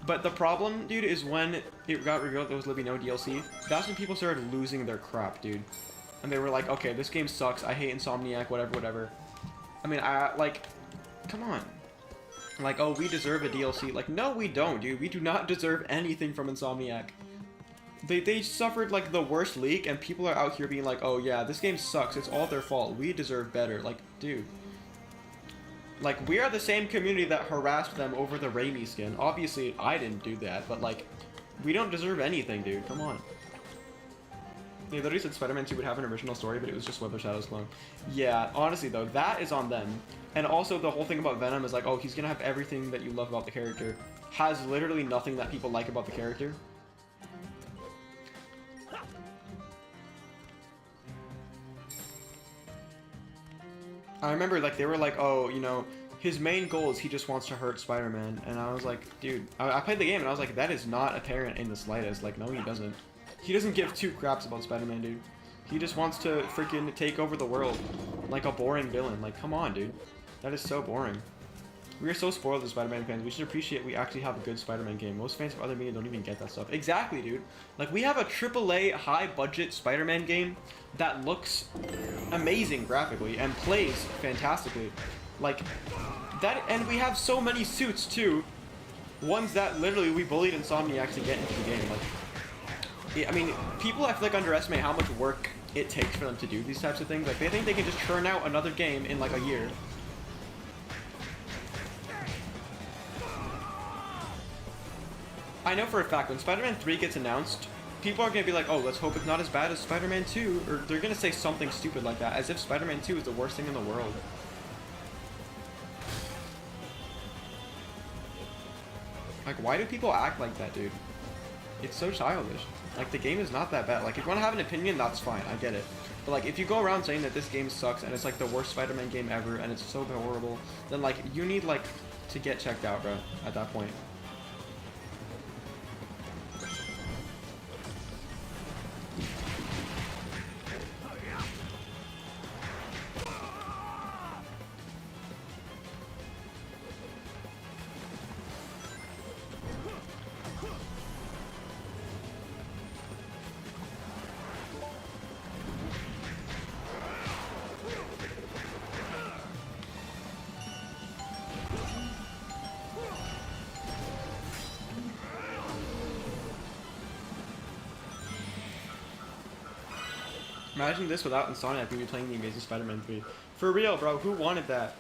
But the problem, dude, is when it got revealed there was going to be no DLC, that's when people started losing their crap, dude. And they were like, okay, this game sucks. I hate Insomniac, whatever, whatever. I mean, like, come on. Like, oh, we deserve a DLC. Like, no, we don't, dude. We do not deserve anything from Insomniac. They suffered, like, the worst leak, and people are out here being like, oh, yeah, this game sucks. It's all their fault. We deserve better. Like, dude. Like, we are the same community that harassed them over the Raimi skin. Obviously, I didn't do that, but, like, we don't deserve anything, dude. Come on. They literally said Spider-Man 2 would have an original story, but it was just Web of Shadows clone. Yeah, honestly, though, that is on them. And also, the whole thing about Venom is like, oh, he's gonna have everything that you love about the character. Has literally nothing that people like about the character. I remember, like, they were like, oh, you know, his main goal is he just wants to hurt Spider-Man. And I was like, dude, I played the game and I was like, that is not apparent in the slightest. Like, no, he doesn't. He doesn't give two craps about Spider-Man, dude. He just wants to freaking take over the world like a boring villain. Like, come on, dude. That is so boring. We are so spoiled as Spider-Man fans. We should appreciate we actually have a good Spider-Man game. Most fans of other media don't even get that stuff. Exactly, dude. Like, we have a AAA high-budget Spider-Man game that looks amazing graphically and plays fantastically. Like, that, and we have so many suits, too. Ones that literally we bullied Insomniac to get into the game. Like, I mean, people, I feel like, underestimate how much work it takes for them to do these types of things. Like, they think they can just churn out another game in, like, a year. I know for a fact, when Spider-Man 3 gets announced, people are going to be like, oh, let's hope it's not as bad as Spider-Man 2, or they're going to say something stupid like that, as if Spider-Man 2 is the worst thing in the world. Like, why do people act like that, dude? It's so childish. Like, the game is not that bad. Like, if you want to have an opinion, that's fine, I get it. But, like, if you go around saying that this game sucks, and it's, like, the worst Spider-Man game ever, and it's so horrible, then, like, you need, like, to get checked out, bro, at that point. Imagine this without Insomniac, we'd be playing the Amazing Spider-Man 3. For real, bro, who wanted that?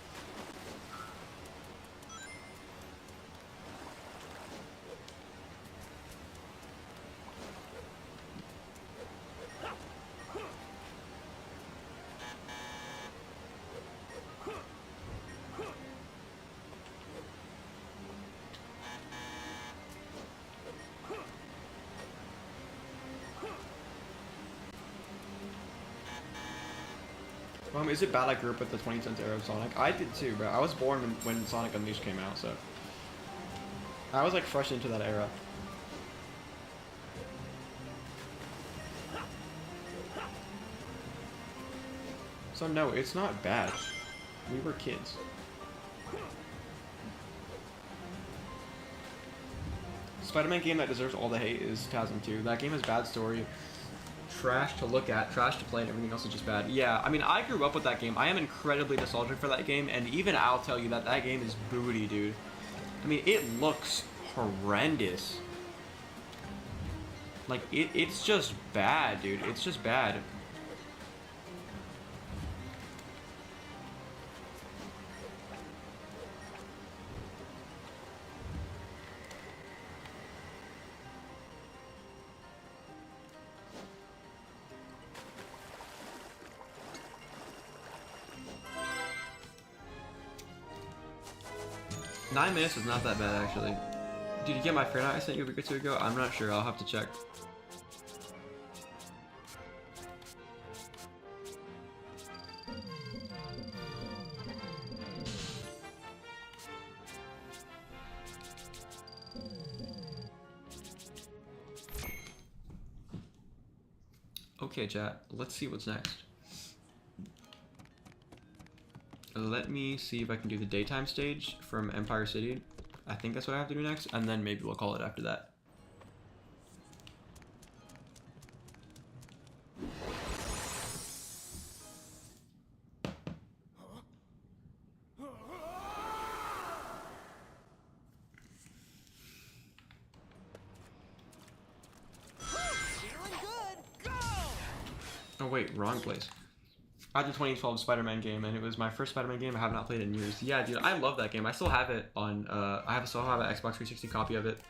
Is it bad I grew up with the 2010s era of Sonic? I did too, bro. I was born when Sonic Unleashed came out, so I was like fresh into that era. So no, it's not bad. We were kids. Spider-Man game that deserves all the hate is 2002. That game has bad story. Trash to look at, trash to play, and everything else is just bad. Yeah, I mean, I grew up with that game. I am incredibly nostalgic for that game, and even I'll tell you that that game is booty, dude. I mean, it looks horrendous. Like, it's just bad, dude. It's just bad. Nine minutes is not that bad, actually. Did you get my friend I sent you a week or two ago? I'm not sure. I'll have to check. Okay, chat. Let's see what's next. Let me see if I can do the daytime stage from Empire City. I think that's what I have to do next, and then maybe we'll call it after that. Feeling good. Go! Oh wait, wrong place. I had the 2012 Spider-Man game, and it was my first Spider-Man game I have not played in years. Yeah, dude, I love that game. I still have it on, still have an Xbox 360 copy of it.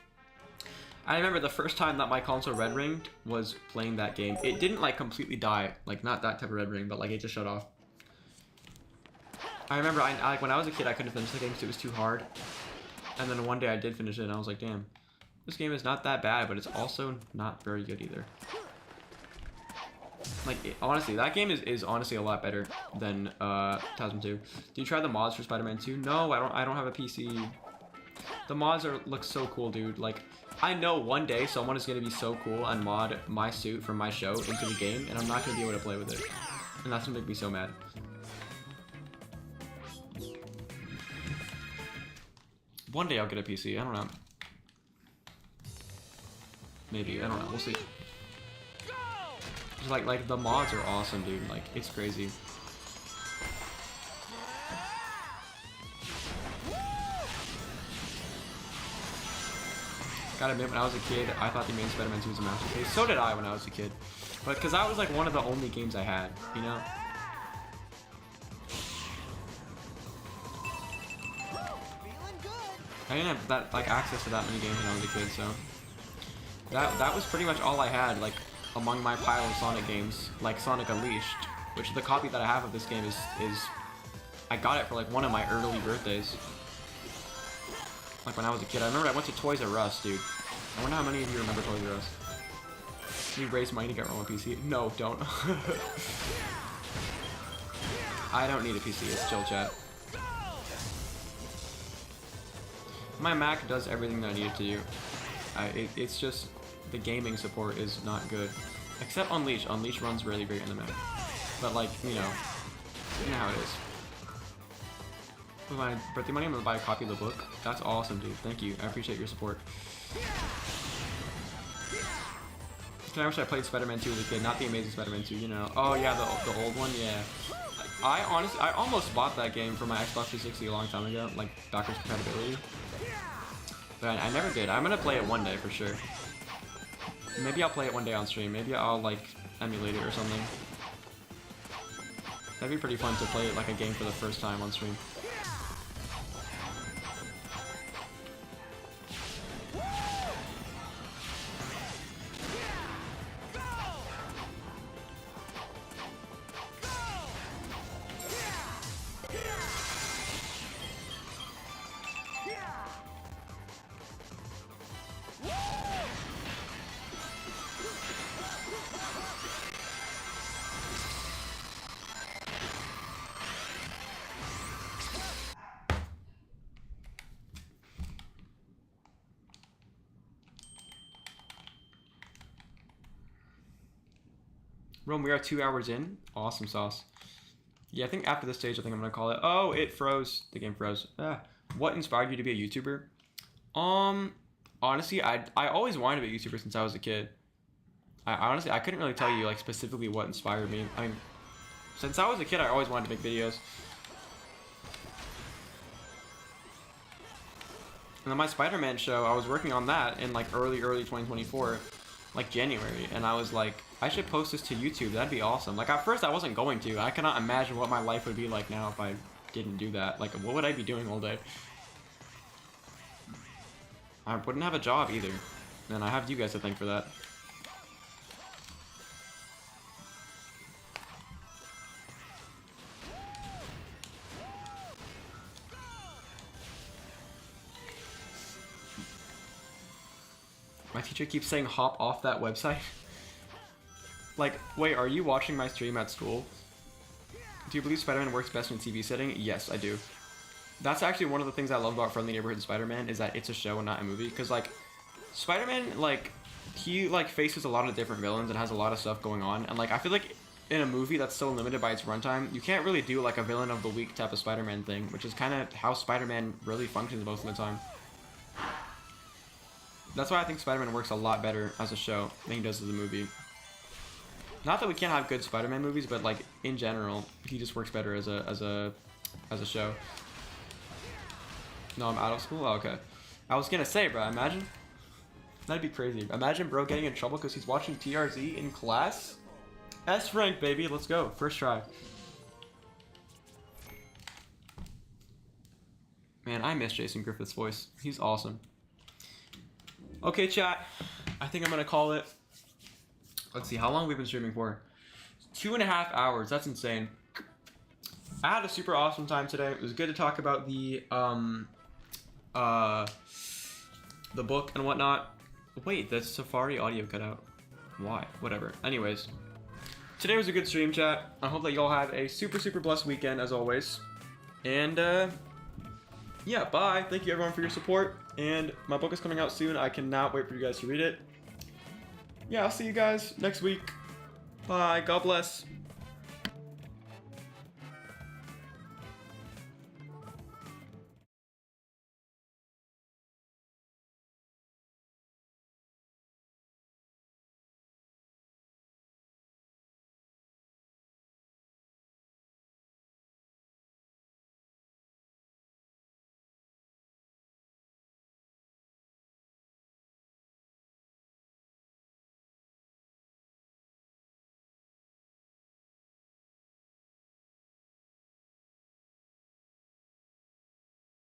I remember the first time that my console red ringed was playing that game. It didn't, like, completely die. Like, not that type of red ring, but, like, it just shut off. I remember, like, when I was a kid, I couldn't finish the game because it was too hard. And then one day I did finish it, and I was like, damn. This game is not that bad, but it's also not very good either. Like, honestly, that game is honestly a lot better than 2002. Did you try the mods for Spider-Man 2? No, I don't have a PC. The mods look so cool, dude. Like, I know one day someone is gonna be so cool and mod my suit from my show into the game, and I'm not gonna be able to play with it. And that's gonna make me so mad. One day I'll get a PC, I don't know. Maybe, I don't know, we'll see. Like the mods are awesome, dude. Like, it's crazy. Gotta admit, when I was a kid, I thought the main Spider-Man 2 was a masterpiece. So did I when I was a kid. But because that was like one of the only games I had, you know? Feeling good. I didn't have that like access to that many games when I was a kid, so that was pretty much all I had, like, among my pile of Sonic games, like Sonic Unleashed, which the copy that I have of this game is I got it for like one of my early birthdays. Like when I was a kid. I remember I went to Toys R Us, dude. I wonder how many of you remember Toys R Us. You raise money to get Roman PC? No, don't. I don't need a PC, it's chill chat. My Mac does everything that I need it to do. It's just the gaming support is not good. Except Unleash. Unleash runs really great in the Mac. But like, you know how it is. With my birthday money, I'm gonna buy a copy of the book. That's awesome, dude. Thank you. I appreciate your support. I wish I played Spider-Man 2 as a kid, not the Amazing Spider-Man 2, you know. Oh yeah, the old one, yeah. I almost bought that game for my Xbox 360 a long time ago, like backwards compatibility. But I never did. I'm gonna play it one day for sure. Maybe I'll play it one day on stream. Maybe I'll like emulate it or something. That'd be pretty fun to play it like a game for the first time on stream. Rome, we are 2 hours in. Awesome sauce. Yeah, I think after this stage, I think I'm gonna call it. Oh, it froze. The game froze. What inspired you to be a YouTuber? Honestly, I always wanted to be a YouTuber since I was a kid. I couldn't really tell you like specifically what inspired me. I mean, since I was a kid, I always wanted to make videos. And then my Spider-Man show, I was working on that in like early 2024, like January, and I was like, I should post this to YouTube. That'd be awesome. Like at first I wasn't going to. I cannot imagine what my life would be like now if I didn't do that. Like what would I be doing all day? I wouldn't have a job either. And I have you guys to thank for that. My teacher keeps saying hop off that website. Like, wait, are you watching my stream at school? Do you believe Spider-Man works best in a TV setting? Yes, I do. That's actually one of the things I love about Friendly Neighborhood Spider-Man is that it's a show and not a movie. Because, like, Spider-Man, like, he like faces a lot of different villains and has a lot of stuff going on, and like I feel like in a movie that's so limited by its runtime, you can't really do like a villain of the week type of Spider-Man thing, which is kind of how Spider-Man really functions most of the time. That's why I think Spider-Man works a lot better as a show than he does as a movie. Not that we can't have good Spider-Man movies, but like in general, he just works better as a show. No, I'm out of school? Oh, okay. I was gonna say, bro, imagine. That'd be crazy. Imagine bro getting in trouble because he's watching TRZ in class. S rank, baby. Let's go. First try. Man, I miss Jason Griffith's voice. He's awesome. Okay, chat. I think I'm gonna call it. Let's see, how long we've been streaming for? 2.5 hours. That's insane. I had a super awesome time today. It was good to talk about the book and whatnot. Wait, the Safari audio cut out. Why? Whatever. Anyways, today was a good stream, chat. I hope that y'all have a super blessed weekend as always. And yeah, bye. Thank you everyone for your support. And my book is coming out soon. I cannot wait for you guys to read it. Yeah, I'll see you guys next week. Bye. God bless.